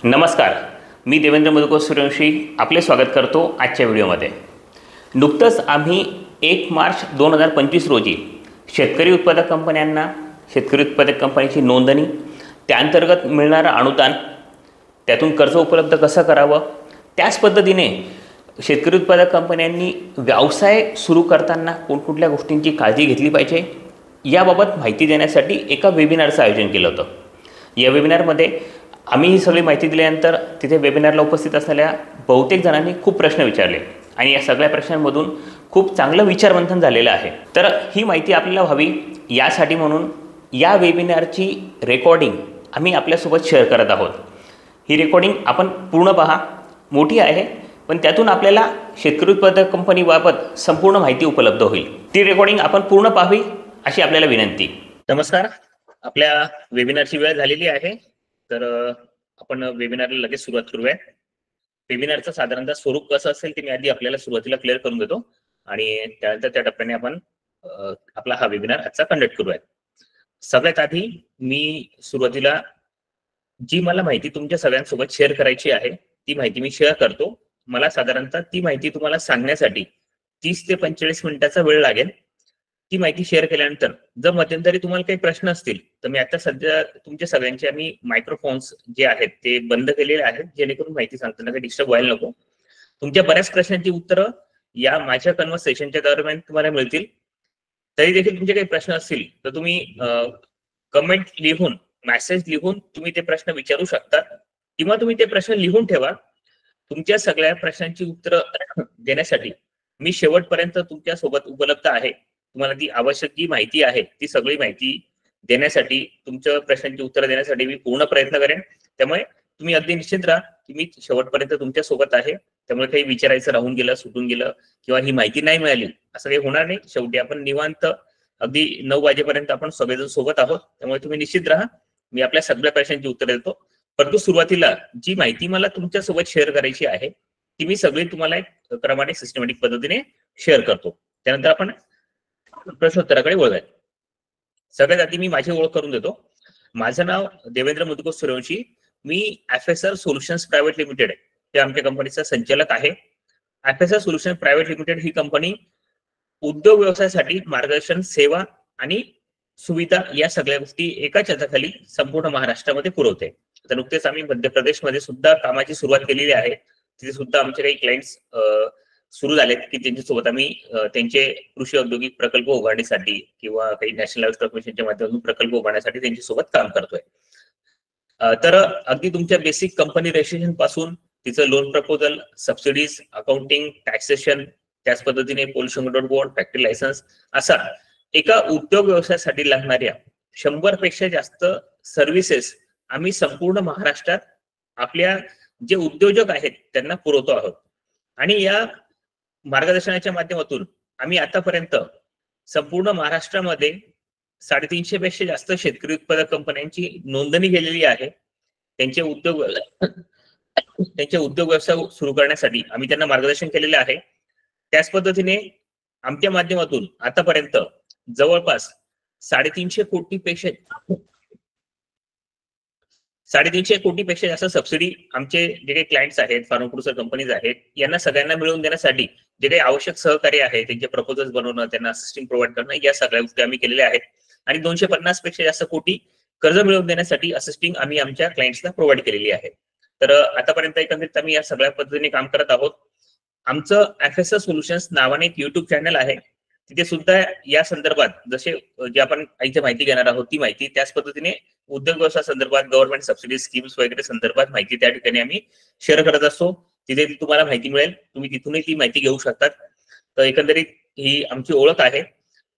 नमस्कार, मी देवेंद्र मधुकर सूर्यवंशी आपले स्वागत करतो आजच्या व्हिडिओमध्ये। नुकतंच आम्ही 1 मार्च 2025 रोजी शेतकरी उत्पादक कंपन्यांना शेतकरी उत्पादक कंपनीची नोंदणी, त्याअंतर्गत मिळणारं अनुदान, त्यातून कर्ज उपलब्ध कसं करावं, त्याच पद्धतीने शेतकरी उत्पादक कंपन्यांनी व्यवसाय सुरू करताना कोणकोणत्या गोष्टींची काळजी घेतली पाहिजे याबाबत माहिती देण्यासाठी एका वेबिनारचं आयोजन केलं होतं। या वेबिनारमध्ये आम्ही ही सगळी माहिती दिल्यानंतर तिथे वेबिनारला उपस्थित असलेल्या बहुतेक जणांनी खूप प्रश्न विचारले आणि या सगळ्या प्रश्नांमधून खूप चांगलं विचारमंथन झालेलं आहे। तर ही माहिती आपल्याला व्हावी यासाठी म्हणून या वेबिनारची रेकॉर्डिंग आम्ही आपल्यासोबत शेअर करत आहोत। ही रेकॉर्डिंग आपण पूर्ण पहा, मोठी आहे पण त्यातून आपल्याला शेतकरी उत्पादक कंपनीबाबत संपूर्ण माहिती उपलब्ध होईल। ती रेकॉर्डिंग आपण पूर्ण पाहावी अशी आपल्याला विनंती। नमस्कार, आपल्या वेबिनारची वेळ झालेली आहे, तर आपण वेबिनारला लगेच सुरुवात करूया। वेबिनारचं साधारणतः स्वरूप कसं असेल ते मी आधी आपल्याला सुरुवातीला क्लिअर करून देतो आणि त्यानंतर त्या टप्प्याने आपण आपला हा वेबिनार आजचा कंडक्ट करूया। सगळ्यात आधी मी सुरुवातीला जी मला माहिती तुमच्या सगळ्यांसोबत शेअर करायची आहे ती माहिती मी शेअर करतो। मला साधारणतः ती माहिती तुम्हाला सांगण्यासाठी 30 ते 45 मिनिटाचा वेळ लागेल। ती माहिती शेअर केल्यानंतर जर मध्यंतरी तुम्हाला काही प्रश्न असतील तर मी आता सध्या तुमच्या सगळ्यांचे आम्ही मायक्रोफोन्स जे आहेत ते बंद केलेले आहेत, जेणेकरून माहिती सांगताना काही डिस्टर्ब व्हायला नको। तुमच्या बऱ्याच प्रश्नांची उत्तरं या माझ्या कन्व्हर्सेशनच्या दरम्यान तुम्हाला मिळतील। तरी देखील तुमचे काही प्रश्न असतील तर तुम्ही कमेंट लिहून, मेसेज लिहून तुम्ही ते प्रश्न विचारू शकता किंवा तुम्ही ते प्रश्न लिहून ठेवा। तुमच्या सगळ्या प्रश्नांची उत्तरं देण्यासाठी मी शेवटपर्यंत तुमच्या सोबत उपलब्ध आहे। तुम्हाला ती आवश्यक जी माहिती आहे ती सगळी माहिती देण्यासाठी, तुमच्या प्रश्नांची उत्तरं देण्यासाठी मी पूर्ण प्रयत्न करेन। त्यामुळे तुम्ही अगदी निश्चित राहा की मी शेवटपर्यंत तुमच्या सोबत आहे। त्यामुळे काही विचारायचं राहून गेलं, सुटून गेलं किंवा ही माहिती नाही मिळाली असं काही होणार नाही। शेवटी आपण निवांत अगदी 9 वाजेपर्यंत आपण सगळेजण सोबत आहोत। त्यामुळे तुम्ही निश्चित राहा, मी आपल्या सगळ्या प्रश्नांची उत्तरं देतो। परंतु सुरुवातीला जी माहिती मला तुमच्या सोबत शेअर करायची आहे ती मी सगळी तुम्हाला एक क्रमाने सिस्टमॅटिक पद्धतीने शेअर करतो। त्यानंतर आपण प्रश्नोत्तराकडे वळूया। सगळ्यात आधी मी माझी ओळख करून देतो। माझं नाव देवेंद्र मधुकर सूर्यवंशी, मी FSR सोल्युशन्स प्रायव्हेट लिमिटेड हे आमच्या कंपनीचा संचालक आहे। FSR सोल्युशन्स प्रायव्हेट लिमिटेड ही कंपनी उद्योग व्यवसायासाठी मार्गदर्शन, सेवा आणि सुविधा या सगळ्या गोष्टी एका छताखाली संपूर्ण महाराष्ट्रामध्ये पुरवते। आता नुकतेच आम्ही मध्य प्रदेशमध्ये सुद्धा कामाची सुरुवात केलेली आहे। तिथे सुद्धा आमचे काही क्लायंट्स सुरू झालेत की त्यांच्यासोबत आम्ही त्यांचे कृषी औद्योगिक प्रकल्प उभारण्यासाठी किंवा काही नॅशनल लाईव्हस्टॉक मिशनच्या माध्यमातून प्रकल्प उभारण्यासाठी त्यांच्यासोबत काम करतोय। तर अगदी तुमच्या बेसिक कंपनी रजिस्ट्रेशन पासून तिचं loan proposal, subsidies, accounting, taxation, त्याच पद्धतीने pollution control board, factory licence, असा एका उद्योग व्यवसायासाठी लागणाऱ्या 100 पेक्षा जास्त सर्व्हिसेस आम्ही संपूर्ण महाराष्ट्रात आपल्या जे उद्योजक आहेत त्यांना पुरवतो आहोत। आणि या मार्गदर्शनाच्या माध्यमातून आम्ही आतापर्यंत संपूर्ण महाराष्ट्रामध्ये 350 पेक्षा जास्त शेतकरी उत्पादक कंपन्यांची नोंदणी केलेली आहे। त्यांचे उद्योग व्यवसाय सुरू करण्यासाठी आम्ही त्यांना मार्गदर्शन केलेले आहे। त्याच पद्धतीने आमच्या माध्यमातून आतापर्यंत जवळपास 350 कोटीपेक्षा जास्त सबसिडी आमचे जे काही क्लायंट्स आहेत, फार्म प्रोड्युसर कंपनीज आहेत, यांना सगळ्यांना मिळवून देण्यासाठी जे काही आवश्यक सहकार्य आहे, त्यांचे प्रपोजल्स बनवणं, त्यांना असिस्टिंग प्रोव्हाइड करणं, या सगळ्या गोष्टी आम्ही केलेल्या आहेत। आणि 250 पेक्षा जास्त कोटी कर्ज मिळवून देण्यासाठी असिस्टिंग आम्ही आमच्या क्लायंट्सला प्रोव्हाइड केलेली आहे। तर आतापर्यंत एकंदरीत आम्ही या सगळ्या पद्धतीने काम करत आहोत। आमचं FSR सोल्युशन्स नावाने एक YouTube चॅनल आहे, तिथे सुद्धा या संदर्भात जसे जे आपण इथे माहिती घेणार आहोत ती माहिती, त्याच पद्धतीने उद्योग व्यवसाय संदर्भात, गव्हर्नमेंट सबसिडी स्कीम्स वगैरे संदर्भात माहिती त्या ठिकाणी आम्ही शेअर करत असतो। तिथे तुम्हाला माहिती मिळेल, तुम्ही तिथूनही ती माहिती घेऊ शकतात। तर एकंदरीत ही आमची ओळख आहे।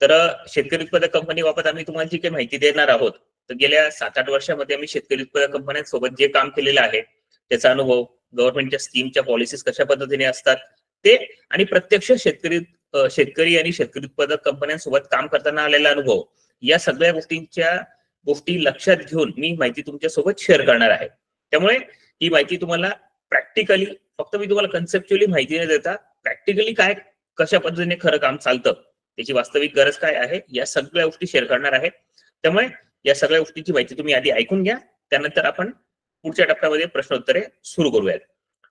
तर शेतकरी उत्पादक कंपनीबाबत आम्ही तुम्हाला जी काही माहिती देणार आहोत, तर गेल्या 7-8 वर्षामध्ये आम्ही शेतकरी उत्पादक कंपन्यांसोबत जे काम केलेलं आहे त्याचा अनुभव, गव्हर्नमेंटच्या स्कीमच्या पॉलिसीज कशा पद्धतीने असतात ते, आणि प्रत्यक्ष शेतकरी आणि शेतकरी उत्पादक कंपन्यांसोबत काम करताना आलेला अनुभव, या सगळ्या गोष्टी लक्षात घेऊन मी माहिती तुमच्या सोबत शेअर करणार आहे। त्यामुळे ही माहिती तुम्हाला प्रॅक्टिकली, फक्त मी तुम्हाला कन्सेप्च्युअली माहिती न देता प्रॅक्टिकली काय, कशा पद्धतीने खरं काम चालतं, त्याची वास्तविक गरज काय आहे, या सगळ्या गोष्टी शेअर करणार आहे। त्यामुळे या सगळ्या गोष्टींची माहिती तुम्ही आधी ऐकून घ्या, त्यानंतर आपण पुढच्या टप्प्यामध्ये प्रश्नोत्तरे सुरू करूयात.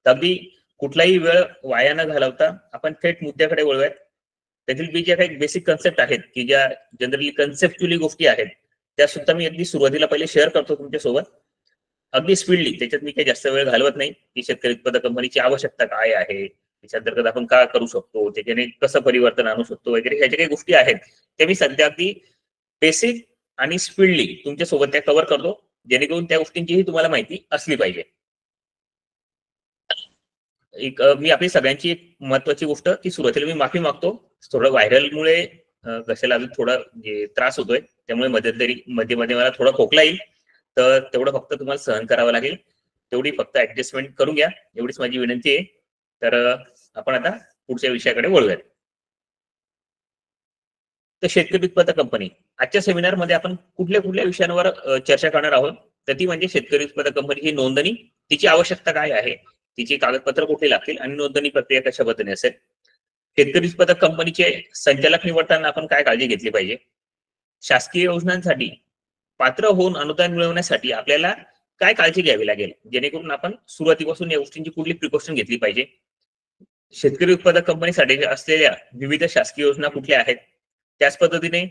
तर अगदी कुठलाही वेळ वाया न घालवता आपण थेट मुद्द्याकडे वळूयात. त्यातील बी ज्या काही बेसिक कन्सेप्ट आहेत की ज्या जनरली कन्सेप्च्युअली गोष्टी आहेत त्या सुद्धा मी अगदी सुरुवातीला पहिले शेअर करतो तुमच्यासोबत अगदी स्पीडली. त्याच्यात मी काही जास्त वेळ घालवत नाही की शेतकरी उत्पादक कंपनीची आवश्यकता काय आहे, त्याच्या अंतर्गत आपण काय करू शकतो, त्याच्याने कसं परिवर्तन आणू शकतो वगैरे ह्या ज्या काही गोष्टी आहेत त्या मी सध्या अगदी बेसिक आणि स्पीडली तुमच्या सोबत त्या कव्हर करतो, जेणेकरून त्या गोष्टींचीही तुम्हाला माहिती असली पाहिजे. मी आपली सगळ्यांची एक महत्वाची गोष्ट की सुरुवातीला मी माफी मागतो. थोडं व्हायरलमुळे घशाला अजून थोडा त्रास होतोय, त्यामुळे मध्ये मध्ये मला थोडा खोकला येईल. तर तेवढं फक्त तुम्हाला सहन करावं लागेल, तेवढी फक्त ऍडजस्टमेंट करून घ्या, एवढीच माझी विनंती आहे. तर आपण आता पुढच्या विषयाकडे वळूयात. तर शेतकरी उत्पादक कंपनी आजच्या सेमिनार मध्ये आपण कुठल्या कुठल्या विषयांवर चर्चा करणार आहोत. तर ती म्हणजे शेतकरी उत्पादक कंपनीची नोंदणी, तिची आवश्यकता काय आहे, तिची कागदपत्र कुठे लागतील आणि नोंदणी प्रक्रिया कशा पद्धतीने असेल. शेतकरी उत्पादक कंपनीचे संचालक निवडताना आपण काय काळजी घेतली पाहिजे. शासकीय योजनांसाठी पात्र होऊन अनुदान मिळवण्यासाठी आपल्याला काय काळजी घ्यावी लागेल, जेणेकरून आपण सुरुवातीपासून या गोष्टींची कुठली प्रिकॉशन घेतली पाहिजे. शेतकरी उत्पादक कंपनीसाठी असलेल्या विविध शासकीय योजना कुठल्या आहेत, त्याच पद्धतीने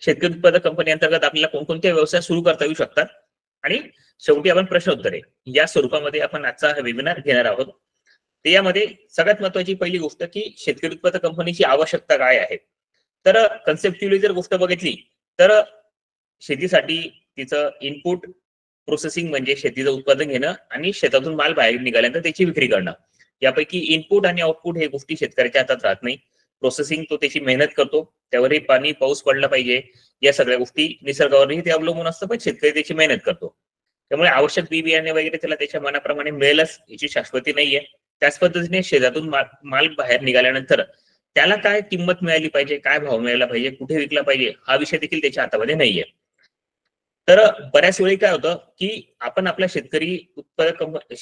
शेतकरी उत्पादक कंपनी अंतर्गत आपल्याला कोणकोणते व्यवसाय सुरू करता येऊ शकतात. आणि शेवटी आपण प्रश्नोत्तरे या स्वरूपामध्ये आपण आजचा हा वेबिनार घेणार आहोत. तर यामध्ये सगळ्यात महत्वाची पहिली गोष्ट की शेतकरी उत्पादक कंपनीची आवश्यकता काय आहे. तर कन्सेप्च्युअली जर गोष्ट बघितली तर शेतीसाठी तिचं इनपुट प्रोसेसिंग म्हणजे शेतीचं उत्पादन घेणं आणि शेतातून माल बाहेर निघाल्यानंतर त्याची विक्री करणं, यापैकी इनपुट आणि आउटपुट हे गोष्टी शेतकऱ्याच्या हातात राहत नाही. प्रोसेसिंग तो त्याची मेहनत करतो, त्यावरही पाणी पाऊस पडला पाहिजे, या सगळ्या गोष्टी निसर्गावरही ते अवलंबून असतं, पण शेतकरी त्याची मेहनत करतो. त्यामुळे आवश्यक बी बियाणे वगैरे त्याला त्याच्या मनाप्रमाणे मिळेलच याची शाश्वती नाहीये. त्याच पद्धतीने शेतातून माल बाहेर निघाल्यानंतर त्याला काय किंमत मिळाली पाहिजे, काय भाव मिळाला पाहिजे, कुठे विकला पाहिजे, हा विषय देखील त्याच्या हातामध्ये नाहीये. तर बऱ्याच वेळी काय होतं की आपण आपल्या शेतकरी उत्पादक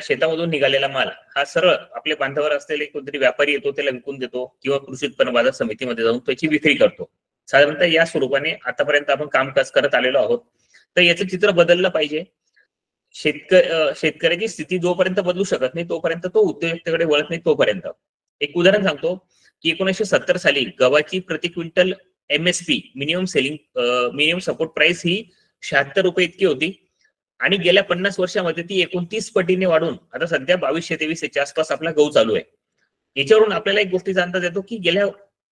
शेतामधून निघालेला माल हा सरळ आपल्या बांधावर असलेले कोणतरी व्यापारी येतो, त्याला विकून देतो किंवा कृषी उत्पन्न बाजार समितीमध्ये जाऊन त्याची विक्री करतो. साधारणतः या स्वरूपाने आतापर्यंत आपण कामकाज करत आलेलो आहोत. तर याचं चित्र बदललं पाहिजे. शेतकऱ्याची स्थिती जोपर्यंत बदलू शकत नाही तोपर्यंत तो उद्योजकतेकडे वळत नाही तोपर्यंत. एक उदाहरण सांगतो की 1970 साली गव्हाची प्रति quintal MSP minimum support price ही 76 रुपये इतकी होती आणि गेल्या 50 वर्षामध्ये ती 29 पटीने वाढून आता सध्या 2223 आसपास आपला गहू चालू आहे. याच्यावरून आपल्याला एक गोष्टी जाणता येतो की गेल्या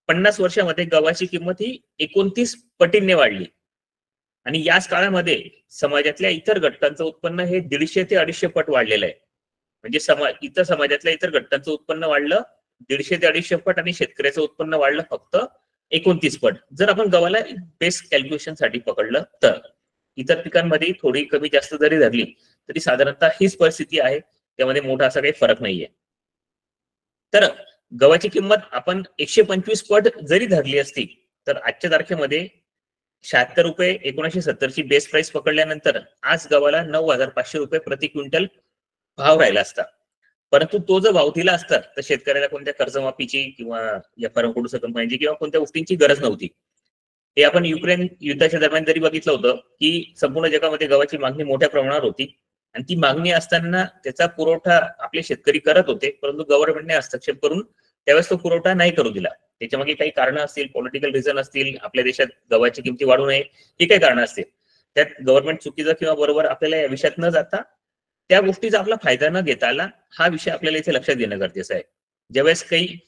50 वर्षामध्ये गव्हाची किंमत ही 29 पटीने वाढली आणि याच काळामध्ये समाजातल्या इतर घटकांचं उत्पन्न हे 150 ते 250 पट वाढलेलं आहे. म्हणजे इतर समाजातल्या इतर घटकांचं उत्पन्न वाढलं 150 ते 250 पट आणि शेतकऱ्याचं उत्पन्न वाढलं फक्त 29 पट. जर आपण गव्हाला बेस्ट कॅल्क्युलेशन साठी पकडलं तर इतर पिकांमध्ये थोडी कमी जास्त जरी धरली तरी साधारणतः हीच परिस्थिती आहे, त्यामध्ये मोठा असा काही फरक नाहीये. तर गव्हाची किंमत आपण 125 पट जरी धरली असती तर आजच्या तारखेमध्ये 76 रुपये 1970 ची बेस प्राइस पकडल्यानंतर आज गव्हाला 9,500 रुपये प्रति क्विंटल भाव राहिला असता. परंतु तो जर भाव दिला असता तर शेतकऱ्याला कोणत्या कर्जमाफीची किंवा या फरमकडून कंपन्यांची किंवा कोणत्या गोष्टींची गरज नव्हती. हे आपण युक्रेन युद्धाच्या दरम्यान जरी बघितलं होतं की संपूर्ण जगामध्ये गव्हाची मागणी मोठ्या प्रमाणावर होती आणि ती मागणी असताना त्याचा पुरवठा आपले शेतकरी करत होते, परंतु गव्हर्नमेंटने हस्तक्षेप करून त्यावेळेस तो पुरवठा नाही करू दिला. त्याच्यामागे काही कारणं असतील, पॉलिटिकल रिझन असतील, आपल्या देशात गव्हाची किमती वाढू नये ही काही कारणं असतील. त्यात गव्हर्नमेंट चुकीचं किंवा बरोबर आपल्याला या विषयात न जाता त्या गोष्टीचा आपला फायदा न घेता आला हा विषय आपल्याला इथे लक्षात घेणं गरजेचं आहे. ज्यावेळेस काही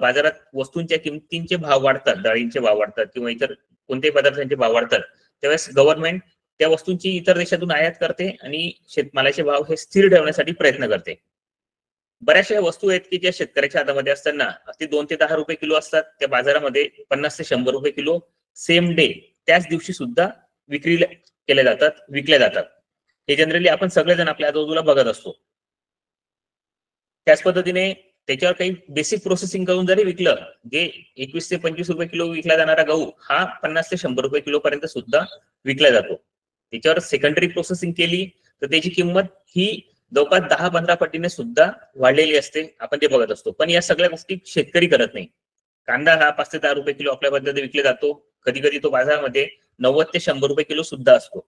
बाजारात वस्तूंच्या किमतींचे भाव वाढतात, डाळींचे भाव वाढतात किंवा इतर कोणत्याही पदार्थांचे भाव वाढतात, त्यावेळेस गव्हर्नमेंट त्या वस्तूंची इतर देशातून आयात करते आणि शेतमालाचे भाव हे स्थिर ठेवण्यासाठी प्रयत्न करते. बऱ्याचशा वस्तू आहेत की ज्या शेतकऱ्याच्या हातामध्ये असताना ते 2 ते 10 रुपये किलो असतात, त्या बाजारामध्ये 50 ते 100 रुपये किलो सेम डे त्याच दिवशी सुद्धा विक्री केल्या जातात, विकल्या जातात. हे जनरली आपण सगळेजण आपल्या आजूबाजूला बघत असतो. त्याच पद्धतीने त्याच्यावर काही बेसिक प्रोसेसिंग करून जरी विकलं, जे 21 ते 25 रुपये किलो विकला जाणारा गहू हा 50 ते 100 रुपये किलो पर्यंत सुद्धा विकला जातो. त्याच्यावर सेकंडरी प्रोसेसिंग केली तर त्याची किंमत ही जवळपास 10-15 पटीने सुद्धा वाढलेली असते, आपण ते बघत असतो. पण या सगळ्या गोष्टी शेतकरी करत नाही. कांदा हा 5 ते 10 रुपये किलो आपल्या पद्धतीने विकला जातो, कधी कधी तो बाजारामध्ये 90 ते 100 रुपये किलो सुद्धा असतो.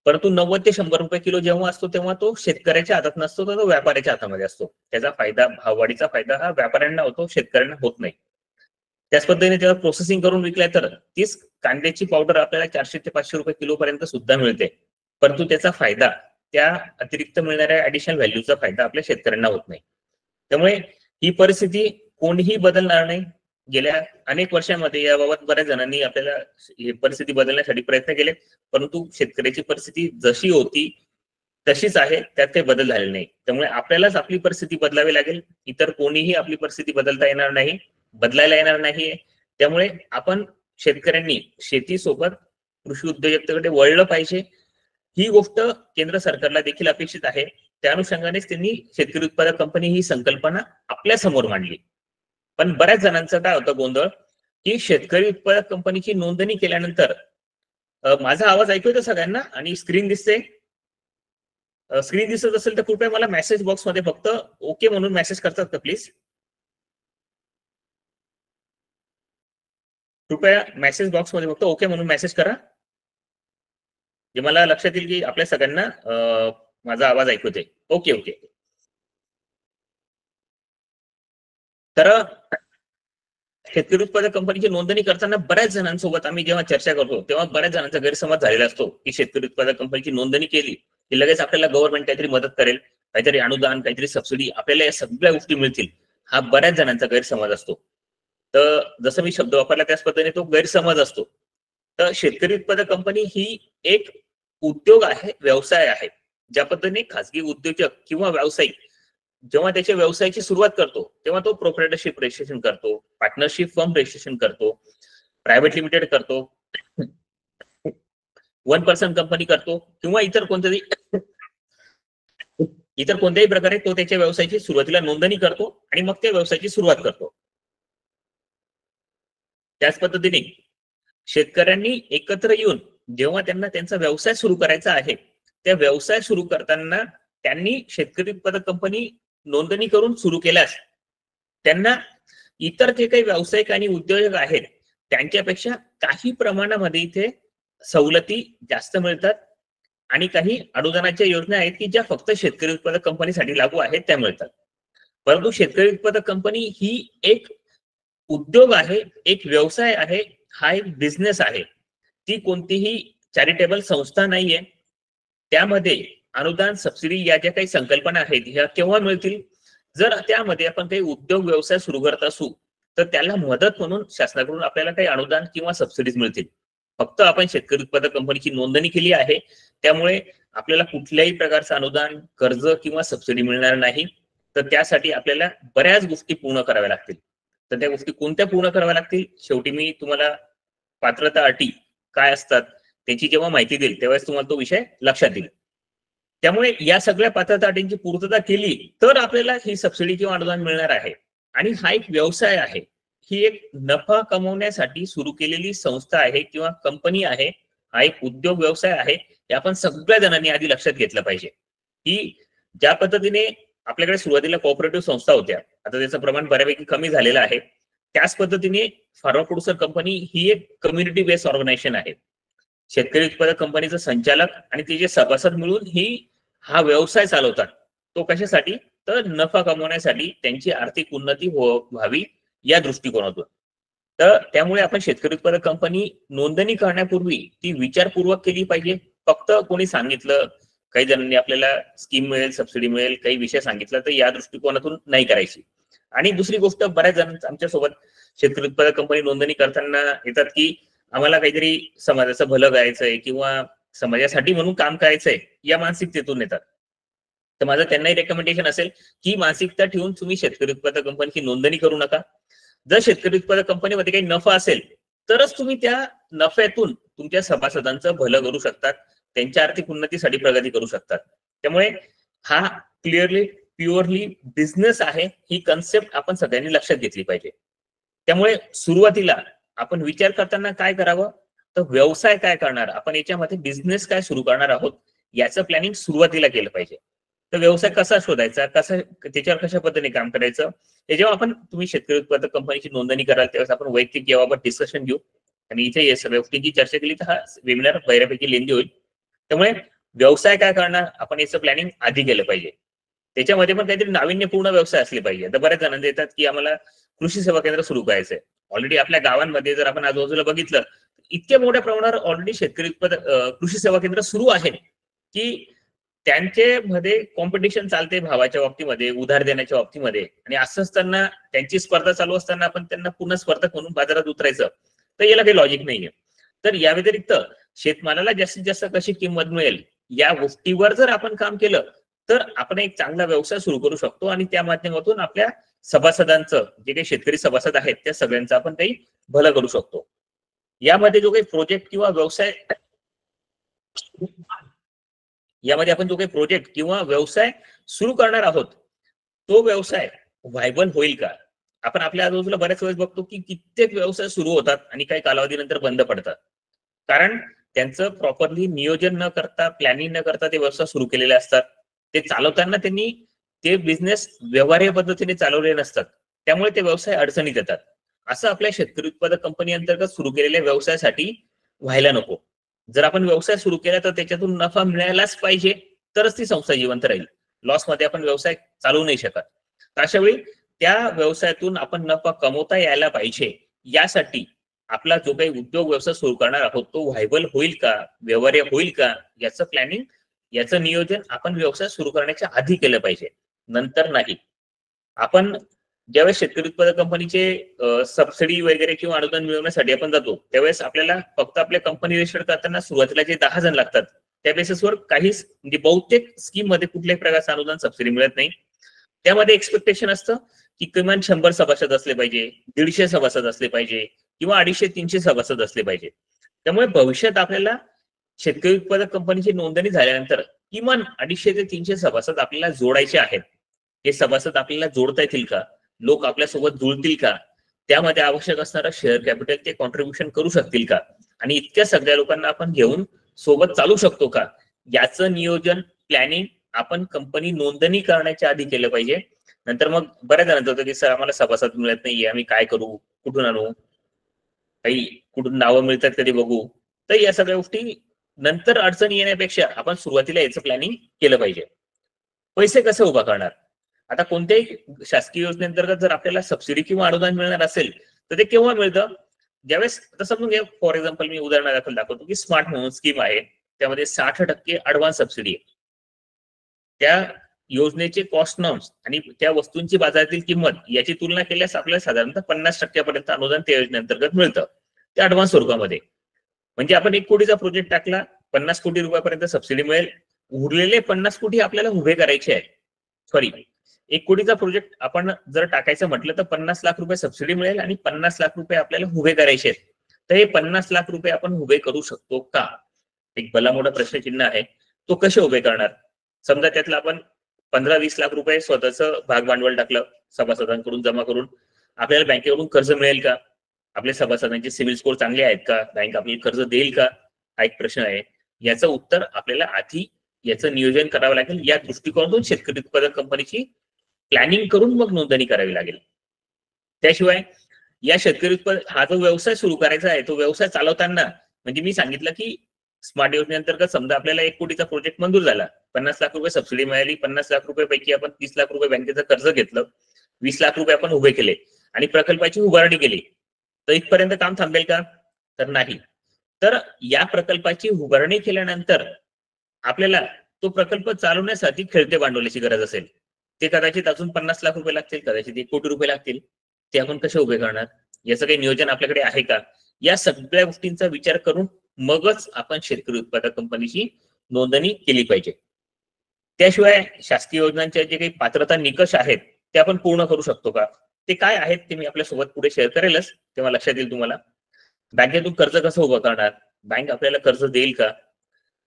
परंतु 90 ते 100 रुपये किलो जेव्हा असतो तेव्हा तो शेतकऱ्याच्या हातात नसतो, तर तो व्यापाऱ्याच्या हातामध्ये असतो. त्याचा फायदा, भाववाढीचा फायदा हा व्यापाऱ्यांना होतो, शेतकऱ्यांना होत नाही. त्याच पद्धतीने तेव्हा प्रोसेसिंग करून विकल्या तर तीच कांद्याची पावडर आपल्याला 400 ते 500 रुपये किलो पर्यंत सुद्धा मिळते, परंतु त्याचा फायदा, त्या अतिरिक्त मिळणाऱ्या ऍडिशनल व्हॅल्यूचा फायदा आपल्या शेतकऱ्यांना होत नाही. त्यामुळे ही परिस्थिती कोणीही बदलणार नाही. गेल्या अनेक वर्षांमध्ये याबाबत बऱ्याच जणांनी आपल्याला ही परिस्थिती बदलण्यासाठी प्रयत्न केले, परंतु शेतकऱ्याची परिस्थिती जशी होती तशीच आहे, त्यात काही बदल झालेला नाही. त्यामुळे आपल्यालाच आपली परिस्थिती बदलावी लागेल. इतर कोणीही आपली परिस्थिती बदलता येणार नाही, बदलायला येणार नाहीये. त्यामुळे आपण शेतकऱ्यांनी शेतीसोबत कृषी उद्योजकतेकडे वळलं पाहिजे. ही गोष्ट केंद्र सरकारला देखील अपेक्षित आहे. त्या अनुषंगानेच त्यांनी शेतकरी उत्पादक कंपनी ही संकल्पना आपल्या समोर मांडली. पण बऱ्याच जणांचं काय होतं गोंधळ, की शेतकरी उत्पादक कंपनीची नोंदणी केल्यानंतर माझा आवाज ऐकू येतो सगळ्यांना आणि स्क्रीन दिसते? स्क्रीन दिसत असेल तर कृपया मला मेसेज बॉक्समध्ये फक्त ओके म्हणून मेसेज करतात का प्लीज? कृपया मेसेज बॉक्समध्ये फक्त ओके म्हणून मेसेज करा. जे मला लक्षात येईल की आपल्या सगळ्यांना माझा आवाज ऐकू येते. Okay okay. तर शेतकरी उत्पादक कंपनीची नोंदणी करताना बऱ्याच जणांसोबत आम्ही जेव्हा चर्चा करतो तेव्हा बऱ्याच जणांचा गैरसमज झालेला असतो की शेतकरी उत्पादक कंपनीची नोंदणी केली की लगेच आपल्याला गव्हर्नमेंट काहीतरी मदत करेल, काहीतरी अनुदान, काहीतरी सबसिडी, आपल्याला या सगळ्या गोष्टी मिळतील, हा बऱ्याच जणांचा गैरसमज असतो. तर जसं मी शब्द वापरला त्याच पद्धतीने तो गैरसमज असतो. तर शेतकरी उत्पादक कंपनी ही एक उद्योग आहे, व्यवसाय आहे. ज्या पद्धतीने खासगी उद्योजक किंवा व्यावसायिक जेव्हा त्याच्या व्यवसायाची सुरुवात करतो तेव्हा तो प्रोप्रायटरशिप रजिस्ट्रेशन करतो, पार्टनरशिप फर्म रजिस्ट्रेशन करतो, प्रायव्हेट लिमिटेड करतो, वन पर्सन कंपनी करतो किंवा इतर कोणत्याही प्रकारे तो त्याच्या व्यवसायाची सुरुवातीला नोंदणी करतो आणि मग त्या व्यवसायाची सुरुवात करतो. त्याच पद्धतीने शेतकऱ्यांनी एकत्र येऊन जेव्हा त्यांना त्यांचा व्यवसाय सुरू करायचा आहे, त्या व्यवसाय सुरू करताना त्यांनी शेतकरी उत्पादक कंपनी नोंदणी करून सुरू केल्यास त्यांना इतर जे काही व्यावसायिक आणि उद्योजक आहेत त्यांच्यापेक्षा काही प्रमाणामध्ये इथे सवलती जास्त मिळतात आणि काही अनुदानाच्या योजना आहेत की ज्या फक्त शेतकरी उत्पादक कंपनीसाठी लागू आहेत त्या मिळतात. परंतु शेतकरी उत्पादक कंपनी ही एक उद्योग आहे, एक व्यवसाय आहे, हा एक बिझनेस आहे. ती कोणतीही चॅरिटेबल संस्था नाहीये. त्यामध्ये अनुदान, सबसिडी या ज्या काही संकल्पना आहेत ह्या केव्हा मिळतील? जर त्यामध्ये आपण काही उद्योग व्यवसाय सुरू करत असू तर त्याला मदत म्हणून शासनाकडून आपल्याला काही अनुदान किंवा सबसिडीज मिळतील. फक्त आपण शेतकरी उत्पादक कंपनीची नोंदणी केली आहे त्यामुळे आपल्याला कुठल्याही प्रकारचं अनुदान, कर्ज किंवा सबसिडी मिळणार नाही. तर त्यासाठी आपल्याला बऱ्याच गोष्टी पूर्ण कराव्या लागतील. तर त्या गोष्टी कोणत्या पूर्ण कराव्या लागतील शेवटी मी तुम्हाला पात्रता अटी काय असतात त्याची जेव्हा माहिती देईल तेव्हाच तुम्हाला तो विषय लक्षात येईल. त्यामुळे या सगळ्या पात्रता अटींची पूर्तता केली तर आपल्याला ही सबसिडी किंवा अनुदान मिळणार आहे. आणि हा एक व्यवसाय आहे, ही एक नफा कमवण्यासाठी सुरू केलेली संस्था आहे किंवा कंपनी आहे. हा एक उद्योग व्यवसाय आहे, हे आपण सगळ्या जणांनी आधी लक्षात घेतलं पाहिजे. की ज्या पद्धतीने आपल्याकडे सुरुवातीला कोऑपरेटिव्ह संस्था होत्या, आता त्याचं प्रमाण बऱ्यापैकी कमी झालेलं आहे. त्याच पद्धतीने फार्मर प्रोड्युसर कंपनी ही एक कम्युनिटी बेस्ड ऑर्गनायझेशन आहे. शेतकरी उत्पादक कंपनीचं संचालक आणि तिचे सभासद मिळून हा व्यवसाय चालवतात. तो कशासाठी? तर नफा कमवण्यासाठी, त्यांची आर्थिक उन्नती व्हावी या दृष्टिकोनातून. तर त्यामुळे आपण शेतकरी उत्पादक कंपनी नोंदणी करण्यापूर्वी ती विचारपूर्वक केली पाहिजे. फक्त कोणी सांगितलं, काही जणांनी आपल्याला स्कीम मिळेल, सबसिडी मिळेल, काही विषय सांगितला तर या दृष्टिकोनातून नाही करायची. आणि दुसरी गोष्ट, बऱ्याच जण आमच्या सोबत शेतकरी उत्पादक कंपनी नोंदणी करताना येतात की आम्हाला काहीतरी समाजाचं भलं करायचंय किंवा समाजासाठी म्हणून काम करायचंय या मानसिकतेतून येतात. तर माझं त्यांनाही रेकमेंडेशन असेल की मानसिकता ठेवून तुम्ही शेतकरी उत्पादक कंपनीची नोंदणी करू नका. जर शेतकरी उत्पादक कंपनीमध्ये काही नफा असेल तरच तुम्ही त्या नफ्यातून तुमच्या सभासदांचं भलं करू शकतात, त्यांच्या आर्थिक उन्नतीसाठी प्रगती करू शकतात. त्यामुळे हा क्लिअरली प्युअरली बिझनेस आहे, ही कन्सेप्ट आपण सगळ्यांनी लक्षात घेतली पाहिजे. त्यामुळे सुरुवातीला आपण विचार करताना काय करावं, तर व्यवसाय काय करणार, आपण याच्यामध्ये बिझनेस काय सुरू करणार आहोत याचं प्लॅनिंग सुरुवातीला केलं पाहिजे. तर व्यवसाय कसा शोधायचा, त्याच्यावर कशा पद्धतीने काम करायचं, हे जेव्हा तुम्ही शेतकरी उत्पादक कंपनीची नोंदणी कराल त्यावेळेस आपण वैयक्तिक याबाबत डिस्कशन घेऊ. आणि इथे या सगळ्या गोष्टींची चर्चा केली तर हा वेबिनार बऱ्यापैकी लेंदी होईल. त्यामुळे व्यवसाय काय करणार आपण याचं प्लॅनिंग आधी केलं पाहिजे. त्याच्यामध्ये पण काहीतरी नाविन्यपूर्ण व्यवसाय असले पाहिजे. आता बऱ्याच जणांना येतात की आम्हाला कृषी सेवा केंद्र सुरू करायचंय. ऑलरेडी आपल्या गावांमध्ये जर आपण आजूबाजूला बघितलं, इतक्या मोठ्या प्रमाणावर ऑलरेडी शेतकरी उत्पादक कृषी सेवा केंद्र सुरू आहेत की त्यांचे मध्ये कॉम्पिटिशन चालते भावाच्या बाबतीमध्ये, उधार देण्याच्या बाबतीमध्ये. आणि असं असताना त्यांची स्पर्धा चालू असताना आपण त्यांना पुन्हा स्पर्धक म्हणून बाजारात उतरायचं, तर याला काही लॉजिक नाहीये. तर या व्यतिरिक्त शेतमालाला जास्तीत जास्त कशी किंमत मिळेल या गोष्टीवर जर आपण काम केलं तर आपण एक चांगला व्यवसाय सुरू करू शकतो आणि त्या माध्यमातून आपल्या सभासदांचं, जे काही शेतकरी सभासद आहेत त्या सगळ्यांचं आपण काही भलं करू शकतो. यामध्ये जो काही प्रोजेक्ट किंवा व्यवसाय यामध्ये आपण जो काही प्रोजेक्ट किंवा व्यवसाय सुरू करणार आहोत तो व्यवसाय व्हायबल होईल का? आपण आपल्या आजूबाजूला बऱ्याच वेळेस बघतो की कित्येक व्यवसाय सुरू होतात आणि काही कालावधीनंतर बंद पडतात, कारण त्यांचं प्रॉपरली नियोजन न करता, प्लॅनिंग न करता ते व्यवसाय सुरू केलेले असतात. ते चालवताना त्यांनी ते बिझनेस व्यवहार्य पद्धतीने चालवले नसतात, त्यामुळे ते व्यवसाय अडचणीत येतात. असं आपल्या शेतकरी उत्पादक कंपनी अंतर्गत सुरू केलेल्या व्यवसायासाठी व्हायला नको. जर आपण व्यवसाय सुरू केला तर त्याच्यातून नफा मिळायलाच पाहिजे, तरच ती संस्था जिवंत राहील. लॉस मध्ये आपण व्यवसाय चालवू नाही शकत. अशा वेळी त्या व्यवसायातून आपण नफा कमवता यायला पाहिजे, यासाठी आपला जो काही उद्योग व्यवसाय सुरू करणार आहोत तो व्हायबल होईल का, व्यवहार्य होईल का, याचं प्लॅनिंग, याचं नियोजन आपण व्यवसाय सुरू करण्याच्या आधी केलं पाहिजे, नंतर नाही. आपण ज्यावेळेस शेतकरी उत्पादक कंपनीचे सबसिडी वगैरे किंवा अनुदान मिळवण्यासाठी आपण जातो, त्यावेळेस आपल्याला फक्त आपल्या कंपनी रजिस्टर करताना सुरुवातीला जे 10 जण लागतात त्या बेसिसवर काहीच म्हणजे बहुतेक स्कीम मध्ये कुठल्याही प्रकारचं अनुदान सबसिडी मिळत नाही. त्यामध्ये एक्सपेक्टेशन असतं की किमान 100 सभासद असले पाहिजे, 150 सभासद असले पाहिजे किंवा 250-300 सभासद असले पाहिजे. त्यामुळे भविष्यात आपल्याला शेतकरी उत्पादक कंपनीची नोंदणी झाल्यानंतर किमान 250 ते 300 सभासद आपल्याला जोडायचे आहेत. हे सभासद आपल्याला जोडता येतील का, लोक आपल्यासोबत जुळतील का, त्यामध्ये आवश्यक असणारं शेअर कॅपिटल ते कॉन्ट्रीब्युशन करू शकतील का, आणि इतक्या सगळ्या लोकांना आपण घेऊन सोबत चालू शकतो का, याचं नियोजन, प्लॅनिंग आपण कंपनी नोंदणी करण्याच्या आधी केलं पाहिजे. नंतर मग बऱ्याच जणांचं होतं की सर आम्हाला सभासद मिळत नाहीये, आम्ही काय करू, कुठून आणू, काही कुठून नावं मिळतात कधी बघू. तर या सगळ्या गोष्टी नंतर अडचणी येण्यापेक्षा आपण सुरुवातीला याचं प्लॅनिंग केलं पाहिजे. पैसे कसे उभा करणार? आता कोणत्याही शासकीय योजनेअंतर्गत जर आपल्याला सबसिडी किंवा अनुदान मिळणार असेल तर ते केव्हा मिळतं? ज्यावेळेस, आता समजून घ्या, फॉर एक्झाम्पल मी उदाहरणादाखल दाखवतो की स्मार्ट म्हणून स्कीम आहे, त्यामध्ये 60% ऍडव्हान्स सबसिडी आहे. त्या योजनेचे कॉस्ट नॉर्म्स आणि त्या वस्तूंची बाजारातील किंमत याची तुलना केल्यास आपल्याला साधारणतः 50% अनुदान त्या योजनेअंतर्गत मिळतं, त्या ऍडव्हान्स स्वरूपामध्ये. म्हणजे आपण 1 कोटीचा प्रोजेक्ट टाकला, 50 कोटी रुपयापर्यंत सबसिडी मिळेल. उरलेले 50 कोटी आपल्याला उभे करायचे आहे. सॉरी, 1 कोटीचा प्रोजेक्ट आपण जर टाकायचं म्हटलं तर 50 लाख रुपये सबसिडी मिळेल आणि 50 लाख रुपये आपल्याला उभे करायचे आहेत. तर हे 50 लाख रुपये आपण उभे करू शकतो का? एक भला मोठा प्रश्नचिन्ह आहे. तो कसे उभे करणार? समजा त्यातलं आपण 15-20 लाख रुपये स्वतःचं भाग भांडवल टाकलं, सभासदांकडून जमा करून, आपल्याला बँकेकडून कर्ज मिळेल का? आपल्या सभासदांचे सिबिल स्कोर चांगले आहेत का? बँक आपल्याला कर्ज देईल का? हा एक प्रश्न आहे. याचं उत्तर आपल्याला आधी याचं नियोजन करावं लागेल. या दृष्टिकोनातून शेतकरी उत्पादक कंपनीची प्लॅनिंग करून मग नोंदणी करावी लागेल. त्याशिवाय या शेतकरी उत्पादक हा जो व्यवसाय सुरू करायचा आहे, तो व्यवसाय चालवताना, म्हणजे मी सांगितलं की स्मार्ट योजनेअंतर्गत समजा आपल्याला 1 कोटीचा प्रोजेक्ट मंजूर झाला, 50 लाख रुपये सबसिडी मिळाली, 50 लाख रुपये पैकी आपण 30 लाख रुपये बँकेचं कर्ज घेतलं, 20 लाख रुपये आपण उभे केले आणि प्रकल्पाची उभारणी केली, तर इथपर्यंत काम थांबेल का? तर नाही. तर या प्रकल्पाची उभारणी केल्यानंतर आपल्याला तो प्रकल्प चालवण्यासाठी खेळते भांडवलाची गरज असेल. ते कदाचित अजून 50 लाख रुपये लागतील, कदाचित 1 कोटी रुपये लागतील. ते आपण कसे उभे करणार? याचं काही नियोजन आपल्याकडे आहे का? या सगळ्या गोष्टींचा विचार करून मगच आपण शेतकरी उत्पादक कंपनीची नोंदणी केली पाहिजे. त्याशिवाय शासकीय योजनांचे जे काही पात्रता निकष आहेत ते आपण पूर्ण करू शकतो का? ते काय आहेत ते मी आपल्यासोबत पुढे शेअर करेलच, तेव्हा लक्षात येईल तुम्हाला. बँकेतून कर्ज कसं उभं करणार? बँक आपल्याला कर्ज देईल का?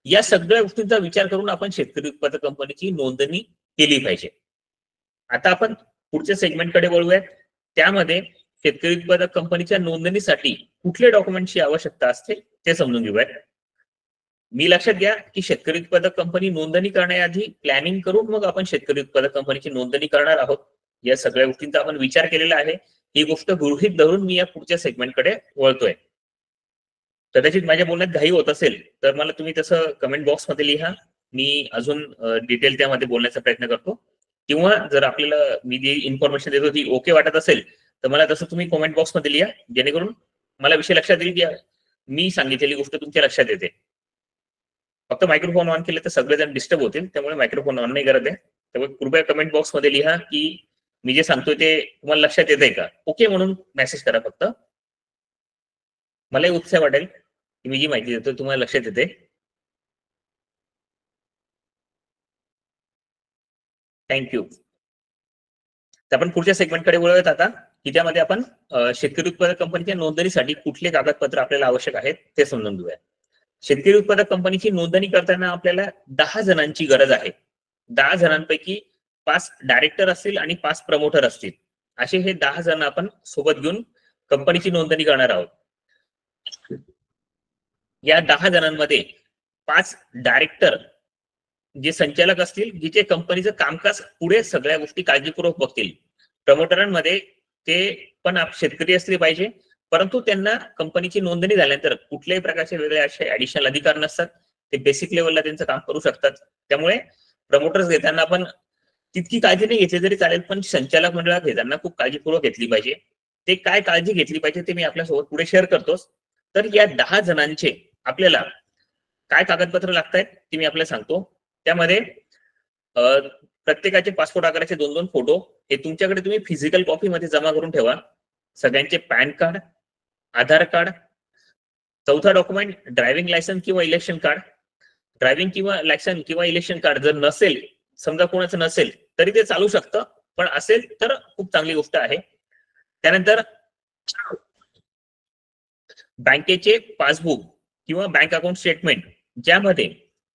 या सगळ्या गोष्टींचा विचार करून आपण शेतकरी उत्पादक कंपनीची नोंदणी केली पाहिजे. आता आपण पुढच्या सेगमेंटकडे वळूयात. त्यामध्ये शेतकरी उत्पादक कंपनीच्या नोंदणीसाठी कुठल्या डॉक्युमेंटची आवश्यकता असते ते समजून घेऊयात. मी लक्षात घ्या की शेतकरी उत्पादक कंपनी नोंदणी करण्याआधी प्लॅनिंग करून मग आपण शेतकरी उत्पादक कंपनीची नोंदणी करणार आहोत. या सगळ्या गोष्टींचा आपण विचार केलेला आहे. ही गोष्ट गृहीत धरून मी या पुढच्या सेगमेंटकडे वळतोय. कदाचित माझ्या बोलण्यात घाई होत असेल तर मला तुम्ही तसं कमेंट बॉक्समध्ये लिहा. मी अजून डिटेल त्यामध्ये बोलण्याचा प्रयत्न करतो, किंवा जर आपल्याला मी जी इन्फॉर्मेशन देतो ती ओके वाटत असेल तर मला तसं तुम्ही कॉमेंट बॉक्समध्ये लिहा, जेणेकरून मला विषय लक्षात येईल की मी सांगितलेली गोष्ट तुमच्या लक्षात येते. फक्त मायक्रोफोन ऑन केले तर सगळेजण डिस्टर्ब होतील, त्यामुळे मायक्रोफोन ऑन नाही करत आहे. त्यामुळे कृपया कमेंट बॉक्समध्ये लिहा की मी जे सांगतोय ते तुम्हाला लक्षात येतंय का. ओके म्हणून मेसेज करा फक्त. मलाही उत्साह वाटेल की मी जी माहिती देतो तुम्हाला लक्षात येते. थँक्यू. तर आपण पुढच्या सेगमेंटकडे वळूयात आता, की त्यामध्ये आपण शेतकरी उत्पादक कंपनीच्या नोंदणीसाठी कुठले कागदपत्र आपल्याला आवश्यक आहेत ते समजून घेऊया. शेतकरी उत्पादक कंपनीची नोंदणी करताना आपल्याला 10 जणांची गरज आहे. 10 जणांपैकी 5 डायरेक्टर असतील आणि 5 प्रमोटर असतील, असे हे 10 जण आपण सोबत घेऊन कंपनीची नोंदणी करणार आहोत. या 10 जणांमध्ये 5 डायरेक्टर जे संचालक असतील, जे कंपनीचं कामकाज पुढे सगळ्या गोष्टी काळजीपूर्वक बघतील. प्रमोटरांमध्ये ते पण शेतकरी असले पाहिजे, परंतु त्यांना कंपनीची नोंदणी झाल्यानंतर कुठल्याही प्रकारचे वेगळे असे ऍडिशनल अधिकार नसतात. ते बेसिक लेवलला त्यांचं काम करू शकतात. त्यामुळे प्रमोटर्स घेताना आपण तितकी काळजी नाही घेतली तरी चालेल, पण संचालक मंडळात घेताना खूप काळजीपूर्वक घेतली पाहिजे. ते काय काळजी घेतली पाहिजे ते मी आपल्यासोबत पुढे शेअर करतोच. तर या 10 जणांचे आपल्याला काय कागदपत्र लागतात ते मी आपल्याला सांगतो. त्यामध्ये प्रत्येकाचे पासपोर्ट आकाराचे 2-2 फोटो हे तुमच्याकडे तुम्ही फिजिकल कॉपी मध्ये जमा करून ठेवा. सगळ्यांचे पॅन कार्ड, आधार कार्ड, चौथा डॉक्युमेंट ड्रायव्हिंग लायसन्स किंवा इलेक्शन कार्ड. ड्रायव्हिंग किंवा लायसन किंवा इलेक्शन कार्ड जर नसेल, समजा कोणाचं नसेल तरी ते चालू शकतं, पण असेल तर खूप चांगली गोष्ट आहे. त्यानंतर बँकेचे पासबुक किंवा बँक अकाउंट स्टेटमेंट, ज्यामध्ये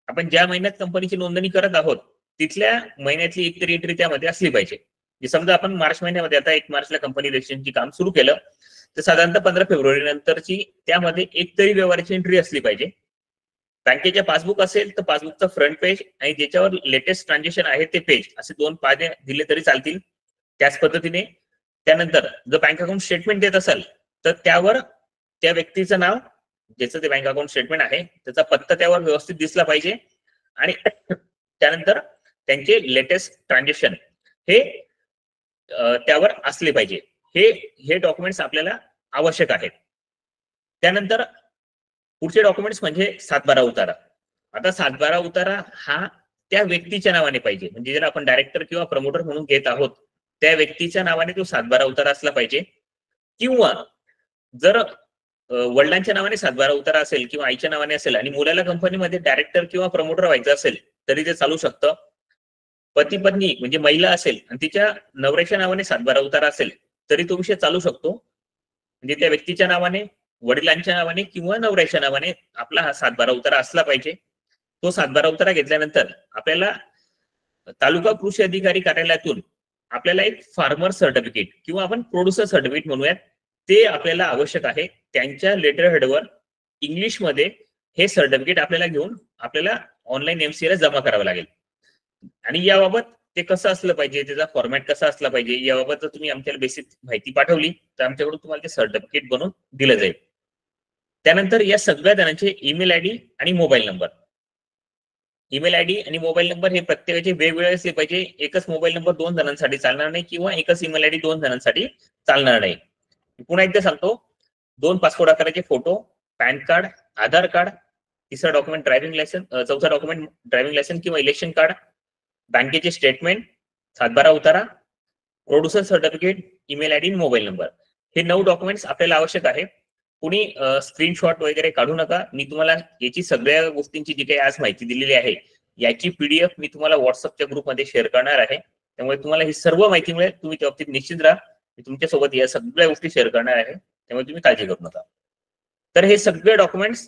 आपण ज्या महिन्यात कंपनीची नोंदणी करत आहोत तिथल्या महिन्यातली एकतरी एंट्री त्यामध्ये असली पाहिजे. समजा आपण मार्च महिन्यामध्ये आता 1 मार्चला कंपनी रजिस्ट्रेशनची काम सुरू केलं, तर साधारणतः 15 फेब्रुवारी नंतरची त्यामध्ये एकतरी व्यवहाराची एंट्री असली पाहिजे. बँकेचे पासबुक असेल तर पासबुकचं फ्रंट पेज आणि ज्याच्यावर लेटेस्ट ट्रान्झॅक्शन आहे ते पेज, असे 2 पाने दिले तरी चालतील. त्याच पद्धतीने त्यानंतर जर बँक अकाउंट स्टेटमेंट देत असाल तर त्यावर त्या व्यक्तीचं नाव, ज्याचं ते बँक अकाउंट स्टेटमेंट आहे त्याचा पत्ता त्यावर व्यवस्थित दिसला पाहिजे, आणि त्यानंतर त्यांचे लेटेस्ट ट्रान्झॅक्शन हे त्यावर असले पाहिजे. हे डॉक्युमेंट्स आपल्याला आवश्यक आहेत. त्यानंतर पुढचे डॉक्युमेंट्स म्हणजे 7/12 उतारा. आता 7/12 उतारा हा त्या व्यक्तीच्या नावाने पाहिजे, म्हणजे जर आपण डायरेक्टर किंवा प्रमोटर म्हणून घेत आहोत त्या व्यक्तीच्या नावाने तो 7/12 उतारा असला पाहिजे. किंवा जर वडिलांच्या नावाने 7/12 उतारा असेल किंवा आईच्या नावाने असेल आणि मुलाला कंपनीमध्ये डायरेक्टर किंवा प्रमोटर व्हायचं असेल तरी ते चालू शकतं. पती पत्नी म्हणजे महिला असेल आणि तिच्या नवऱ्याच्या नावाने 7/12 उतारा असेल तरी तो विषय चालू शकतो. म्हणजे त्या व्यक्तीच्या नावाने, वडिलांच्या नावाने किंवा नवऱ्याच्या नावाने आपला हा 7/12 उतारा असला पाहिजे. तो 7/12 उतारा घेतल्यानंतर आपल्याला तालुका कृषी अधिकारी कार्यालयातून आपल्याला एक फार्मर सर्टिफिकेट किंवा आपण प्रोड्युसर सर्टिफिकेट म्हणूयात, ते आपल्याला आवश्यक आहे. त्यांच्या लेटर हेडवर इंग्लिशमध्ये हे सर्टिफिकेट आपल्याला घेऊन आपल्याला ऑनलाईन MCA जमा करावं लागेल. आणि याबाबत ते कसं असलं पाहिजे, त्याचा फॉर्मॅट कसा असला पाहिजे, याबाबत जर तुम्ही आमच्याला बेसिक माहिती पाठवली तर आमच्याकडून तुम्हाला ते सर्टिफिकेट बनवून दिलं जाईल. त्यानंतर या सगळ्या जणांचे ईमेल आयडी आणि मोबाईल नंबर. ईमेल आयडी आणि मोबाईल नंबर हे प्रत्येकाचे वेगवेगळे असले पाहिजे. एकच मोबाईल नंबर 2 जणांसाठी चालणार नाही किंवा एकच ईमेल आयडी 2 जणांसाठी चालणार नाही. पुन्हा एकदा सांगतो, 2 पासपोर्ट आकाराचे फोटो, पॅन कार्ड, आधार कार्ड, तिसरा डॉक्युमेंट ड्रायव्हिंग लायसन्स, चौथा डॉक्युमेंट ड्रायव्हिंग लायसन्स किंवा इलेक्शन कार्ड, बँकेचे स्टेटमेंट, 7/12 उतारा, producer certificate, email ID, mobile number, हे 9 डॉक्युमेंट्स आपल्याला आवश्यक आहे. कुणी स्क्रीनशॉट वगैरे काढू नका. मी तुम्हाला याची सगळ्या गोष्टींची जी काही आज माहिती दिलेली आहे याची PDF मी तुम्हाला व्हॉट्सअपच्या ग्रुपमध्ये शेअर करणार आहे. त्यामुळे तुम्हाला ही सर्व माहिती मिळेल. तुम्ही त्या बाबतीत निश्चित राहा. मी तुमच्यासोबत या सगळ्या गोष्टी शेअर करणार आहे, त्यामुळे तुम्ही काळजी करू नका. तर हे सगळे डॉक्युमेंट्स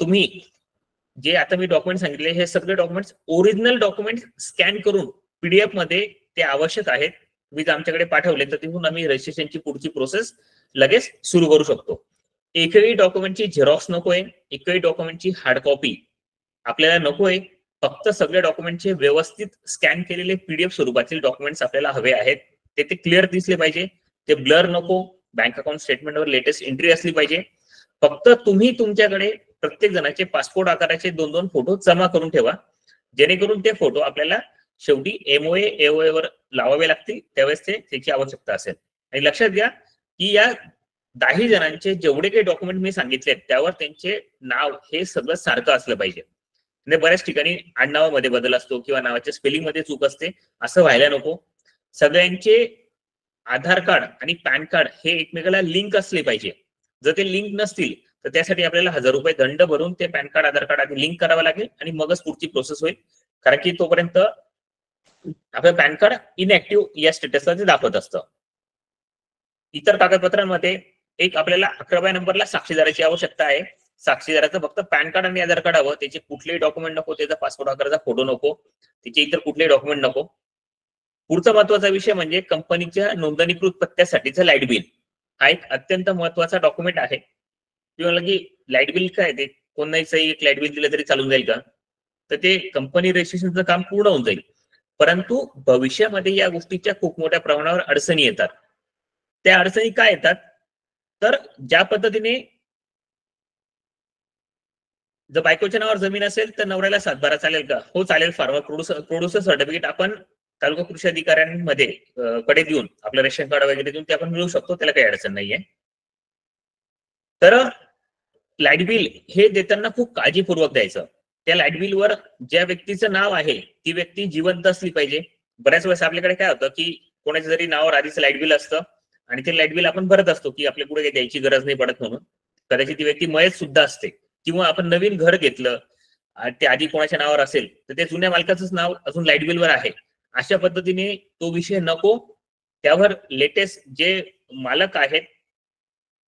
तुम्ही जे आता मी डॉक्युमेंट सांगितले हे सगळे डॉक्युमेंट्स ओरिजिनल डॉक्युमेंट स्कॅन करून PDF मध्ये ते आवश्यक आहेत. तुम्ही जर आमच्याकडे पाठवले तर तिथून आम्ही रजिस्ट्रेशनची पुढची प्रोसेस लगेच सुरू करू शकतो. एकही डॉक्युमेंटची झेरॉक्स नकोय, एकही डॉक्युमेंटची हार्ड कॉपी आपल्याला नकोय. फक्त सगळ्या डॉक्युमेंटचे व्यवस्थित स्कॅन केलेले PDF स्वरूपातील डॉक्युमेंट्स आपल्याला हवे आहेत. ते क्लिअर दिसले पाहिजे, ते ब्लर नको. बँक अकाउंट स्टेटमेंटवर लेटेस्ट एंट्री असली पाहिजे. फक्त तुम्ही तुमच्याकडे प्रत्येक जणाचे पासपोर्ट आकाराचे 2-2 फोटो जमा करून ठेवा. जेणेकरून ते फोटो आपल्याला शेवटी एमओए एओए वर लावावे लागतील, त्यावेळेस त्याची आवश्यकता असेल. आणि लक्षात घ्या की या 10 जणांचे जेवढे काही डॉक्युमेंट मी सांगितले त्यावर त्यांचे नाव हे सगळं सारखं असलं पाहिजे. म्हणजे बऱ्याच ठिकाणी आडनावामध्ये बदल असतो किंवा नावाच्या स्पेलिंग मध्ये चूक असते, असं व्हायला नको. सगळ्यांचे आधार कार्ड आणि पॅन कार्ड हे एकमेकाला लिंक असले पाहिजे. जर ते लिंक नसतील तर त्यासाठी आपल्याला 1000 रुपये दंड भरून ते पॅन कार्ड आधार कार्ड आधी लिंक करावं लागेल आणि मगच पुढची प्रोसेस होईल. कारण की तोपर्यंत आपलं पॅन कार्ड इनऍक्टिव्ह या स्टेटसला ते दाखवत असतं. इतर कागदपत्रांमध्ये एक आपल्याला 11व्या नंबरला साक्षीदाराची आवश्यकता आहे. साक्षीदाराचं फक्त पॅन कार्ड आणि आधार कार्ड हवं, त्याचे कुठलेही डॉक्युमेंट नको, त्याचा पासपोर्ट आकाराचा फोटो नको, त्याचे इतर कुठलेही डॉक्युमेंट नको. पुढचा महत्वाचा विषय म्हणजे कंपनीच्या नोंदणीकृत पत्त्यासाठीचं लाईट बिल. हा एक अत्यंत महत्वाचा डॉक्युमेंट आहे. किंवा की लाईट बिल काय ते कोणाचंही एक लाईट बिल दिलं तरी चालून जाईल का? तर ते कंपनी रजिस्ट्रेशनचं काम पूर्ण होऊन जाईल. परंतु भविष्यामध्ये या गोष्टीच्या खूप मोठ्या प्रमाणावर अडचणी येतात. त्या अडचणी काय येतात? तर ज्या पद्धतीने जर बायकोच्या नावावर जमीन असेल तर नवऱ्याला 7/12 चालेल का? हो चालेल. फार्मर प्रोड्युसर सर्टिफिकेट आपण तालुका कृषी अधिकाऱ्यांमध्ये कडे देऊन आपलं रेशन कार्ड वगैरे देऊन ते आपण मिळवू शकतो, त्याला काही अडचण नाहीये. तर लाईट बिल हे देताना खूप काळजीपूर्वक द्यायचं. त्या लाईट बिलवर ज्या व्यक्तीचं नाव आहे ती व्यक्ती जिवंत असली पाहिजे. बऱ्याच वेळेस आपल्याकडे काय होतं की कोणाच्या जरी नावावर आधीच लाईट बिल असतं आणि ते लाईट बिल आपण भरत असतो की आपल्या पुढे काही द्यायची गरज नाही पडत म्हणून. कदाचित ती व्यक्ती मयत सुद्धा असते. किंवा आपण नवीन घर घेतलं ते आधी कोणाच्या नावावर असेल तर त्या जुन्या मालकाचंच नाव अजून लाईट बिलवर आहे. अशा पद्धतीने तो विषय नको. त्यावर लेटेस्ट जे मालक आहेत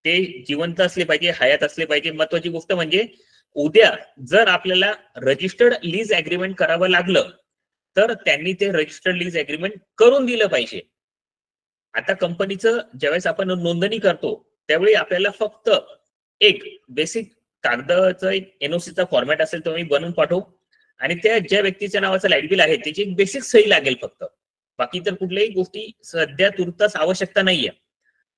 ते जिवंत असले पाहिजे, हयात असले पाहिजे. महत्वाची गोष्ट म्हणजे उद्या जर आपल्याला रजिस्टर्ड लीज अग्रीमेंट करावं लागलं तर त्यांनी ते रजिस्टर्ड लीज अग्रीमेंट करून दिलं पाहिजे. आता कंपनीचं ज्यावेळेस आपण नोंदणी करतो त्यावेळी आपल्याला फक्त एक बेसिक कागदाचा एक एनओसीचा फॉर्मॅट असेल तो मी बनवून पाठवू आणि त्या ज्या व्यक्तीच्या नावाचं लाईट बिल आहे त्याची एक बेसिक सही लागेल फक्त. बाकी तर कुठल्याही गोष्टी सध्या तुर्तास आवश्यकता नाहीये.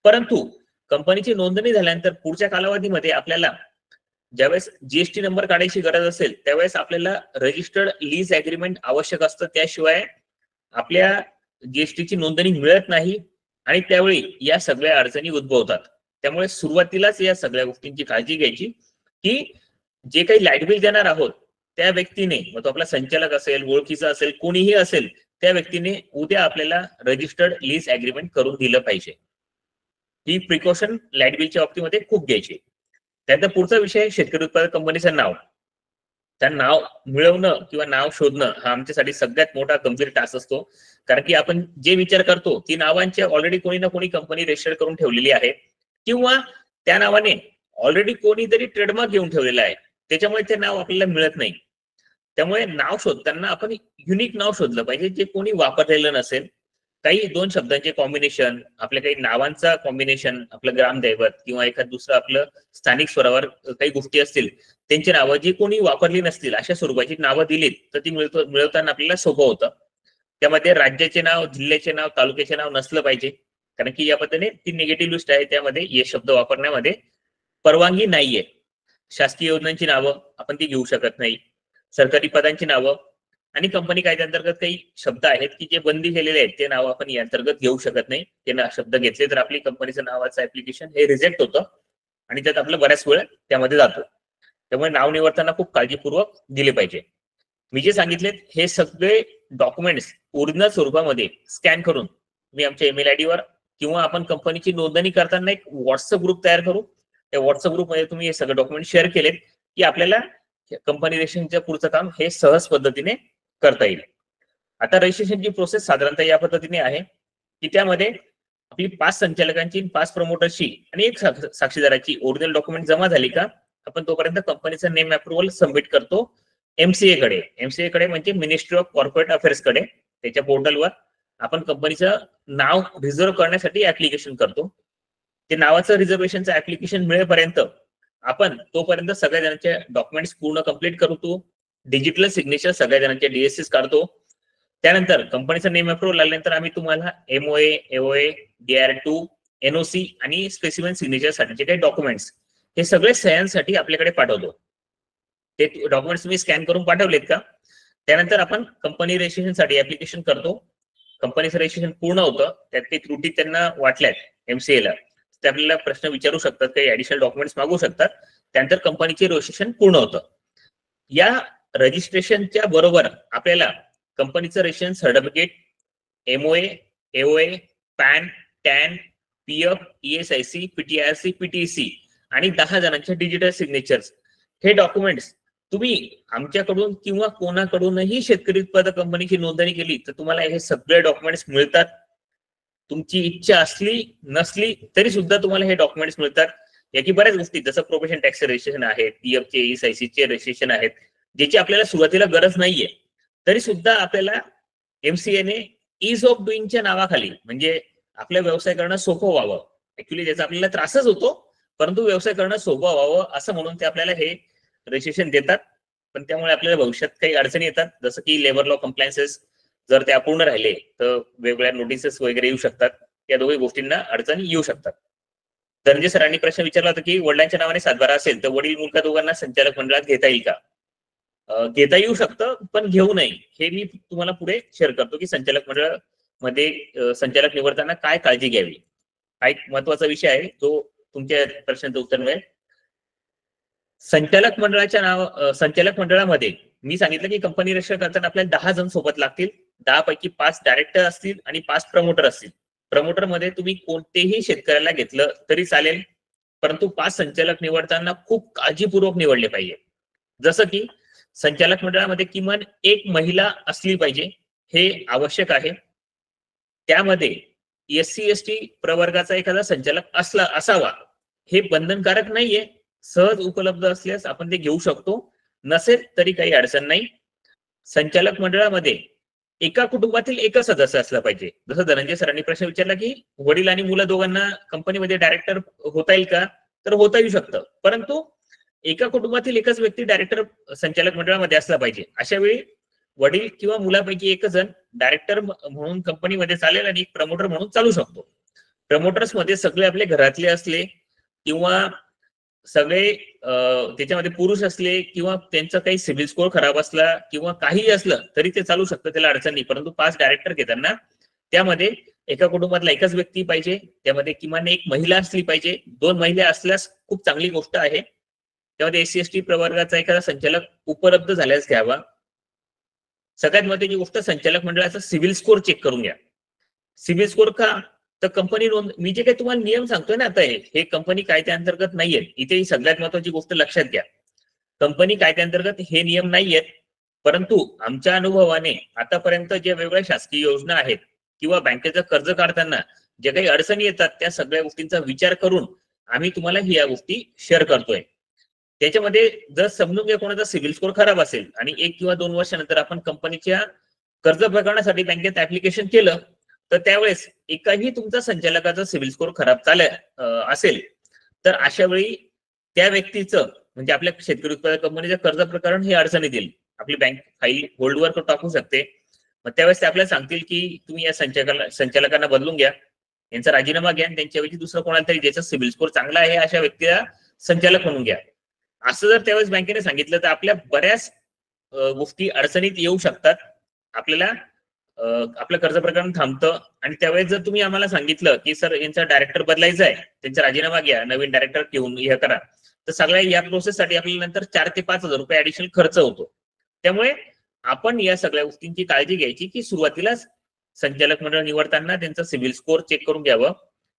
परंतु कंपनीची नोंदणी झाल्यानंतर पुढच्या कालावधीमध्ये आपल्याला ज्यावेळेस जीएसटी नंबर काढायची गरज असेल त्यावेळेस आपल्याला रजिस्टर्ड लीज अग्रीमेंट आवश्यक असतं. त्याशिवाय आपल्या जीएसटीची नोंदणी मिळत नाही आणि त्यावेळी या सगळ्या अडचणी उद्भवतात. त्यामुळे सुरुवातीलाच या सगळ्या गोष्टींची काळजी घ्यायची की जे काही लाईट बिल देणार आहोत त्या व्यक्तीने, मग तो आपला संचालक असेल, ओळखीचा असेल, कोणीही असेल, त्या व्यक्तीने उद्या आपल्याला रजिस्टर्ड लीज अग्रीमेंट करून दिलं पाहिजे. ही प्रिकॉशन लाईट बिलच्या बाबतीमध्ये खूप घ्यायची. त्यानंतर पुढचा विषय शेतकरी उत्पादक कंपनीचं नाव. त्या नाव मिळवणं किंवा नाव शोधणं हा आमच्यासाठी सगळ्यात मोठा गंभीर टास्क असतो. कारण की आपण जे विचार करतो ती नावांची ऑलरेडी कोणी ना कोणी कंपनी रजिस्टर करून ठेवलेली आहे किंवा त्या नावाने ऑलरेडी कोणीतरी ट्रेडमार्क घेऊन ठेवलेला आहे. त्याच्यामुळे ते नाव आपल्याला मिळत नाही. त्यामुळे नाव शोधताना आपण युनिक नाव शोधलं पाहिजे जे कोणी वापरलेलं नसेल. काही 2 शब्दांचे कॉम्बिनेशन, आपल्या काही नावांचा कॉम्बिनेशन, आपलं ग्रामदैवत किंवा एखाद दुसरं आपलं स्थानिक स्वरावर काही गोष्टी असतील त्यांची नावं जी कोणी वापरली नसतील अशा स्वरूपाची नावं दिलीत तर ती मिळवताना आपल्याला सोपं होतं. त्यामध्ये राज्याचे नाव, जिल्ह्याचे नाव, तालुक्याचे नाव नसलं पाहिजे. कारण की या पद्धतीने ती निगेटिव्ह लिस्ट आहे, त्यामध्ये हे शब्द वापरण्यामध्ये परवानगी नाहीये. शासकीय योजनांची नावं आपण ती घेऊ शकत नाही. सरकारी पदांची नावं आणि कंपनी कायद्याअंतर्गत काही शब्द आहेत की जे बंदी केलेले आहेत ते नाव आपण या अंतर्गत घेऊ शकत नाही. ते शब्द घेतले तर आपली कंपनीचं नावाचं ऍप्लिकेशन हे रिजेक्ट होतं आणि त्यात आपलं बऱ्याच वेळ त्यामध्ये जातो. त्यामुळे नाव निवडताना खूप काळजीपूर्वक दिले पाहिजे. मी जे सांगितलेत हे सगळे डॉक्युमेंट्स ओरिजिनल स्वरूपामध्ये स्कॅन करून मी आमच्या ईमेल आयडी वर किंवा आपण कंपनीची नोंदणी करताना एक व्हॉट्सअप ग्रुप तयार करू. त्या व्हॉट्सअप ग्रुपमध्ये तुम्ही हे सगळे डॉक्युमेंट शेअर केलेत की आपल्याला कंपनी रजिस्ट्रेशनच्या पुढचं काम हे सहज पद्धतीने करता येईल. आता रजिस्ट्रेशनची प्रोसेस साधारणतः या पद्धतीने आहे की त्यामध्ये आपली 5 संचालकांची, 5 प्रमोटर्सची आणि 1 साक्षीदाराची ओरिजिनल डॉक्युमेंट जमा झाली का आपण तोपर्यंत कंपनीचं नेम अप्रुव्हल सबमिट करतो एमसीए कडे. एमसीए कडे म्हणजे मिनिस्ट्री ऑफ कॉर्पोरेट अफेअर्स कडे. त्याच्या पोर्टलवर आपण कंपनीचं नाव रिझर्व्ह करण्यासाठी ऍप्लिकेशन करतो. ते नावाचं रिझर्वेशनचं ऍप्लिकेशन मिळेपर्यंत आपण तोपर्यंत सगळ्या जणांचे डॉक्युमेंट्स पूर्ण कंप्लीट करतो. डिजिटल सिग्नेचर सगळ्या जणांचे डीएससीस काढतो. त्यानंतर कंपनीचं नेम अप्रुव्हल आल्यानंतर आम्ही तुम्हाला एमओए, एओए, DR2, एनओसी आणि स्पेसिमेन सिग्नेचर साठीचे काही डॉक्युमेंट्स हे सगळे सह्यांसाठी आपल्याकडे पाठवतो. ते डॉक्युमेंट्स तुम्ही स्कॅन करून पाठवलेत का त्यानंतर आपण कंपनी रजिस्ट्रेशनसाठी ऍप्लिकेशन करतो. कंपनीचं रजिस्ट्रेशन पूर्ण होतं, त्यात काही त्रुटी त्यांना वाटल्यात एमसीए ला, ते आपल्याला प्रश्न विचारू शकतात, काही ऍडिशनल डॉक्युमेंट्स मागू शकतात. त्यानंतर कंपनीचे रजिस्ट्रेशन पूर्ण होतं. या रजिस्ट्रेशनच्या बरोबर आपल्याला कंपनीचं registration certificate, MOA, AOA, PAN, TAN, PF, ESIC, PTIC, PTC आणि 10 जणांच्या डिजिटल सिग्नेचर्स, हे डॉक्युमेंट्स तुम्ही आमच्याकडून किंवा कोणाकडूनही शेतकरी उत्पादक कंपनीची नोंदणी केली तर तुम्हाला हे सगळे डॉक्युमेंट्स मिळतात. तुमची इच्छा असली नसली तरी सुद्धा तुम्हाला हे डॉक्युमेंट्स मिळतात. याची बऱ्याच गोष्टी, जसं प्रोफेशन टॅक्स रजिस्ट्रेशन आहे, पीएफचे, ईएसआयसीचे रजिस्ट्रेशन आहेत, ज्याची आपल्याला सुरुवातीला गरज नाहीये, तरी सुद्धा आपल्याला एमसीएने इज ऑफ डुईंगच्या नावाखाली, म्हणजे आपला व्यवसाय करणं सोपं व्हावं, ऍक्च्युली त्याचा आपल्याला त्रासच होतो, परंतु व्यवसाय करणं सोपं व्हावं असं म्हणून ते आपल्याला हे रजिस्ट्रेशन देतात. पण त्यामुळे आपल्याला भविष्यात काही अडचणी येतात, जसं की लेबर लॉ कम्प्लायन्सेस जर ते अपूर्ण राहिले तर वेगवेगळ्या नोटिसेस वगैरे येऊ शकतात. या दोघी गोष्टींना अडचणी येऊ शकतात. धनंजय सरांनी प्रश्न विचारला होता की वडिलांच्या नावाने सातबारा असेल तर वडील मुलगा दोघांना संचालक मंडळात घेता येईल का? घेता येऊ शकतं, पण घेऊ नये. हे मी तुम्हाला पुढे शेअर करतो की संचालक मंडळामध्ये संचालक निवडताना काय काळजी घ्यावी. हा एक महत्वाचा विषय आहे जो तुमच्या प्रश्नाचं उत्तर मिळेल. संचालक मंडळामध्ये मी सांगितलं की कंपनी रजिस्टर करताना आपल्याला 10 जण सोबत लागतील. 10 पैकी 5 डायरेक्टर असतील आणि 5 प्रमोटर असतील. प्रमोटर मध्ये तुम्ही कोणतेही शेतकऱ्याला घेतलं तरी चालेल, परंतु 5 संचालक निवडताना खूप काळजीपूर्वक निवडले पाहिजे. जसं की संचालक मंडळामध्ये किमान एक महिला असली पाहिजे, हे आवश्यक आहे. त्यामध्ये एससी एसटी प्रवर्गाचा एखादा संचालक असावा, हे बंधनकारक नाहीये. सहज उपलब्ध असल्यास आपण ते घेऊ शकतो, नसेल तरी काही अडचण नाही. संचालक मंडळामध्ये एका कुटुंबातील एकच सदस्य असला पाहिजे. जसं धनंजय सरांनी प्रश्न विचारला की वडील आणि मुलं दोघांना कंपनीमध्ये डायरेक्टर होता येईल का? तर होता येऊ शकतं, परंतु एका कुटुंबातील एकच व्यक्ती डायरेक्टर संचालक मंडळामध्ये असला पाहिजे. अशा वेळी वडील किंवा मुलापैकी एक जण डायरेक्टर म्हणून कंपनीमध्ये चालेल आणि एक प्रमोटर म्हणून चालू शकतो. प्रमोटर्स मध्ये सगळे आपले घरातले असले किंवा सगळे त्याच्यामध्ये पुरुष असले किंवा त्यांचा काही सिव्हिल स्कोर खराब असला किंवा काहीही असलं तरी ते चालू शकतं, त्याला अडचण नाही. परंतु 5 डायरेक्टर घेताना त्यामध्ये एका कुटुंबातला एकच व्यक्ती पाहिजे, त्यामध्ये किमान एक महिला असली पाहिजे. 2 महिला असल्यास खूप चांगली गोष्ट आहे. त्यामध्ये एससी एसटी प्रवर्गाचा एखादा संचालक उपलब्ध झाल्यास घ्यावा. सगळ्यात महत्त्वाची गोष्ट, संचालक मंडळाचा सिव्हिल स्कोर चेक करून घ्या. सिव्हिल स्कोर का? तर कंपनी नोंद, मी जे काही तुम्हाला नियम सांगतोय ना आता, हे कंपनी कायद्याअंतर्गत नाहीये. इथे सगळ्यात महत्वाची गोष्ट लक्षात घ्या, कंपनी कायद्याअंतर्गत हे नियम नाहीयेत, परंतु आमच्या अनुभवाने आतापर्यंत ज्या वेगवेगळ्या शासकीय योजना आहेत किंवा बँकेचं कर्ज काढताना ज्या काही अडचणी येतात त्या सगळ्या गोष्टींचा विचार करून आम्ही तुम्हाला या गोष्टी शेअर करतोय. त्याच्यामध्ये जर समजून घ्या कोणाचा सिव्हिल स्कोर खराब असेल आणि 1 किंवा 2 वर्षानंतर आपण कंपनीच्या कर्ज प्रकरणासाठी बँकेत ऍप्लिकेशन केलं तर त्यावेळेस एकाही तुमचा संचालकाचा सिव्हिल स्कोर खराब असेल तर अशा वेळी त्या व्यक्तीचं, म्हणजे आपल्या शेतकरी उत्पादक कंपनीचं कर्ज प्रकरण हे अडचणीत येईल. आपली बँक फाईल होल्डवर टाकू शकते. मग त्यावेळेस ते आपल्याला सांगतील की तुम्ही या संचालकांना बदलून घ्या, यांचा राजीनामा घ्या आणि त्यांच्याऐवजी दुसरं कोणाला तरी ज्याचा सिव्हिल स्कोर चांगला आहे अशा व्यक्तीला संचालक म्हणून घ्या. असं जर त्यावेळेस बँकेने सांगितलं तर आपल्या बऱ्याच गोष्टी अडचणीत येऊ शकतात. आपल्याला आपलं कर्ज प्रकरण थांबतं. आणि त्यावेळेस जर तुम्ही आम्हाला सांगितलं की सर यांचा डायरेक्टर बदलायचा आहे, त्यांचा राजीनामा घ्या, नवीन डायरेक्टर घेऊन हे करा, तर सगळ्या या प्रोसेससाठी आपल्याला नंतर 4 ते 5 हजार रुपये ऍडिशनल खर्च होतो. त्यामुळे आपण या सगळ्या गोष्टींची काळजी घ्यायची की सुरुवातीलाच संचालक मंडळ निवडताना त्यांचा सिव्हिल स्कोर चेक करून घ्यावं.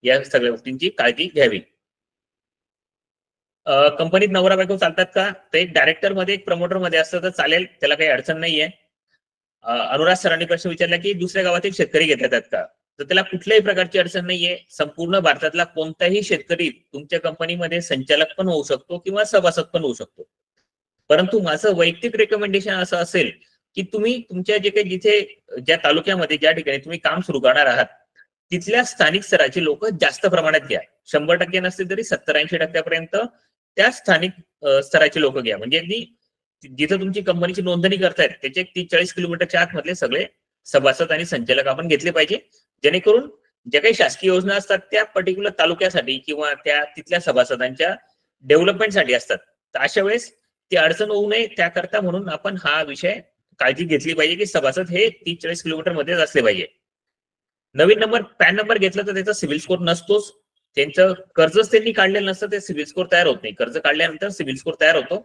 या सगळ्या गोष्टींची काळजी घ्यावी. कंपनीत नवरा बायको चालतात का? तर एक डायरेक्टर मध्ये एक प्रमोटर मध्ये असतं तर चालेल, त्याला काही अडचण नाहीये. अनुराग सरांनी प्रश्न विचारला की दुसऱ्या गावातील शेतकरी घेत येतात का? तर त्याला कुठल्याही प्रकारची अडचण नाहीये. संपूर्ण भारतातला कोणताही शेतकरी तुमच्या कंपनीमध्ये संचालक पण होऊ शकतो किंवा सभासद पण होऊ शकतो. परंतु माझं वैयक्तिक रेकमेंडेशन असं असेल की तुम्ही तुमच्या जे काही जिथे ज्या तालुक्यामध्ये ज्या ठिकाणी तुम्ही काम सुरू करणार आहात तिथल्या स्थानिक स्तराची लोक जास्त प्रमाणात घ्या. 100% नसतील तरी 70-80% त्या स्थानिक स्तराचे लोक घ्या. म्हणजे अगदी जिथे तुमची कंपनीची नोंदणी करतायत त्याचे 30-40 किलोमीटरच्या आतमधले सगळे सभासद आणि संचालक आपण घेतले पाहिजे, जेणेकरून ज्या काही शासकीय योजना असतात त्या पर्टिक्युलर तालुक्यासाठी किंवा त्या तिथल्या सभासदांच्या डेव्हलपमेंटसाठी असतात. तर अशा वेळेस ती अडचण होऊ नये त्याकरता म्हणून आपण हा विषय काळजी घेतली पाहिजे की सभासद हे 30-40 किलोमीटर मध्येच असले पाहिजे. नवीन नंबर पॅन नंबर घेतला तर त्याचा सिव्हिल स्कोर नसतोच. त्यांचं कर्जच त्यांनी काढलेलं नसतं, ते सिव्हिल स्कोर तयार होत नाही. कर्ज काढल्यानंतर सिव्हिल स्कोर तयार होतो.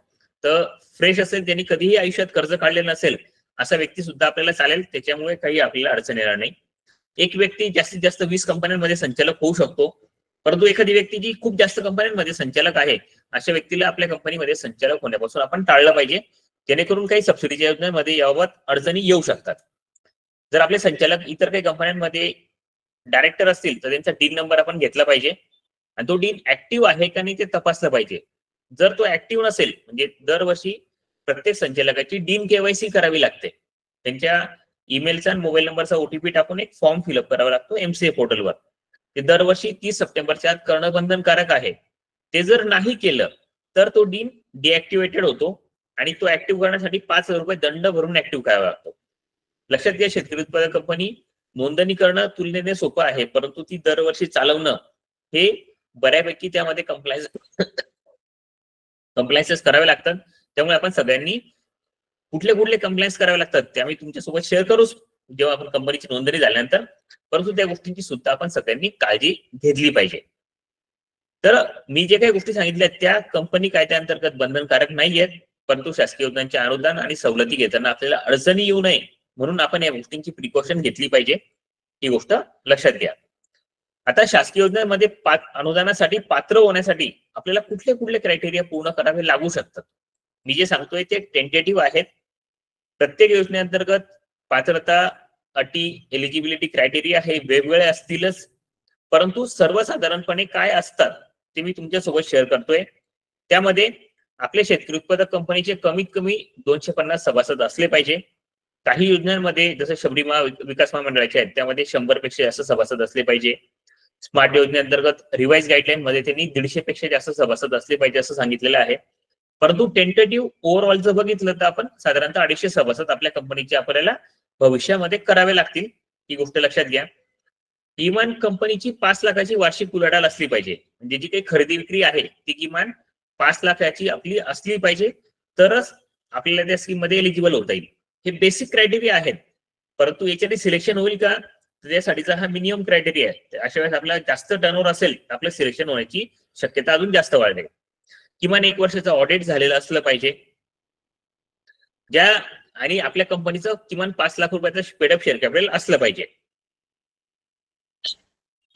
तर फ्रेश असेल, त्यांनी कधीही आयुष्यात कर्ज काढलेलं नसेल असा व्यक्ती सुद्धा आपल्याला चालेल, त्याच्यामुळे काही आपल्याला अडचण येणार नाही. एक व्यक्ती जास्तीत जास्त 20 कंपन्यांमध्ये संचालक होऊ शकतो, परंतु एखादी व्यक्ती जी खूप जास्त कंपन्यांमध्ये संचालक आहे अशा व्यक्तीला आपल्या कंपनीमध्ये संचालक होण्यापासून आपण टाळलं पाहिजे, जेणेकरून काही सबसिडीच्या योजनेमध्ये याबाबत अडचणी येऊ शकतात. जर आपले संचालक इतर काही कंपन्यांमध्ये डायरेक्टर असतील तर त्यांचा डीन नंबर आपण घेतला पाहिजे आणि तो डीन ऍक्टिव्ह आहे का नाही ते तपासलं पाहिजे. जर तो ऍक्टिव्ह नसेल, म्हणजे दरवर्षी प्रत्येक संचालकाची डीन केवायसी करावी लागते. त्यांच्या ईमेलचा आणि मोबाईल नंबरचा ओटीपी टाकून एक फॉर्म फिलअप करावा लागतो एमसीए पोर्टलवर. ते दरवर्षी 30 सप्टेंबरच्या आत करणं बंधनकारक आहे. ते जर नाही केलं तर तो डीन डिऍक्टिव्हेटेड होतो आणि तो ऍक्टिव्ह करण्यासाठी 5,000 रुपये दंड भरून ऍक्टिव्ह करावा लागतो. लक्षात घ्या, शेतकरी उत्पादक कंपनी नोंदणी करणं तुलनेने सोपं आहे, परंतु ती दरवर्षी चालवणं हे बऱ्यापैकी त्यामध्ये कंप्लायन्सेस करावे लागतात. त्यामुळे आपण सगळ्यांनी कुठले कुठले कंप्लायन्स करावे लागतात ते आम्ही तुमच्यासोबत शेअर करूच जेव्हा आपण कंपनीची नोंदणी झाल्यानंतर, परंतु त्या गोष्टींची सुद्धा आपण सगळ्यांनी काळजी घेतली पाहिजे. तर मी जे काही गोष्टी सांगितल्या त्या कंपनी कायद्याअंतर्गत बंधनकारक नाहीयेत, परंतु शासकीय योजनांचे अनुदान आणि सवलती घेताना आपल्याला अडचणी येऊ नये म्हणून आपण या गोष्टींची प्रिकॉशन घेतली पाहिजे, ही गोष्ट लक्षात घ्या. आता शासकीय योजनेमध्ये अनुदानासाठी पात्र होण्यासाठी आपल्याला कुठले कुठले क्रायटेरिया पूर्ण करावे लागू शकतात. मी जे सांगतोय ते टेंटेटिव्ह आहेत. प्रत्येक योजनेअंतर्गत पात्रता, अटी, एलिजिबिलिटी क्रायटेरिया हे वेगवेगळे असतीलच, परंतु सर्वसाधारणपणे काय असतात ते मी तुमच्यासोबत शेअर करतोय. त्यामध्ये आपले शेतकरी उत्पादक कंपनीचे कमीत कमी 250 सभासद असले पाहिजे. काही योजनांमध्ये जसं शबरी विकास महामंडळाचे आहेत त्यामध्ये 100 पेक्षा जास्त सभासद असले पाहिजे. स्मार्ट योजनेअंतर्गत रिवाइज गाईडलाईन मध्ये त्यांनी 150 पेक्षा जास्त सभासद असले पाहिजे असं सांगितलेलं आहे. परंतु टेंटेटिव्ह ओव्हरऑल जर बघितलं तर आपण साधारणतः 250 सभासद आपल्या कंपनीचे आपल्याला भविष्यामध्ये करावे लागतील, ही गोष्ट लक्षात घ्या. किमान कंपनीची 5 लाखाची वार्षिक उलाढाल असली पाहिजे, म्हणजे जी काही खरेदी विक्री आहे ती किमान 5 लाखाची आपली असली पाहिजे, तरच आपल्याला त्या स्कीम मध्ये एलिजिबल होता येईल. हे बेसिक क्रायटेरिया आहेत, परंतु याच्याने सिलेक्शन होईल का त्यासाठीचा हा मिनिमम क्रायटेरिया आहे. अशा वेळेस आपल्याला जास्त टर्नओव्हर असेल आपलं सिलेक्शन होण्याची शक्यता अजून जास्त वाढते. किमान 1 वर्षाचं ऑडिट झालेलं असलं पाहिजे, आणि आपल्या कंपनीचं किमान 5 लाख रुपयाचं पेडअप शेअर कॅपिटल असलं पाहिजे.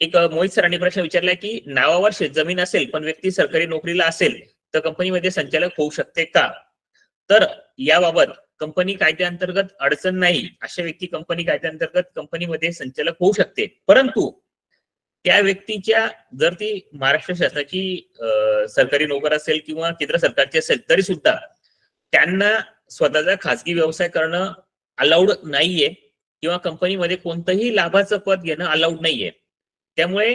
एक मोहित सरांनी प्रश्न विचारलाय की नावावर शेतजमीन असेल पण व्यक्ती सरकारी नोकरीला असेल तर कंपनीमध्ये संचालक होऊ शकते का? तर याबाबत कंपनी कायद्याअंतर्गत अडचण नाही. अशा व्यक्ती कंपनी कायद्याअंतर्गत कंपनीमध्ये संचालक होऊ शकते, परंतु त्या व्यक्तीच्या जर ती महाराष्ट्र शासनाची सरकारी नोकर असेल किंवा केंद्र सरकारची असेल तरी सुद्धा त्यांना स्वतःचा खासगी व्यवसाय करणं अलाउड नाहीये किंवा कंपनीमध्ये कोणतंही लाभाचं पद घेणं अलाउड नाहीये. त्यामुळे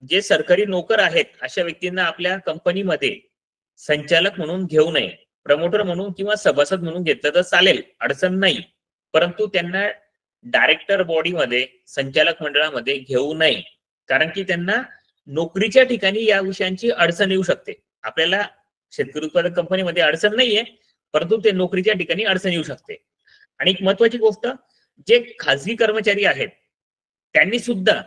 जे सरकारी नोकर आहेत अशा व्यक्तींना आपल्या कंपनीमध्ये संचालक म्हणून घेऊ नये. प्रमोटर म्हणून किंवा सभासद म्हणून घेतलं तर चालेल, अडचण नाही, परंतु त्यांना डायरेक्टर बॉडीमध्ये, संचालक मंडळामध्ये घेऊ नये, कारण की त्यांना नोकरीच्या ठिकाणी या विषयांची अडचण येऊ शकते. आपल्याला शेतकरी उत्पादक कंपनीमध्ये अडचण नाहीये, परंतु ते नोकरीच्या ठिकाणी अडचण येऊ शकते. आणि एक महत्वाची गोष्ट, जे खासगी कर्मचारी आहेत त्यांनी सुद्धा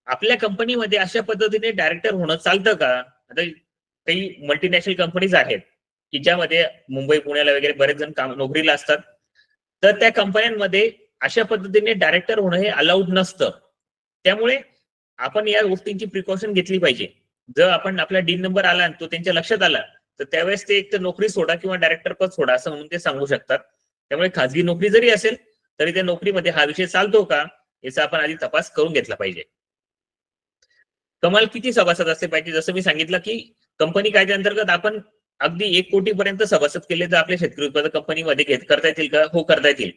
आपल्या कंपनीमध्ये अशा पद्धतीने डायरेक्टर होणं चालतं का? आता काही मल्टीनॅशनल कंपनीज आहेत की ज्यामध्ये मुंबई पुण्याला वगैरे बरेच जण नोकरीला असतात, तर त्या कंपन्यांमध्ये अशा पद्धतीने डायरेक्टर होणं हे अलाउड नसतं. त्यामुळे आपण या गोष्टींची प्रिकॉशन घेतली पाहिजे. जर आपण आपला डीन नंबर आला आणि तो त्यांच्या लक्षात आला तर त्यावेळेस ते एक तर नोकरी सोडा किंवा डायरेक्टर पद सोडा असं म्हणून ते सांगू शकतात. त्यामुळे खासगी नोकरी जरी असेल तरी त्या नोकरीमध्ये हा विषय चालतो का याचा आपण आधी तपास करून घेतला पाहिजे. कमाल किती सभासद असले पाहिजे? जसं मी सांगितलं की कंपनी कायद्याअंतर्गत आपण अगदी 1 कोटीपर्यंत सभासद केले तर आपल्या शेतकरी उत्पादक कंपनीमध्ये करता येतील का? हो, करता येतील,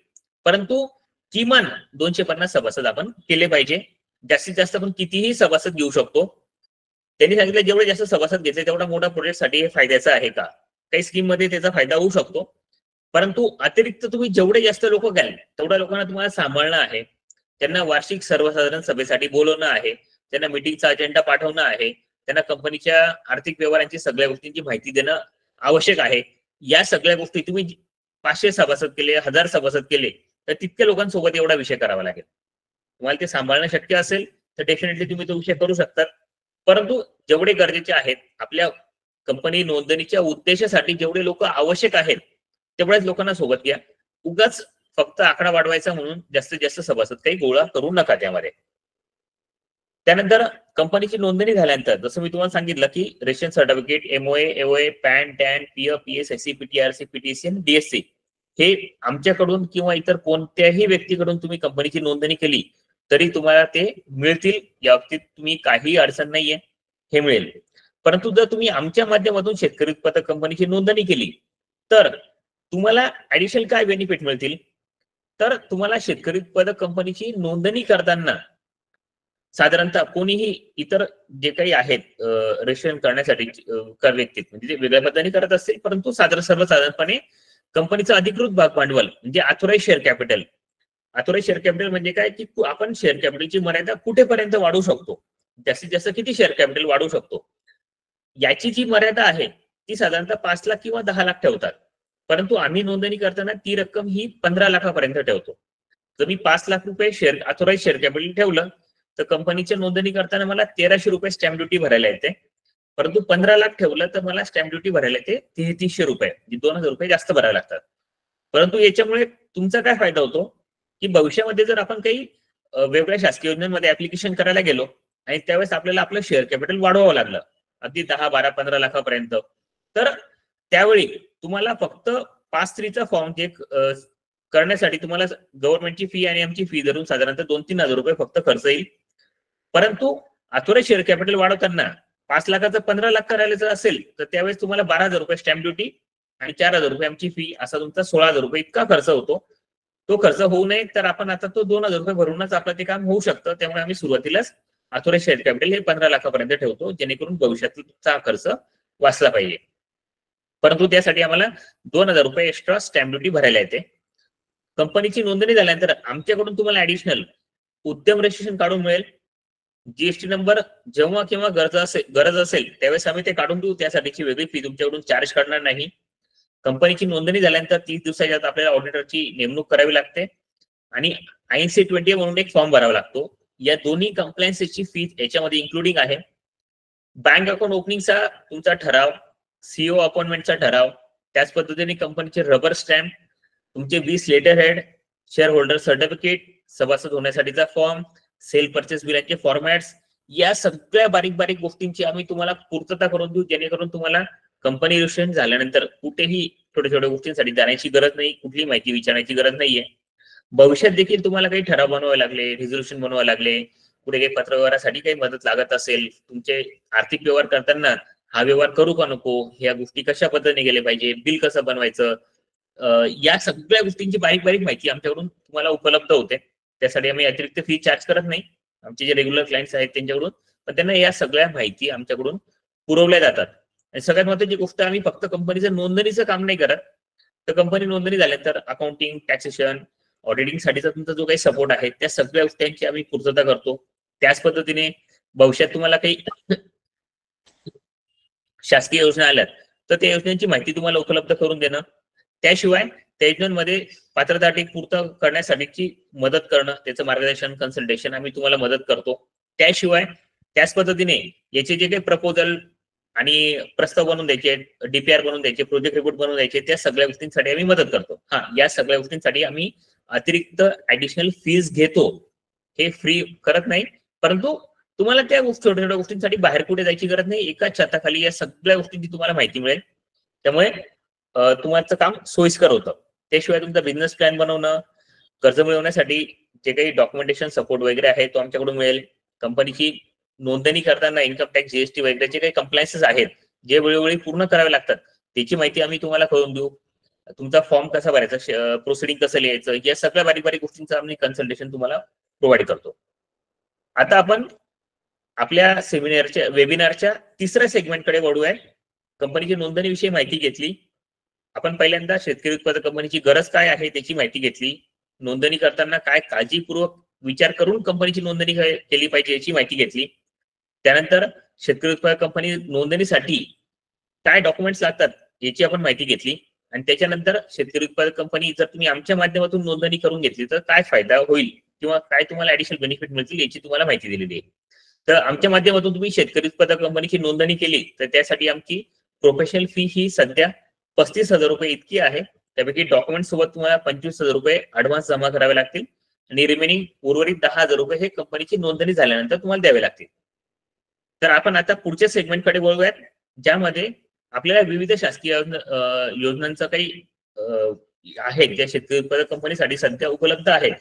परंतु किमान 250 सभासद आपण केले पाहिजे. जास्तीत जास्त आपण कितीही सभासद घेऊ शकतो. त्यांनी सांगितलं जेवढे जास्त सभासद घेतले तेवढा मोठा प्रोजेक्टसाठी हे फायद्याचं आहे का? काही स्कीम मध्ये त्याचा फायदा होऊ शकतो, परंतु अतिरिक्त तुम्ही जेवढे जास्त लोक घ्याल तेवढ्या लोकांना तुम्हाला सांभाळणं आहे, त्यांना वार्षिक सर्वसाधारण सभेसाठी बोलवणं आहे, त्यांना मीटिंगचा अजेंडा पाठवणं आहे, त्यांना कंपनीच्या आर्थिक व्यवहारांची सगळ्या गोष्टींची माहिती देणं आवश्यक आहे. या सगळ्या गोष्टी तुम्ही 500 सभासद केले, 1000 सभासद केले, तर तितक्या लोकांसोबत एवढा विषय करावा लागेल. तुम्हाला ते सांभाळणं शक्य असेल तर डेफिनेटली तुम्ही तो विषय करू शकतात. परंतु जेवढे गरजेचे आहेत आपल्या कंपनी नोंदणीच्या उद्देशासाठी जेवढे लोक आवश्यक आहेत तेवढ्याच लोकांना सोबत घ्या. उगाच फक्त आकडा वाढवायचा म्हणून जास्तीत जास्त सभासद काही गोळा करू नका त्यामध्ये. त्यानंतर कंपनीची नोंदणी झाल्यानंतर जसं मी तुम्हाला सांगितलं की ration certificate, MOA, AOA, PAN, TAN, PF, PSIC, PTRC, PTC आणि डीएससी हे आमच्याकडून किंवा इतर कोणत्याही व्यक्तीकडून तुम्ही कंपनीची नोंदणी केली तरी तुम्हाला ते मिळतील. या बाबतीत तुम्ही काही अडचण नाहीये, हे मिळेल. परंतु जर तुम्ही आमच्या माध्यमातून शेतकरी उत्पादक कंपनीची नोंदणी केली तर तुम्हाला ऍडिशनल काय बेनिफिट मिळतील, तर तुम्हाला शेतकरी उत्पादक कंपनीची नोंदणी करताना साधारणतः कोणीही इतर जे काही आहेत रजिस्ट्रेशन करण्यासाठी व्यक्तीत म्हणजे ते वेगळ्या पद्धतीने करत असतील, परंतु सर्वसाधारणपणे कंपनीचं अधिकृत भाग भांडवल म्हणजे authorise share capital. Authorise share capital म्हणजे काय की आपण शेअर कॅपिटलची मर्यादा कुठेपर्यंत वाढवू शकतो, जास्तीत जास्त किती शेअर कॅपिटल वाढवू शकतो, याची जी मर्यादा आहे ती साधारणतः 5 लाख किंवा 10 लाख ठेवतात. परंतु आम्ही नोंदणी करताना ती रक्कम ही 15 लाखापर्यंत ठेवतो. जर मी 5 लाख रुपये शेअर ऑथोराइज शेअर कॅपिटल ठेवलं तर कंपनीच्या नोंदणी करताना मला 1300 रुपये स्टॅम्प ड्युटी भरायला येते. परंतु 15 लाख ठेवलं तर मला स्टॅम्प ड्युटी भरायला येते 3300 रुपये, म्हणजे 2000 रुपये जास्त भरावे लागतात. परंतु याच्यामुळे तुमचा काय फायदा होतो की भविष्यामध्ये जर आपण काही वेगवेगळ्या शासकीय योजनांमध्ये ऍप्लिकेशन करायला गेलो आणि त्यावेळेस आपल्याला आपलं शेअर कॅपिटल वाढवावं लागलं अगदी 10, 12, 15 लाखापर्यंत, तर त्यावेळी तुम्हाला फक्त 5-3चा फॉर्म चेक करण्यासाठी तुम्हाला गव्हर्नमेंटची फी आणि आमची फी धरून साधारणतः 2-3 हजार रुपये फक्त खर्च येईल. परंतु ऑथोराइज शेअर कॅपिटल वाढवताना 5 लाखाचं 15 लाख करायला जर असेल तर त्यावेळेस तुम्हाला 12,000 रुपये स्टॅम्प ड्युटी आणि 4,000 रुपये आमची फी, असा तुमचा 16,000 रुपये इतका खर्च होतो. तो खर्च होऊ नये तर आपण आता तो 2,000 रुपये भरूनच आपलं ते काम होऊ शकतं. त्यामुळे आम्ही सुरुवातीलाच ऑथोराइज शेअर कॅपिटल हे 15 लाखापर्यंत ठेवतो, जेणेकरून भविष्यातचा खर्च वाचला पाहिजे. परंतु त्यासाठी आम्हाला 2,000 रुपये एक्स्ट्रा स्टॅम्प ड्युटी भरायला येते. कंपनीची नोंदणी झाल्यानंतर आमच्याकडून तुम्हाला ऍडिशनल उद्यम रजिस्ट्रेशन काढून मिळेल. जीएसटी नंबर जेव्हा केव्हा गरज असेल त्यावेळेस आम्ही ते काढून देऊ, त्यासाठीची वेगळी फी तुमच्याकडून चार्ज करणार नाही. कंपनीची नोंदणी झाल्यानंतर 30 दिवसाच्या आत आपल्याला ऑडिटरची नेमणूक करावी लागते आणि INC20 म्हणून एक फॉर्म भरावा लागतो. या दोन्ही कंप्लायन्सची फी याच्यामध्ये इन्क्लुडिंग आहे. बँक अकाउंट ओपनिंगचा तुमचा ठराव, सीओ अपॉइंटमेंटचा ठराव, त्याच पद्धतीने कंपनीचे रबर स्टॅम्प, तुमचे 20 letter head, share holder certificate, सभासद होण्यासाठीचा फॉर्म, सेल परचेस बिलांचे फॉर्मॅट्स, या सगळ्या बारीक बारीक गोष्टींची आम्ही तुम्हाला पूर्तता करून देऊ, जेणेकरून तुम्हाला कंपनी रजिस्ट्रेशन झाल्यानंतर कुठेही छोट्या छोट्या गोष्टींसाठी जाण्याची गरज नाही, कुठली माहिती विचारण्याची गरज नाहीये. भविष्यात देखील तुम्हाला काही ठराव बनवावे लागले, रिझोल्युशन बनवावे लागले, कुठे काही पत्रव्यवहारासाठी काही मदत लागत असेल, तुमचे आर्थिक व्यवहार करताना हा व्यवहार करू का नको, ह्या गोष्टी कशा पद्धतीने गेले पाहिजे, बिल कसं बनवायचं, या सगळ्या गोष्टींची बारीक बारीक माहिती आमच्याकडून तुम्हाला उपलब्ध होते. त्यासाठी आम्ही अतिरिक्त फी चार्ज करत नाही आमचे जे रेग्युलर क्लायंट्स आहेत त्यांच्याकडून, पण त्यांना या सगळ्या माहिती आमच्याकडून पुरवल्या जातात. आणि सगळ्यात महत्त्वाची गोष्ट, आम्ही फक्त कंपनीचं नोंदणीचं काम नाही करत, तर कंपनी नोंदणी झाल्यानंतर अकाउंटिंग, टॅक्सेशन, ऑडिटिंग साठीचा तुमचा जो काही सपोर्ट आहे त्या सगळ्या गोष्टींची आम्ही पूर्तता करतो. त्याच पद्धतीने भविष्यात तुम्हाला काही शासकीय योजना आल्यात तर त्या योजनांची माहिती तुम्हाला उपलब्ध करून देणं, त्याशिवाय त्या योजनांमध्ये पात्रता अटी पूर्ण करण्यासाठीची मदत करणं, त्याचं मार्गदर्शन, कन्सल्टेशन आम्ही तुम्हाला मदत करतो. त्याशिवाय त्याच पद्धतीने याचे जे काही प्रपोजल आणि प्रस्ताव बनवून द्यायचे, DPR बनवून द्यायचे, प्रोजेक्ट रिपोर्ट बनवून द्यायचे, त्या सगळ्या गोष्टींसाठी आम्ही मदत करतो. या सगळ्या गोष्टींसाठी आम्ही अतिरिक्त ऍडिशनल फीज घेतो, हे फ्री करत नाही. परंतु तुम्हाला त्या छोट्या छोट्या गोष्टींसाठी बाहेर कुठे जायची गरज नाही, एकाच छताखाली या सगळ्या गोष्टींची तुम्हाला माहिती मिळेल. त्यामुळे तुमचं काम सोयीस्कर होतं. त्याशिवाय तुमचा बिझनेस प्लॅन बनवणं, कर्ज मिळवण्यासाठी जे काही डॉक्युमेंटेशन सपोर्ट वगैरे आहे तो आमच्याकडून मिळेल. कंपनीची नोंदणी करताना इन्कम टॅक्स, जीएसटी वगैरे जे काही कंप्लायन्सेस आहेत जे वेळोवेळी पूर्ण करावे लागतात त्याची माहिती आम्ही तुम्हाला करून देऊ. तुमचा फॉर्म कसा भरायचा, प्रोसिडिंग कसं लिहायचं, या सगळ्या बारीक बारीक गोष्टींचं आम्ही कन्सल्टेशन तुम्हाला प्रोव्हाइड करतो. आता आपण आपल्या वेबिनारच्या तिसऱ्या सेगमेंटकडे वळूया. कंपनीची नोंदणीविषयी माहिती घेतली आपण. पहिल्यांदा शेतकरी उत्पादक कंपनीची गरज काय आहे त्याची माहिती घेतली. नोंदणी करताना काय काळजीपूर्वक विचार करून कंपनीची नोंदणी केली पाहिजे याची माहिती घेतली. त्यानंतर शेतकरी उत्पादक कंपनी नोंदणीसाठी काय डॉक्युमेंट्स लागतात याची आपण माहिती घेतली. आणि त्याच्यानंतर शेतकरी उत्पादक कंपनी जर तुम्ही आमच्या माध्यमातून नोंदणी करून घेतली तर काय फायदा होईल किंवा काय तुम्हाला ऍडिशनल बेनिफिट मिळतील याची तुम्हाला माहिती दिलेली आहे. तर आमच्या माध्यमातून तुम्ही शेतकरी उत्पादक कंपनीची नोंदणी केली तर त्यासाठी आमची प्रोफेशनल फी ही सध्या 35,000 रुपये इतकी आहे. त्यापैकी डॉक्युमेंट सोबत तुम्हाला 25,000 रुपये ऍडव्हान्स जमा करावे लागतील आणि रिमेनिंग उर्वरित 10,000 रुपये हे कंपनीची नोंदणी झाल्यानंतर तुम्हाला द्यावे लागतील. तर आपण आता पुढच्या सेगमेंटकडे वळूयात, ज्यामध्ये आपल्याला विविध शासकीय योजनांचा काही आहेत ज्या शेतकरी उत्पादक कंपनीसाठी सध्या उपलब्ध आहेत,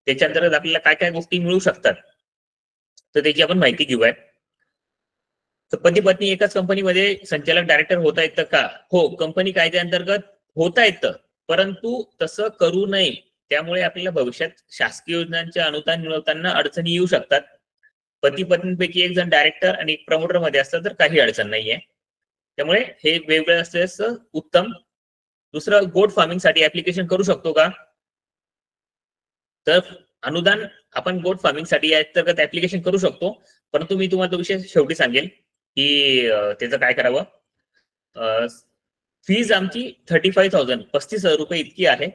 त्याच्या अंतर्गत आपल्याला काय काय गोष्टी मिळू शकतात तर त्याची आपण माहिती घेऊयात. तर पती पत्नी एकाच कंपनीमध्ये संचालक डायरेक्टर होता येतं का? हो, कंपनी कायद्याअंतर्गत होता येतं, परंतु तसं करू नये. त्यामुळे आपल्याला भविष्यात शासकीय योजनांचे अनुदान मिळवताना अडचणी येऊ शकतात. पती पत्नींपैकी एक जण डायरेक्टर आणि एक प्रमोटर मध्ये असतं तर काही अडचण नाहीये. त्यामुळे हे वेगवेगळं असल्यास उत्तम. दुसरं, गोट फार्मिंग साठी ऍप्लिकेशन करू शकतो का? तर अनुदान आपण गोट फार्मिंग साठी अंतर्गत ऍप्लिकेशन करू शकतो, परंतु मी तुम्हाला तो विषय शेवटी सांगेल की त्याचं काय करावं. फीज आमची 35,000 रुपये इतकी आहे.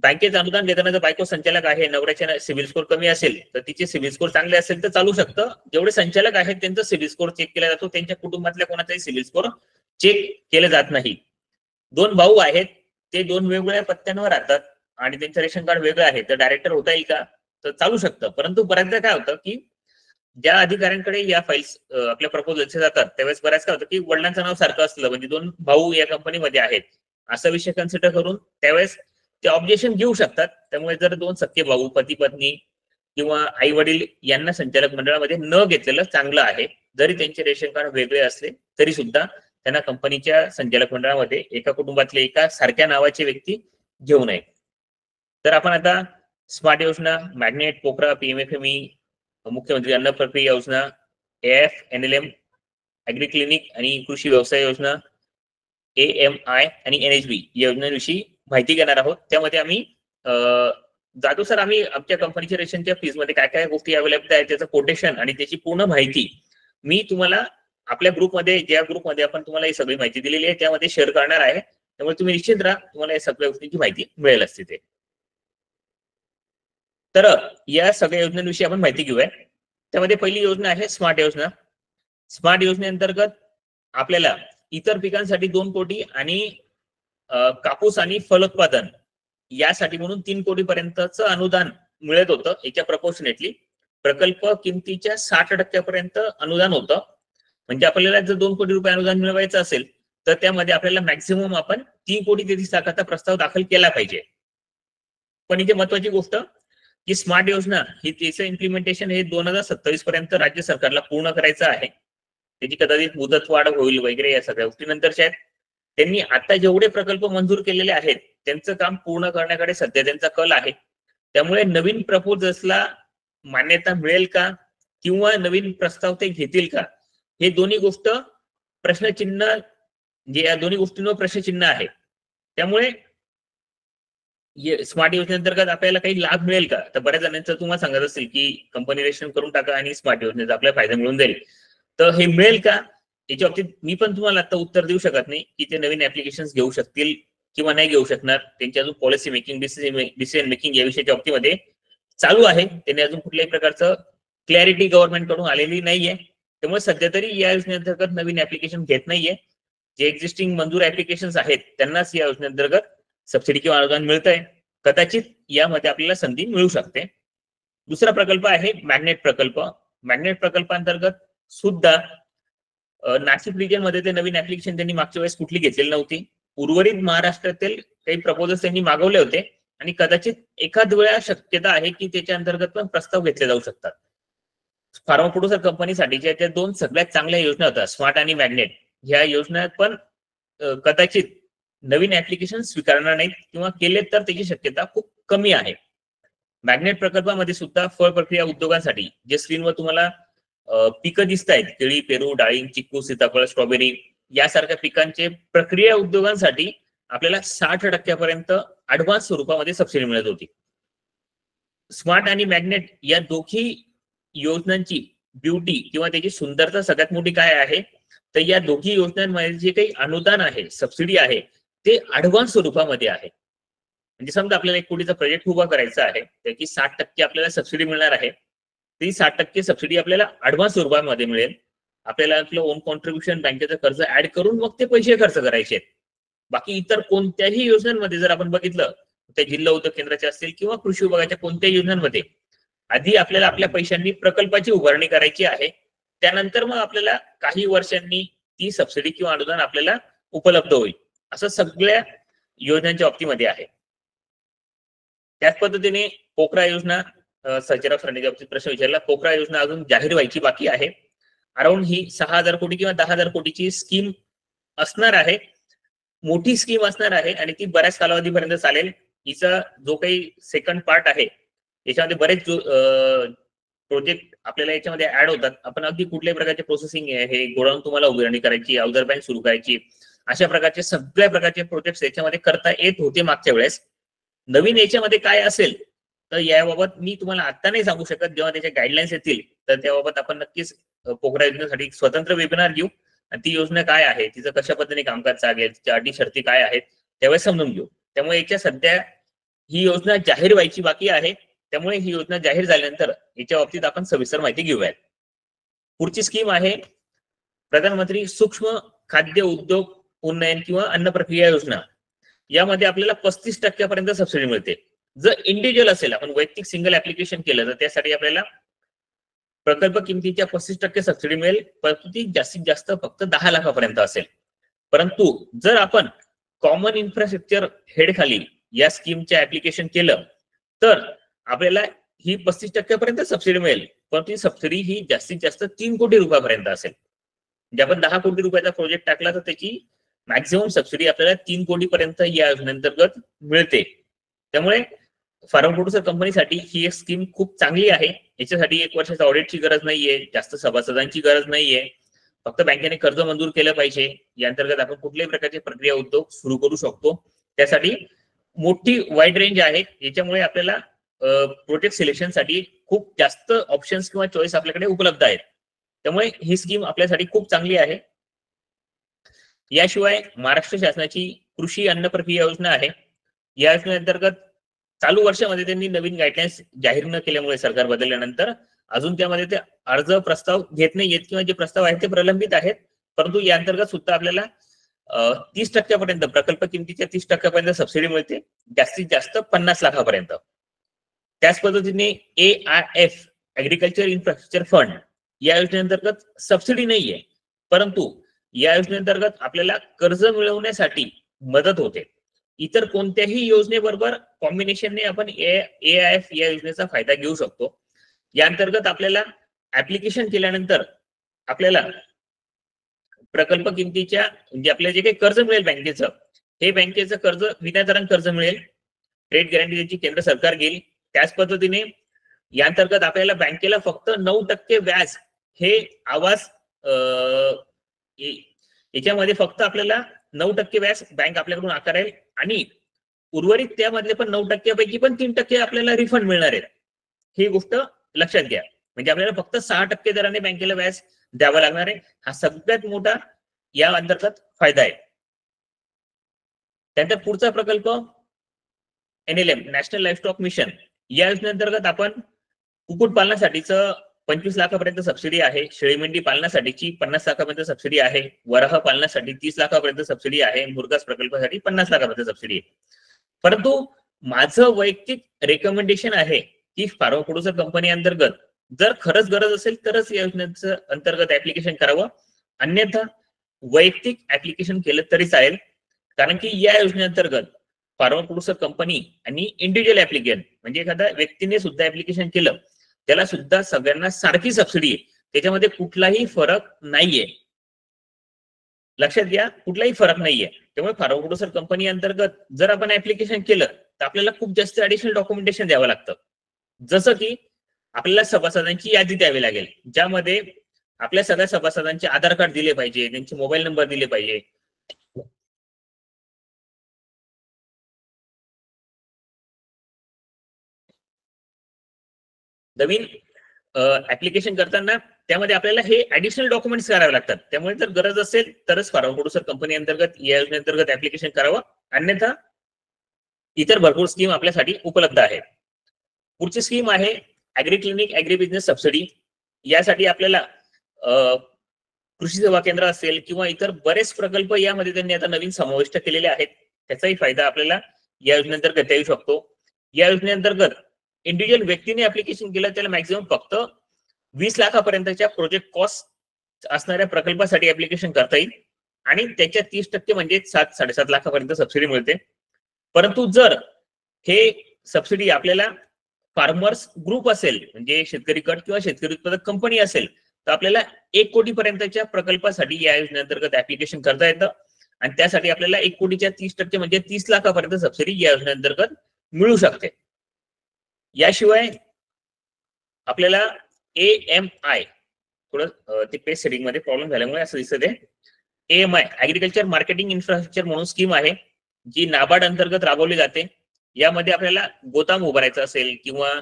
बँकेचं अनुदान देताना जर बायको संचालक आहे, नवऱ्याच्या सिव्हिल स्कोर कमी असेल तर तिचे सिव्हिल स्कोर चांगले असेल तर चालू शकतं. जेवढे संचालक आहेत त्यांचा सिव्हिल स्कोर चेक केला जातो, त्यांच्या कुटुंबातल्या कोणाचाही सिव्हिल स्कोर चेक केले जात नाही. 2 भाऊ आहेत, ते 2 वेगवेगळ्या पत्त्यांवर राहतात आणि त्यांचं रेशन कार्ड वेगळं आहे, तर डायरेक्टर होता येईल का? तर चालू शकतं. परंतु बऱ्याचदा काय होतं की ज्या अधिकाऱ्यांकडे या फाईल्स आपल्या प्रपोजलचे जातात त्यावेळेस बऱ्याच काय होतं की वडिलांचं नाव सारखं असलं, म्हणजे 2 भाऊ या कंपनीमध्ये आहेत असा विषय कन्सिडर करून त्यावेळेस ते ऑब्जेक्शन घेऊ शकतात. त्यामुळे जर 2 सख्खे भाऊ, पती पत्नी किंवा आई वडील यांना संचालक मंडळामध्ये न घेतलेलं चांगलं आहे. जरी त्यांचे रेशन कार्ड वेगळे असले तरी सुद्धा त्यांना कंपनीच्या संचालक मंडळामध्ये एका कुटुंबातले एका सारख्या नावाचे व्यक्ती घेऊ नये. तर आपण आता स्मार्ट योजना, मॅग्नेट, पोखरा, PMFME, मुख्यमंत्री अन्न प्रक्रिया योजना, AF, NLM, ऍग्री क्लिनिक आणि कृषी व्यवसाय योजना, AMI आणि NHB योजनांविषयी माहिती घेणार आहोत. त्यामध्ये आम्ही जातो सर, आम्ही आमच्या कंपनीच्या रेशनच्या फीज मध्ये काय काय गोष्टी अवेलेबल आहेत त्याचं कोटेशन आणि त्याची पूर्ण माहिती मी तुम्हाला आपल्या ग्रुपमध्ये, ज्या ग्रुपमध्ये आपण तुम्हाला ही सगळी माहिती दिलेली आहे त्यामध्ये शेअर करणार आहे. त्यामुळे तुम्ही निश्चित राहा, तुम्हाला या सगळ्या गोष्टींची माहिती मिळेल असते ते. तर या सगळ्या योजनांविषयी आपण माहिती घेऊया. त्यामध्ये पहिली योजना आहे स्मार्ट योजना. स्मार्ट योजनेअंतर्गत आपल्याला इतर पिकांसाठी 2 कोटी आणि कापूस आणि फलोत्पादन यासाठी म्हणून 3 कोटी पर्यंतचं अनुदान मिळत होतं. याच्या प्रपोर्शनेटली प्रकल्प किमतीच्या 60% पर्यंत अनुदान होतं. म्हणजे आपल्याला जर 2 कोटी रुपये अनुदान मिळवायचं असेल तर त्यामध्ये आपल्याला मॅक्सिमम आपण 3 कोटी 33 लाखाचा प्रस्ताव दाखल केला पाहिजे. पण इथे महत्वाची गोष्ट की स्मार्ट योजना ही त्याचं इम्प्लिमेंटेशन हे 2027 पर्यंत राज्य सरकारला पूर्ण करायचं आहे. त्याची कदाचित मुदतवाढ होईल वगैरे या सगळ्या गोष्टी नंतरच्या आहेत. त्यांनी आता जेवढे प्रकल्प मंजूर केलेले आहेत त्यांचं काम पूर्ण करण्याकडे सध्या त्यांचा कल आहे. त्यामुळे नवीन प्रपोजल्सला मान्यता मिळेल का किंवा नवीन प्रस्ताव ते घेतील का, हे दोन्ही गोष्ट प्रश्नचिन्ह, जे या दोन्ही गोष्टींवर प्रश्नचिन्ह आहे. त्यामुळे स्मार्ट योजनेअंतर्गत आपल्याला काही लाभ मिळेल का? तर बऱ्याच जणांचं तुम्हाला सांगत असेल की कंपनी रजिस्ट्रेशन करून टाका आणि स्मार्ट योजनेचा आपल्याला फायदा मिळून जाईल. तर हे मिळेल का याच्या बाबतीत मी पण तुम्हाला आता उत्तर देऊ शकत नाही की ते नवीन ऍप्लिकेशन घेऊ शकतील किंवा नाही घेऊ शकणार. त्यांची अजून पॉलिसी मेकिंग, डिसिजन मेकिंग या विषयाच्या बाबतीमध्ये चालू आहे. त्यांनी अजून कुठल्याही प्रकारचं क्लॅरिटी गव्हर्नमेंट कडून आलेली नाहीये. त्यामुळे सध्या तरी या योजनेअंतर्गत नवीन ऍप्लिकेशन घेत नाहीये. जे एक्झिस्टिंग मंजूर ऍप्लिकेशन्स आहेत त्यांनाच या योजनेअंतर्गत सबसिडी किंवा अनुदान मिळतंय. कदाचित यामध्ये आपल्याला संधी मिळू शकते. दुसरा प्रकल्प आहे मॅग्नेट प्रकल्प. मॅग्नेट प्रकल्पांतर्गत सुद्धा नाशिक रिजन मध्ये ते नवीन ऍप्लिकेशन त्यांनी मागच्या वेळेस कुठली घेतलेली नव्हती. उर्वरित महाराष्ट्रातील काही प्रपोजल्स त्यांनी मागवले होते आणि कदाचित एखाद वेळा शक्यता आहे की त्याच्या अंतर्गत पण प्रस्ताव घेतले जाऊ शकतात. फार्मा प्रोड्युसर कंपनीसाठीच्या त्या 2 सगळ्यात चांगल्या योजना होत्या, स्मार्ट आणि मॅग्नेट. ह्या योजना पण कदाचित नवीन ऍप्लिकेशन स्वीकारणार नाहीत किंवा केले तर त्याची शक्यता खूप कमी आहे. मॅग्नेट प्रकल्पामध्ये सुद्धा फळ प्रक्रिया उद्योगांसाठी जे स्क्रीनवर तुम्हाला पिकं दिसत आहेत, केळी, पेरू, डाळिंब, चिक्कू, सीताफळ, स्ट्रॉबेरी यासारख्या पिकांचे प्रक्रिया उद्योगांसाठी आपल्याला 60% पर्यंत ऍडव्हान्स स्वरूपामध्ये सबसिडी मिळत होती. स्मार्ट आणि मॅग्नेट या दोघी योजनांची ब्युटी किंवा त्याची सुंदरता सगळ्यात मोठी काय आहे, तर या दोघी योजनांमध्ये जे काही अनुदान आहे, सबसिडी आहे, ते ऍडव्हान्स स्वरूपामध्ये आहे. म्हणजे समजा आपल्याला 1 कोटीचा प्रोजेक्ट उभा करायचा आहे, त्याची 60% आपल्याला सबसिडी मिळणार आहे. ती 60% सबसिडी आपल्याला ऍडव्हान्स स्वरूपामध्ये मिळेल. आपल्याला आपलं ओन कॉन्ट्रीब्युशन, बँकेचं कर्ज ऍड करून मग ते पैसे खर्च करायचे आहेत. बाकी इतर कोणत्याही योजनांमध्ये जर आपण बघितलं, त्या जिल्हा उद्योग केंद्राच्या असतील किंवा कृषी विभागाच्या कोणत्याही योजनांमध्ये आधी आपल्याला आपल्या पैशांनी प्रकल्पाची उभारणी करायची आहे. त्यानंतर मग आपल्याला काही वर्षांनी ती सबसिडी किंवा अनुदान आपल्याला उपलब्ध होईल. असं सगळ्या योजनांच्या बाबतीमध्ये आहे. त्याच पद्धतीने पोकरा योजना, सर्जेराव सरांनी प्रश्न विचारला, पोकरा योजना अजून जाहीर व्हायची बाकी आहे. अराउंड ही 6,000 कोटी किंवा 10,000 कोटीची स्कीम असणार आहे. मोठी स्कीम असणार आहे आणि ती बऱ्याच कालावधीपर्यंत चालेल. हिचा जो काही सेकंड पार्ट आहे याच्यामध्ये बरेच प्रोजेक्ट आपल्याला याच्यामध्ये ऍड होतात. आपण अगदी कुठल्याही प्रकारचे प्रोसेसिंग आहे, गोडाऊन तुम्हाला उभारणी करायची, अवजार बँक सुरू करायची, अशा प्रकारचे सगळ्या प्रकारचे प्रोजेक्ट याच्यामध्ये करता येत होते मागच्या वेळेस. नवीन याच्यामध्ये काय असेल तर याबाबत मी तुम्हाला आता नाही सांगू शकत. जेव्हा त्याच्या गाईडलाईन्स येतील तर त्याबाबत आपण नक्कीच पोकरा योजनेसाठी स्वतंत्र वेबिनार घेऊ आणि ती योजना काय आहे, तिचं कशा पद्धतीने कामकाज चालेल, तिच्या अटी शर्ती काय आहेत त्यावेळेस समजून घेऊ. त्यामुळे याच्या सध्या ही योजना जाहीर व्हायची बाकी आहे. त्यामुळे ही योजना जाहीर झाल्यानंतर याच्या बाबतीत आपण सविस्तर माहिती घेऊयात. पुढची स्कीम आहे प्रधानमंत्री सूक्ष्म खाद्य उद्योग उन्नयन किंवा अन्न प्रक्रिया योजना. यामध्ये आपल्याला 35% पर्यंत सबसिडी मिळते. जर इंडिव्हिज्युअल असेल, आपण वैयक्तिक सिंगल ऍप्लिकेशन केलं तर त्यासाठी आपल्याला प्रकल्प किमतीच्या 35% सबसिडी मिळेल, परंतु ती जास्तीत जास्त फक्त 10 लाखापर्यंत असेल. परंतु जर आपण कॉमन इन्फ्रास्ट्रक्चर हेड खाली या स्कीमचे ऍप्लिकेशन केलं तर आपल्याला ही 35% पर्यंत सबसिडी मिळेल, परंतु सबसिडी ही जास्तीत जास्त 3 कोटी रुपयापर्यंत असेल. म्हणजे आपण 10 कोटी रुपयाचा प्रोजेक्ट टाकला तर त्याची मॅक्झिमम सबसिडी आपल्याला 3 कोटी पर्यंत या योजनेअंतर्गत मिळते. त्यामुळे फार्म प्रोड्युसर कंपनीसाठी ही एक स्कीम खूप चांगली आहे. याच्यासाठी 1 वर्षाचा ऑडिटची गरज नाहीये, जास्त सभासदांची गरज नाहीये. फक्त बँकेने कर्ज मंजूर केलं पाहिजे. या अंतर्गत आपण कुठल्याही प्रकारचे प्रक्रिया उद्योग सुरू करू शकतो. त्यासाठी मोठी वाईड रेंज आहे. याच्यामुळे आपल्याला प्रोजेक्ट सिलेक्शनसाठी खूप जास्त ऑप्शन्स किंवा चॉईस आपल्याकडे उपलब्ध आहेत. त्यामुळे ही स्कीम आपल्यासाठी खूप चांगली आहे. याशिवाय महाराष्ट्र शासनाची कृषी अन्न प्रक्रिया योजना आहे. या योजनेअंतर्गत चालू वर्षामध्ये त्यांनी नवीन गाईडलाईन्स जाहीर न केल्यामुळे सरकार बदलल्यानंतर अजून त्यामध्ये ते अर्ज प्रस्ताव घेत नाहीयेत किंवा जे प्रस्ताव आहेत ते प्रलंबित आहेत. परंतु या अंतर्गत सुद्धा आपल्याला 30% पर्यंत प्रकल्प किमतीच्या 30% पर्यंत सबसिडी मिळते, जास्तीत जास्त 50 लाखापर्यंत. त्याच पद्धतीने AIF ऍग्रीकल्चर इन्फ्रास्ट्रक्चर फंड या योजनेअंतर्गत सबसिडी नाहीये, परंतु या योजनेअंतर्गत आपल्याला कर्ज मिळवण्यासाठी मदत होते. इतर कोणत्याही योजनेबरोबर कॉम्बिनेशनने आपण AIF या योजनेचा फायदा घेऊ शकतो. या अंतर्गत आपल्याला ऍप्लिकेशन केल्यानंतर आपल्याला प्रकल्प किमतीच्या म्हणजे आपल्याला जे काही कर्ज मिळेल बँकेचं, हे बँकेचं कर्ज विनातारण कर्ज मिळेल. क्रेडिट गॅरंटी त्याची केंद्र सरकार घेईल. त्याच पद्धतीने या अंतर्गत आपल्याला बँकेला फक्त 9% व्याज हे आवाज याच्यामध्ये फक्त आपल्याला 9% व्याज बँक आपल्याकडून आकारेल आणि उर्वरित त्यामधले पण 9% पैकी पण 3% आपल्याला रिफंड मिळणार आहेत. ही गोष्ट लक्षात घ्या. म्हणजे आपल्याला फक्त 6% दराने बँकेला व्याज द्यावं लागणार आहे. हा सगळ्यात मोठा या अंतर्गत फायदा आहे. त्यानंतर पुढचा प्रकल्प NLM नॅशनल लाईव्हस्टॉक मिशन. या योजनेअंतर्गत आपण कुक्कुटपालनासाठीच 25 लाखापर्यंत सबसिडी आहे. शेळी मेंढी पालनासाठीची 50 लाखापर्यंत सबसिडी आहे. वराह पालनासाठी 30 लाखापर्यंत सबसिडी आहे. मुरघास प्रकल्पासाठी 50 लाखापर्यंत सबसिडी आहे. परंतु माझं वैयक्तिक रेकमेंडेशन आहे की फार्म प्रोड्युसर कंपनी अंतर्गत जर खरंच गरज असेल तरच या योजनेचं अंतर्गत ऍप्लिकेशन करावं, अन्यथा वैयक्तिक ऍप्लिकेशन केलं तरी चालेल. कारण की या योजनेअंतर्गत फार्म प्रोड्युसर कंपनी आणि इंडिव्हिज्युअल ऍप्लिकेंट म्हणजे एखाद्या व्यक्तीने सुद्धा ऍप्लिकेशन केलं त्याला सुद्धा सगळ्यांना सारखी सबसिडी आहे. त्याच्यामध्ये कुठलाही फरक नाहीये. लक्षात घ्या, कुठलाही फरक नाहीये. त्यामुळे फार्म प्रोड्युसर कंपनी अंतर्गत जर आपण ऍप्लिकेशन केलं तर आपल्याला खूप जास्त ऍडिशनल डॉक्युमेंटेशन द्यावं लागतं. जसं की आपल्याला सभासदांची यादी द्यावी लागेल, ज्यामध्ये आपल्या सगळ्या सभासदांचे आधार कार्ड दिले पाहिजे, त्यांचे मोबाईल नंबर दिले पाहिजे. नवीन ऍप्लिकेशन करताना त्यामध्ये आपल्याला हे ऍडिशनल डॉक्युमेंट्स करावे लागतात. त्यामुळे जर गरज असेल तरच फार्मर प्रोड्युसर कंपनी अंतर्गत या योजनेअंतर्गत ऍप्लिकेशन करावं, अन्यथा इतर भरपूर स्कीम आपल्यासाठी उपलब्ध आहेत. पुढची स्कीम आहे agri clinic agri business subsidy. यासाठी आपल्याला कृषी सेवा केंद्र असेल किंवा इतर बरेच प्रकल्प यामध्ये त्यांनी आता नवीन समाविष्ट केलेले आहेत. त्याचाही फायदा आपल्याला या योजनेअंतर्गत येऊ शकतो. या योजनेअंतर्गत इंडिव्हिज्युअल व्यक्तीने ऍप्लिकेशन केलं त्याला मॅक्झिमम फक्त 20 लाखापर्यंतच्या प्रोजेक्ट कॉस्ट असणाऱ्या प्रकल्पासाठी ऍप्लिकेशन करता येईल आणि त्याच्या 30% म्हणजे 7-7.5 लाखापर्यंत सबसिडी मिळते. परंतु जर हे सबसिडी आपल्याला फार्मर्स ग्रुप असेल म्हणजे शेतकरी गट किंवा शेतकरी उत्पादक कंपनी असेल तर आपल्याला 1 कोटीपर्यंतच्या प्रकल्पासाठी या योजनेअंतर्गत ऍप्लिकेशन करता येतं आणि त्यासाठी आपल्याला 1 कोटीच्या 30% म्हणजे 30 लाखापर्यंत सबसिडी या योजनेअंतर्गत मिळू शकते. याशिवाय आपल्याला AMI थोडं ते पेज सेटिंग मध्ये प्रॉब्लेम झाल्यामुळे असं दिसत आहे. AMI ऍग्रीकल्चर मार्केटिंग इन्फ्रास्ट्रक्चर म्हणून स्कीम आहे जी नाबार्ड अंतर्गत राबवली जाते. यामध्ये आपल्याला गोदाम उभारायचं असेल किंवा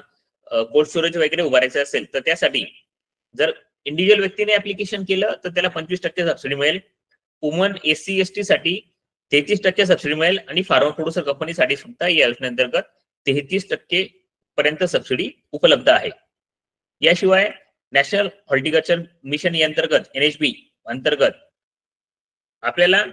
कोल्ड स्टोरेज वगैरे उभारायचं असेल तर त्यासाठी जर इंडिव्हिज्युअल व्यक्तीने ऍप्लिकेशन केलं तर त्याला 25% सबसिडी मिळेल. वुमन SC ST साठी 33% सबसिडी मिळेल आणि फार्मर प्रोड्युसर कंपनीसाठी सुद्धा या योजनेअंतर्गत 33% पर्यंत सबसिडी उपलब्ध आहे. याशिवाय नॅशनल हॉर्टिकल्चर मिशन अंतर्गत NHB अंतर्गत आपल्याला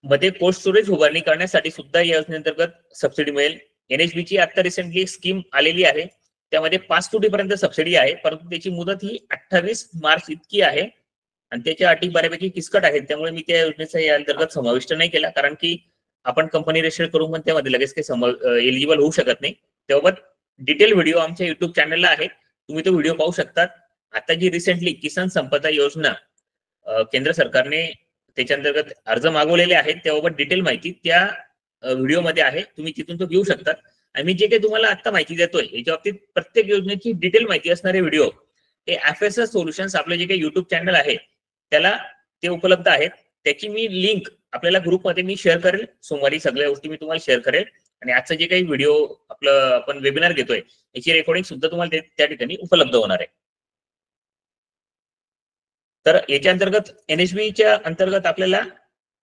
मध्ये कोल्ड स्टोरेज उभारणी करण्यासाठी सुद्धा या योजनेअंतर्गत सबसिडी मिळेल. NHB ची आता रिसेंटली स्कीम आलेली आहे त्यामध्ये 5 कोटीपर्यंत सबसिडी आहे, परंतु त्याची मुदत ही 28 मार्च इतकी आहे आणि त्याच्या अटी बऱ्यापैकी किचकट आहेत. त्यामुळे मी त्या योजनेचा या अंतर्गत समाविष्ट नाही केला, कारण की आपण कंपनी रजिस्टर करून पण त्यामध्ये लगेच काही एलिजिबल होऊ शकत नाही. त्याबाबत डिटेल व्हिडिओ आमच्या युट्यूब चॅनलला आहे, तुम्ही तो व्हिडिओ पाहू शकतात. आता जी रिसेंटली किसान संपदा योजना केंद्र सरकारने त्याच्या अंतर्गत अर्ज मागवलेले आहेत त्याबाबत डिटेल माहिती त्या व्हिडिओमध्ये आहे, तुम्ही तिथून तो घेऊ शकतात. आणि मी जे काही तुम्हाला आता माहिती देतोय याच्या बाबतीत प्रत्येक योजनेची डिटेल माहिती असणारे व्हिडिओ हे FSS सोल्युशन्स आपले जे काही युट्यूब चॅनल आहे त्याला ते उपलब्ध आहेत. त्याची मी लिंक आपल्याला ग्रुपमध्ये मी शेअर करेल. सोमवारी सगळ्या गोष्टी मी तुम्हाला शेअर करेल आणि आजचा जे काही व्हिडिओ आपलं आपण वेबिनार घेतोय याची रेकॉर्डिंग सुद्धा तुम्हाला त्या ठिकाणी उपलब्ध होणार आहे. तर याच्या अंतर्गत NHB अंतर्गत आपल्याला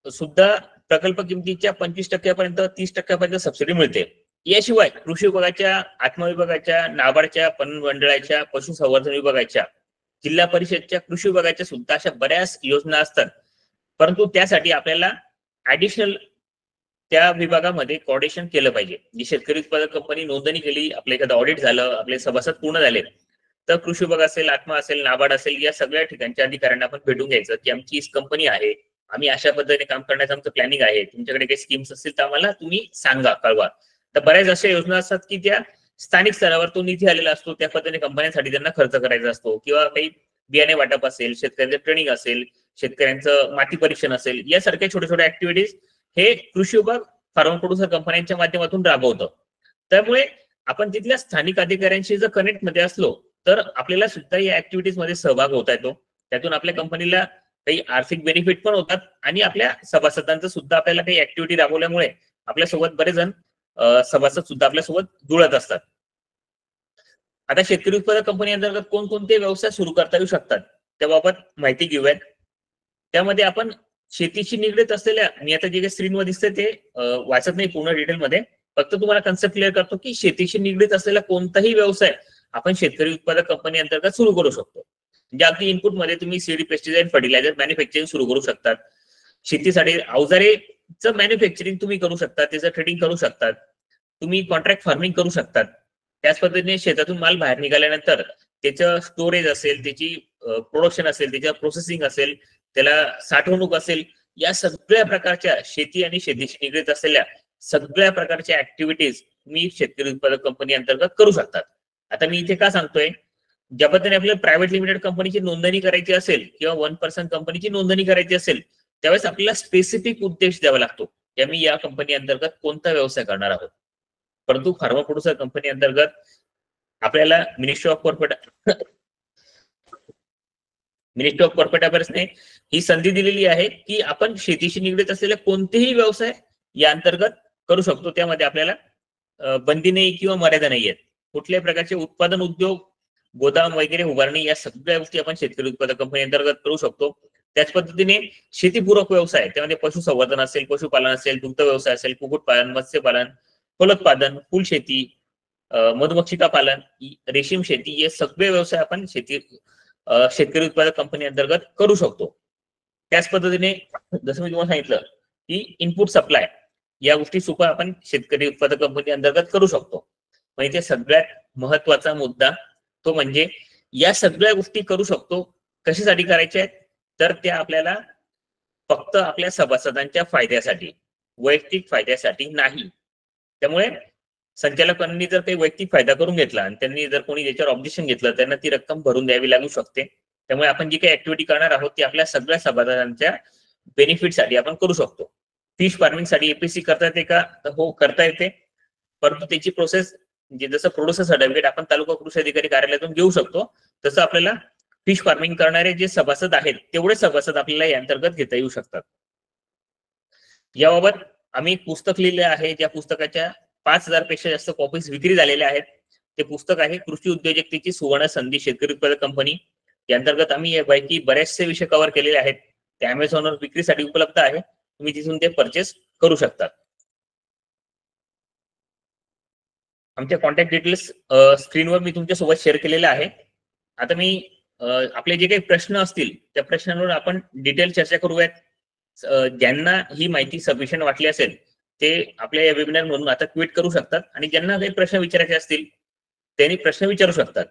सुद्धा प्रकल्प किमतीच्या 25% पर्यंत 30% पर्यंत सबसिडी मिळते. याशिवाय कृषी विभागाच्या, आत्मविभागाच्या, नाबार्डच्या, पणन मंडळाच्या, पशुसंवर्धन विभागाच्या, जिल्हा परिषदच्या, कृषी विभागाच्या सुद्धा अशा बऱ्याच योजना असतात. परंतु त्यासाठी आपल्याला ऍडिशनल त्या विभागामध्ये कोऑर्डिनेशन केलं पाहिजे. जी शेतकरी उत्पादक कंपनी नोंदणी केली, आपलं एखादं ऑडिट झालं, आपले सभासद पूर्ण झाले तर कृषी विभाग असेल, आत्मा असेल, नाबार्ड असेल या सगळ्या ठिकाणच्या अधिकाऱ्यांना आपण भेटून घ्यायचं की आमची कंपनी आहे, आम्ही अशा पद्धतीने काम करण्याचं आमचं प्लॅनिंग आहे, तुमच्याकडे काही स्कीम्स असतील तर आम्हाला तुम्ही सांगा, कळवा. तर बऱ्याच अशा योजना असतात की त्या स्थानिक स्तरावर तो निधी आलेला असतो, त्या पद्धतीने कंपन्यांसाठी त्यांना खर्च करायचा असतो किंवा काही बियाणे वाटप असेल, शेतकऱ्यांचं ट्रेनिंग असेल, शेतकऱ्यांचं माती परीक्षण असेल, यासारख्या छोट्या छोट्या ऍक्टिव्हिटीज हे कृषी विभाग फार्मर प्रोड्युसर कंपन्यांच्या माध्यमातून राबवतं. त्यामुळे आपण तिथल्या स्थानिक अधिकाऱ्यांशी जर कनेक्ट मध्ये असलो तर आपल्याला सुद्धा या ऍक्टिव्हिटीज मध्ये सहभाग होता येतो. त्यातून आपल्या कंपनीला काही आर्थिक बेनिफिट पण होतात आणि आपल्या सभासदांचं सुद्धा आपल्याला काही ऍक्टिव्हिटी राबवल्यामुळे आपल्यासोबत बरेच जण सभासद सुद्धा आपल्यासोबत जुळत असतात. आता शेतकरी उत्पादक कंपनी अंतर्गत कोणकोणते व्यवसाय सुरू करता येऊ शकतात त्याबाबत माहिती घेऊयात. त्यामध्ये आपण शेतीशी निगडीत असलेल्या, मी आता जे काही स्क्रीनवर दिसतंय ते वाचत नाही पूर्ण डिटेलमध्ये, फक्त तुम्हाला कन्सेप्ट क्लिअर करतो की शेतीशी निगडीत असलेला कोणताही व्यवसाय आपण शेतकरी उत्पादक कंपनी अंतर्गत सुरू करू शकतो. म्हणजे अगदी इनपुट मध्ये तुम्ही सीड, पेस्टिसाइड, फर्टिलायझर मॅन्युफॅक्चरिंग सुरू करू शकतात. शेतीसाठी अवजारेचं मॅन्युफॅक्चरिंग तुम्ही करू शकता, त्याचं ट्रेडिंग करू शकतात, तुम्ही कॉन्ट्रॅक्ट फार्मिंग करू शकतात. त्याच पद्धतीने शेतातून माल बाहेर निघाल्यानंतर त्याचं स्टोरेज असेल, त्याची प्रोडक्शन असेल, त्याच्या प्रोसेसिंग असेल, त्याला साठवणूक असेल, या सगळ्या प्रकारच्या शेती आणि शेतीशी निगडीत असलेल्या सगळ्या प्रकारच्या ऍक्टिव्हिटीज तुम्ही शेतकरी उत्पादक कंपनी अंतर्गत करू शकतात. आता मी इथे का सांगतोय, ज्या पद्धतीने आपल्याला प्रायव्हेट लिमिटेड कंपनीची नोंदणी करायची असेल किंवा 1% कंपनीची नोंदणी करायची असेल त्यावेळेस आपल्याला स्पेसिफिक उद्देश द्यावा लागतो की आम्ही या कंपनी अंतर्गत कोणता व्यवसाय करणार आहोत. परंतु फार्मा प्रोड्युसर कंपनी अंतर्गत आपल्याला मिनिस्ट्री ऑफ कॉर्पोरेट अफेअर्सने ही संधी दिलेली आहे की आपण शेतीशी निगडीत असलेल्या कोणतेही व्यवसाय या अंतर्गत करू शकतो. त्यामध्ये आपल्याला बंदी नाही किंवा मर्यादा नाही आहेत. कुठल्याही प्रकारचे उत्पादन उद्योग गोदाम वगैरे उभारणी, या सगळ्या गोष्टी आपण शेतकरी उत्पादक कंपनी अंतर्गत करू शकतो. त्याच पद्धतीने शेतीपूरक व्यवसाय, त्यामध्ये पशुसंवर्धन असेल, पशुपालन असेल, दुग्ध व्यवसाय असेल, कुक्कुटपालन, मत्स्यपालन, फलोत्पादन, फुलशेती, मधुमक्षिका पालन, रेशीम शेती, हे सगळे व्यवसाय आपण शेतकरी उत्पादक कंपनी अंतर्गत करू शकतो. त्याच पद्धतीने जसं मी तुम्हाला सांगितलं की इनपुट सप्लाय, या गोष्टी सुद्धा आपण शेतकरी उत्पादक कंपनी अंतर्गत करू शकतो. पण इथे सगळ्यात महत्वाचा मुद्दा तो म्हणजे या सगळ्या गोष्टी करू शकतो कशासाठी करायच्या आहेत, तर त्या आपल्याला फक्त आपल्या सभासदांच्या फायद्यासाठी, वैयक्तिक फायद्यासाठी नाही. त्यामुळे संचालकांनी जर काही वैयक्तिक फायदा करून घेतला आणि त्यांनी जर कोणी त्याच्यावर ऑब्जेक्शन घेतलं, त्यांना ती रक्कम भरून द्यावी लागू शकते. त्यामुळे आपण जी काही ऍक्टिव्हिटी करणार आहोत ती आपल्या सगळ्या सभासदांच्या बेनिफिटसाठी आपण करू शकतो. फिश फार्मिंग साठी एपीसी करता येते का? हो, करता येते, परंतु त्याची प्रोसेस म्हणजे जसं प्रोड्युसर सर्टिफिकेट आपण तालुका कृषी अधिकारी कार्यालयातून घेऊ शकतो, तसं आपल्याला फिश फार्मिंग करणारे जे सभासद आहेत तेवढे सभासद आपल्याला या अंतर्गत घेता येऊ शकतात. याबाबत आम्ही एक पुस्तक लिहिले आहे, ज्या पुस्तकाच्या 5000 पेक्षा जास्त कॉपीज विक्री झालेल्या आहेत. ते पुस्तक आहे कृषी उद्योजकतेची सुवर्ण संधी शेतकरी उत्पादक कंपनी. या अंतर्गत आम्ही यापैकी बरेचसे विषय कव्हर केलेले आहेत. ते अमेझॉनवर विक्रीसाठी उपलब्ध आहे, तुम्ही तिथून ते परचेस करू शकता. आमच्या कॉन्टॅक्ट डिटेल्स स्क्रीनवर मी तुमच्यासोबत शेअर केलेले आहे. आता मी आपले जे काही प्रश्न असतील त्या प्रश्नांवर आपण डिटेल चर्चा करूयात. ज्यांना ही माहिती सफिशियंट वाटली असेल ते आपल्या या वेबिनार म्हणून आता ट्विट करू शकतात, आणि ज्यांना काही प्रश्न विचारायचे असतील त्यांनी प्रश्न विचारू शकतात.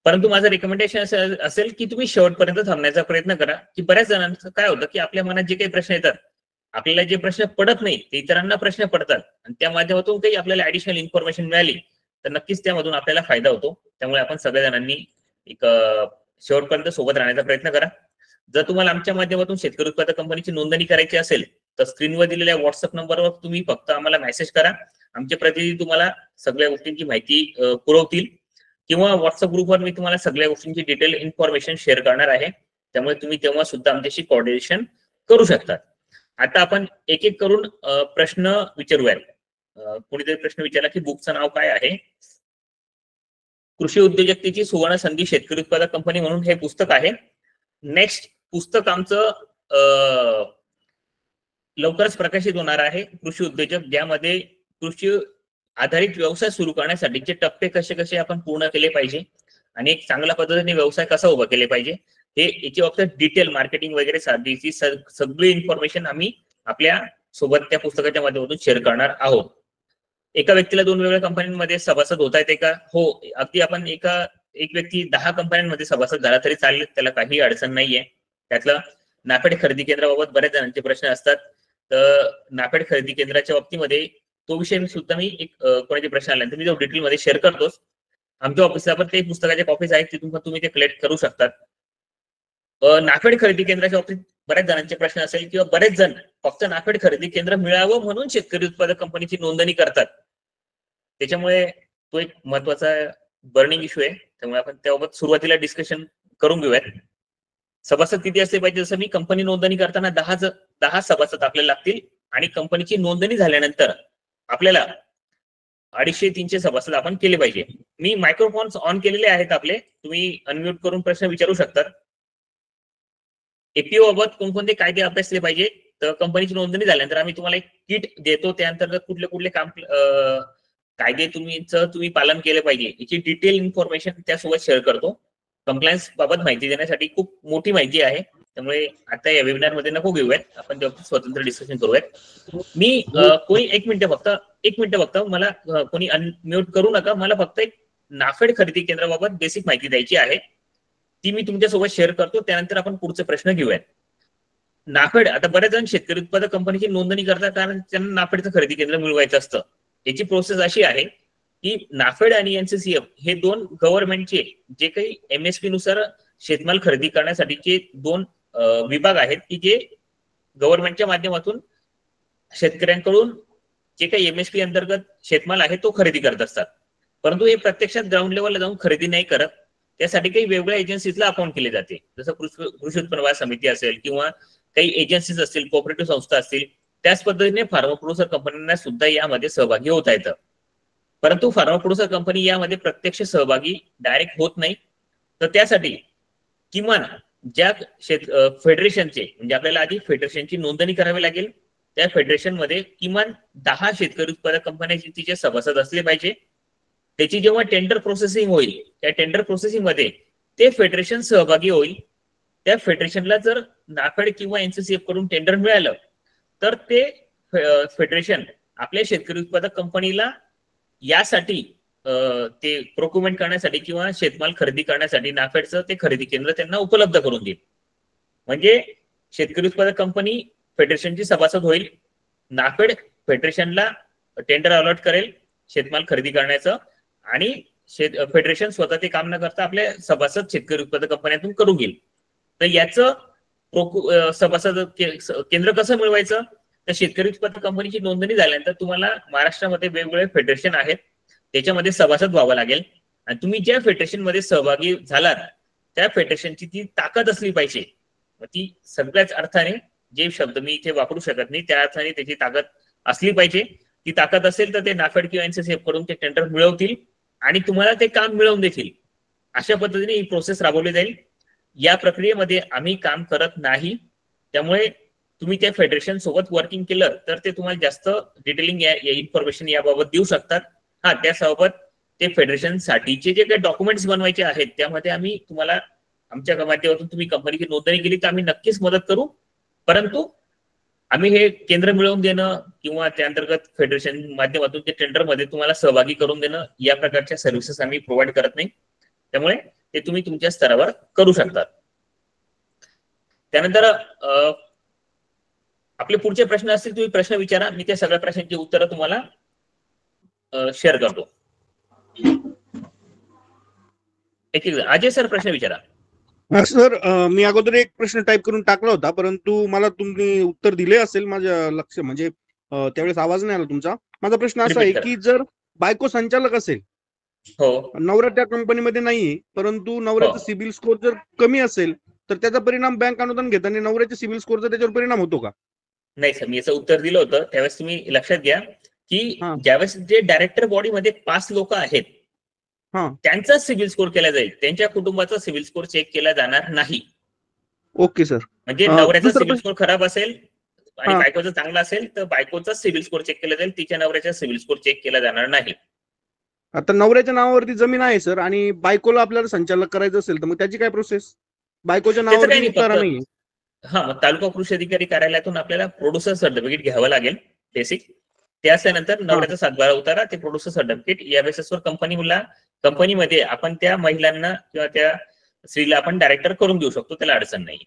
परंतु माझं रिकमेंडेशन असेल की तुम्ही शेवटपर्यंत थांबण्याचा प्रयत्न करा. की बऱ्याच जणांचं काय होतं की आपल्या मनात जे काही प्रश्न येतात, आपल्याला जे प्रश्न पडत नाही ते इतरांना प्रश्न पडतात, आणि त्या माध्यमातून काही आपल्याला ऍडिशनल इन्फॉर्मेशन मिळाली तर नक्कीच त्यामधून आपल्याला फायदा होतो. त्यामुळे आपण सगळ्या जणांनी एक शेवटपर्यंत सोबत राहण्याचा प्रयत्न करा. जर तुम्हाला आमच्या माध्यमातून शेतकरी उत्पादक कंपनीची नोंदणी करायची असेल तर स्क्रीनवर दिलेल्या व्हॉट्सअप नंबरवर तुम्ही फक्त आम्हाला मेसेज करा. आमचे प्रतिनिधी तुम्हाला सगळ्या गोष्टींची माहिती पुरवतील, किंवा व्हॉट्सअप ग्रुपवर मी तुम्हाला सगळ्या गोष्टींची डिटेल इन्फॉर्मेशन शेअर करणार आहे. त्यामुळे तुम्ही तेव्हा सुद्धा आमच्याशी कोऑर्डिनेशन करू शकता. आता आपण एक एक करून प्रश्न विचारूयात. कोणीतरी प्रश्न विचारला की बुकचं नाव काय आहे? कृषी उद्योजकतेची सुवर्ण संधी शेतकरी उत्पादक कंपनी म्हणून हे पुस्तक आहे. नेक्स्ट पुस्तक आमचं लवकरच प्रकाशित होणार आहे, कृषी उद्योजक, ज्यामध्ये कृषी आधारित व्यवसाय सुरू करण्यासाठीचे टप्पे कसे कसे आपण पूर्ण केले पाहिजे आणि एक चांगल्या पद्धतीने व्यवसाय कसा उभा केले पाहिजे, हे याची बाबतीत डिटेल मार्केटिंग वगैरे साधीची सगळी इन्फॉर्मेशन आम्ही आपल्या सोबत त्या पुस्तकाच्या माध्यमातून शेअर करणार आहोत. एका व्यक्तीला 2 वेगवेगळ्या कंपन्यांमध्ये सभासद होता येते का? हो, अगदी आपण एक व्यक्ती 10 कंपन्यांमध्ये सभासद झाला तरी चालेल, त्याला काही अडचण नाहीये. त्यातलं नाफेड खरेदी केंद्राबाबत बऱ्याच जणांचे प्रश्न असतात, तर नाफेड खरेदी केंद्राच्या बाबतीमध्ये तो विषय सुद्धा मी एक कोणाचे प्रश्न आल्यानंतर मी तो डिटेलमध्ये शेअर करतोच. आमच्या ऑफिसला पण ते पुस्तकाच्या कॉपीज आहेत, तिथून पण तुम्ही ते कलेक्ट करू शकतात. नाफेड खरेदी केंद्राच्या बाबतीत बऱ्याच जणांचे प्रश्न असेल, किंवा बरेच जण फक्त नाफेड खरेदी केंद्र मिळावं म्हणून शेतकरी उत्पादक कंपनीची नोंदणी करतात. त्याच्यामुळे तो एक महत्वाचा बर्निंग इश्यू आहे. त्यामुळे आपण त्याबाबत सुरुवातीला डिस्कशन करून घेऊयात. सभासद किती असले पाहिजे? जसं मी कंपनी नोंदणी करताना 10 सभासद आपल्याला लागतील, आणि कंपनीची नोंदणी झाल्यानंतर आपल्याला 250-300 सभासद आपण केले पाहिजे. मी मायक्रोफोन्स ऑन केलेले आहेत आपले, तुम्ही अनम्यूट करून प्रश्न विचारू शकतात. एपीओ बाबत कोणकोणते कायदे अभ्यासले पाहिजे? तर कंपनीची नोंदणी झाल्यानंतर आम्ही तुम्हाला एक किट देतो, त्या अंतर्गत कुठले कुठले कायदे तुम्ही पालन केले पाहिजे याची डिटेल इन्फॉर्मेशन त्यासोबत शेअर करतो. कंप्लायन्स बाबत माहिती देण्यासाठी खूप मोठी माहिती आहे, त्यामुळे आता या वेबिनार मध्ये नको घेऊयात, आपण स्वतंत्र डिस्कशन करूयात. मी कोणी एक मिनिट फक्त मला कोणी अनम्यूट करू नका. मला फक्त एक नाफेड खरेदी केंद्राबाबत बेसिक माहिती द्यायची आहे, ती मी तुमच्यासोबत शेअर करतो. त्यानंतर आपण पुढचे प्रश्न घेऊयात. नाफेड, आता बरेच जण शेतकरी उत्पादक कंपनीची नोंदणी करतात कारण त्यांना नाफेडचं खरेदी केंद्र मिळवायचं असतं. याची प्रोसेस अशी आहे की नाफेड आणि एनसीसीएफ हे 2 गव्हर्नमेंटचे जे काही एमएसपी नुसार शेतमाल खरेदी करण्यासाठीचे 2 विभाग आहेत, की जे गव्हर्नमेंटच्या माध्यमातून शेतकऱ्यांकडून जे काही एमएसपी अंतर्गत शेतमाल आहे तो खरेदी करत असतात. परंतु हे प्रत्यक्षात ग्राउंड लेवलला जाऊन खरेदी नाही करत. त्यासाठी काही वेगवेगळ्या एजन्सीजला अपॉइंट केले जाते, जसं कृषी उत्पन्न बाजार समिती असेल, किंवा काही एजन्सीज असतील, कोऑपरेटिव्ह संस्था असतील. त्याच पद्धतीने फार्मा प्रोड्युसर कंपन्यांना सुद्धा यामध्ये सहभागी होता येतं. परंतु फार्मा प्रोड्युसर कंपनी यामध्ये प्रत्यक्ष सहभागी डायरेक्ट होत नाही, तर त्यासाठी किमान ज्या फेडरेशनचे म्हणजे आपल्याला आधी फेडरेशनची नोंदणी करावी लागेल. त्या फेडरेशन मध्ये किमान 10 शेतकरी उत्पादक कंपन्याचे तिचे सभासद असले पाहिजे. त्याची जेव्हा टेंडर प्रोसेसिंग होईल त्या टेंडर प्रोसेसिंग मध्ये ते फेडरेशन सहभागी होईल. त्या फेडरेशनला जर नाफेड किंवा एनसीसीएफ कडून टेंडर मिळालं तर ते फेडरेशन आपल्या शेतकरी उत्पादक कंपनीला यासाठी ते प्रोक्युरमेंट करण्यासाठी किंवा शेतमाल खरेदी करण्यासाठी नाफेडचं ते खरेदी केंद्र त्यांना उपलब्ध करून देईल. म्हणजे शेतकरी उत्पादक कंपनी फेडरेशनची सभासद होईल. नाफेड फेडरेशनला टेंडर अलॉट करेल शेतमाल खरेदी करण्याचं आणि फेडरेशन स्वतः ते काम न करता आपल्या सभासद शेतकरी उत्पादक कंपन्यातून करून घेईल. तर याचं सभासद केंद्र कसं मिळवायचं तर शेतकरी उत्पादक कंपनीची नोंदणी झाल्यानंतर तुम्हाला महाराष्ट्रामध्ये वेगवेगळे फेडरेशन आहेत त्याच्यामध्ये सभासद व्हावं लागेल आणि तुम्ही ज्या फेडरेशन मध्ये सहभागी झालात त्या फेडरेशनची ती ताकद असली पाहिजे. ती सगळ्याच अर्थाने जे शब्द मी इथे वापरू शकत नाही त्या अर्थाने त्याची ताकद असली पाहिजे. ती ताकद असेल तर ते नाफेड किंवा एनसीसीएफ कडून ते टेंडर मिळवतील आणि तुम्हाला ते काम मिळवून देतील. अशा पद्धतीने ही प्रोसेस राबवली जाईल. या प्रक्रियेमध्ये आम्ही काम करत नाही त्यामुळे तुम्ही त्या फेडरेशन सोबत वर्किंग केलं तर ते तुम्हाला जास्त डिटेलिंग इन्फॉर्मेशन याबाबत देऊ शकतात. हा त्यासोबत ते फेडरेशन साठीचे जे काही डॉक्युमेंट्स बनवायचे आहेत त्यामध्ये आम्ही तुम्हाला आमच्या माध्यमातून तुम्ही कंपनीची नोंदणी केली तर आम्ही नक्कीच मदत करू. परंतु आम्ही हे केंद्र मिळवून देणं किंवा त्या अंतर्गत फेडरेशन माध्यमातून ते टेंडर मध्ये तुम्हाला सहभागी करून देणं या प्रकारच्या सर्व्हिसेस आम्ही प्रोव्हाइड करत नाही. त्यामुळे ते तुम्ही तुमच्या स्तरावर करू शकतात. त्यानंतर आपले पुढचे प्रश्न असतील तुम्ही प्रश्न विचारा. मी त्या सगळ्या प्रश्नांची उत्तरं तुम्हाला शेअर करतो. एक अजय सर प्रश्न विचारा. सर मी अगोदर एक प्रश्न टाइप करून टाकला होता परंतु मला तुम्ही उत्तर दिले असेल माझ्या लक्ष म्हणजे त्यावेळेस आवाज नाही आला तुमचा. माझा प्रश्न असा आहे की जर बायको संचालक असेल नवरा त्या कंपनीमध्ये नाहीये परंतु नवऱ्याचा सिबिल स्कोर जर कमी असेल तर त्याचा परिणाम बँक अनुदान घेताना नवऱ्याच्या सिबिल स्कोरचा त्याच्यावर परिणाम होतो का? नाही सर मी याचं उत्तर दिलं होतं त्यावेळेस तुम्ही लक्षात घ्या की ज्यावेळेस जे डायरेक्टर बॉडीमध्ये 5 लोक आहेत त्यांचा सिबिल स्कोर केला जाईल त्यांच्या कुटुंबाचा सिबिल स्कोर चेक केला जाणार नाही. Okay sir. म्हणजे नवऱ्याचा सिबिल स्कोर खराब असेल आणि बायकोचा चांगला असेल तर बायकोचा सिबिल स्कोर चेक केला जाईल तिच्या नवऱ्याचा सिबिल स्कोर चेक केला जाणार नाही. आता नवऱ्याच्या नावावरती जमीन आहे सर आणि बायकोला आपल्याला संचालक करायचं असेल तर मग त्याची काय प्रोसेस? बायकोच्या नावावरती उतारा नाही. हा मग तालुका कृषी अधिकारी कार्यालयातून आपल्याला प्रोड्युसर सर्टिफिकेट घ्यावं लागेल बेसिक. ते असल्यानंतर नवऱ्याचा सातबारा उतारा ते प्रोड्युसर सर्टिफिकेट या बेसिसवर कंपनीमध्ये आपण त्या महिलांना किंवा त्या स्त्रीला आपण डायरेक्टर करून देऊ शकतो त्याला अडचण नाही.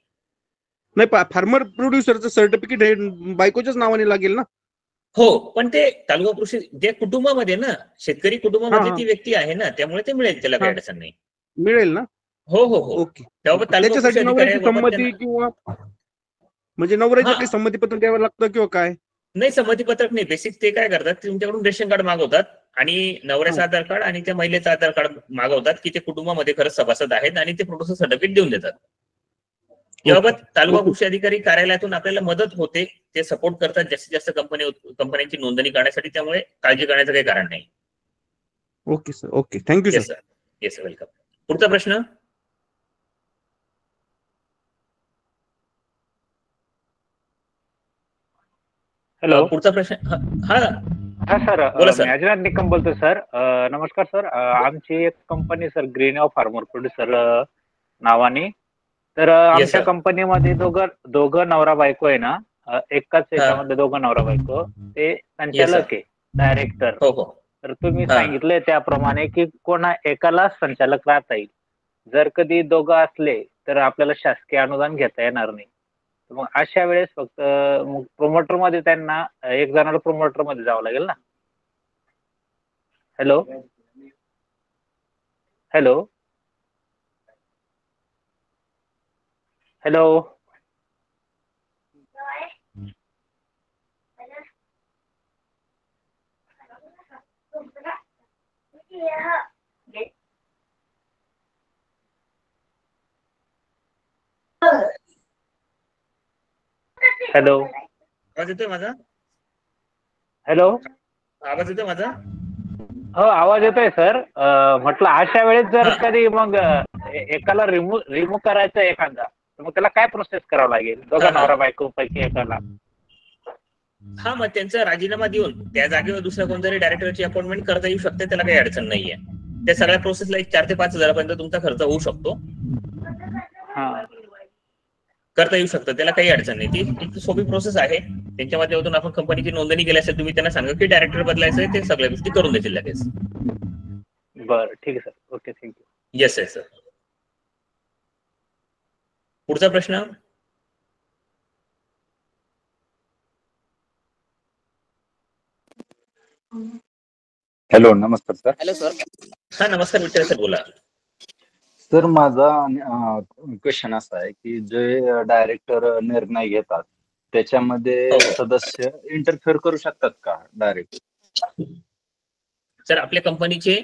नाही फार्मर प्रोड्युसरचं सर्टिफिकेट हे बायकोच्याच नावाने लागेल ना? हो पण ते तालुका कृषी जे कुटुंबामध्ये ना शेतकरी कुटुंबामध्ये ती व्यक्ती आहे ना त्यामुळे ते मिळेल त्याला काही अडचण नाही. मिळेल ना? हो हो हो. ओके. त्याच्यासाठी नवऱ्याची संमती किंवा म्हणजे नवऱ्याचं काही संमतीपत्र द्यावं लागतं किंवा काय? नाही संमतीपत्रक नाही. बेसिक ते काय करतात तुमच्याकडून रेशन कार्ड मागवतात आणि नवऱ्याचं आधार कार्ड आणि त्या महिलेचं आधार कार्ड मागवतात की ते कुटुंबामध्ये खरंच सभासद आहेत आणि ते प्रोड्युसर सर्टिफिकेट देऊन देतात. याबाबत तालुका कृषी अधिकारी कार्यालयातून आपल्याला मदत होते. ते सपोर्ट करतात जास्तीत जास्त कंपन्यांची नोंदणी करण्यासाठी त्यामुळे काळजी करण्याचं काही कारण नाही. Okay sir. Okay thank you sir. Yes welcome. पुढचा प्रश्न. हॅलो पुढचा प्रश्न. हा सर मी अजनाथ निकम बोलतो सर. नमस्कार सर. आमची एक company sir green of farmer producer नावाने. तर आमच्या कंपनीमध्ये दोघं नवरा बायको आहे ना एकाच याच्यामध्ये दोघं नवरा बायको ते संचालक आहे डायरेक्टर. तर तुम्ही सांगितलंय त्याप्रमाणे की कोणा एकाला संचालक राहता येईल. जर कधी दोघं असले तर आपल्याला शासकीय अनुदान घेता येणार नाही. मग अशा वेळेस फक्त प्रोमोटर मध्ये त्यांना एक जणाला प्रोमोटर मध्ये जावं लागेल ना? हॅलो हॅलो हॅलो हॅलो आवाज येतोय माझा? हॅलो आवाज येतोय माझा? हो आवाज येतोय सर. म्हटलं अशा वेळेस जर कधी मग एकाला रिमूव्ह करायचं एखादा, तर मग त्याला काय प्रोसेस करावं लागेल? दोघा नवरा बायको पैकी एकाला. हा, मग त्यांचा राजीनामा देऊन त्या जागेवर दुसऱ्या कोणतरी डायरेक्टरची अपॉइंटमेंट करता येऊ शकते, त्याला काही अडचण नाहीये. त्या सगळ्या प्रोसेसला 4 ते 5 हजारापर्यंत तुमचा खर्च होऊ शकतो, करता येऊ शकतं, त्याला काही अडचण नाही. ती एक सोपी प्रोसेस आहे. त्यांच्या माध्यमातून आपण कंपनीची नोंदणी केली असेल, तुम्ही त्यांना सांगा की डायरेक्टर बदलायचं आहे, ते सगळ्या गोष्टी करून देतील लगेच. बरं, ठीक आहे sir. Okay, thank you. Yes sir. पुढचा प्रश्न. हॅलो, नमस्कार सर. Hello sir. हा, नमस्कार विठ्ठल सर, बोला. सर, माझा क्वेश्चन असा आहे की जे डायरेक्टर निर्णय घेतात त्याच्यामध्ये सदस्य इंटरफेअर करू शकतात का डायरेक्ट? सर, आपल्या कंपनीचे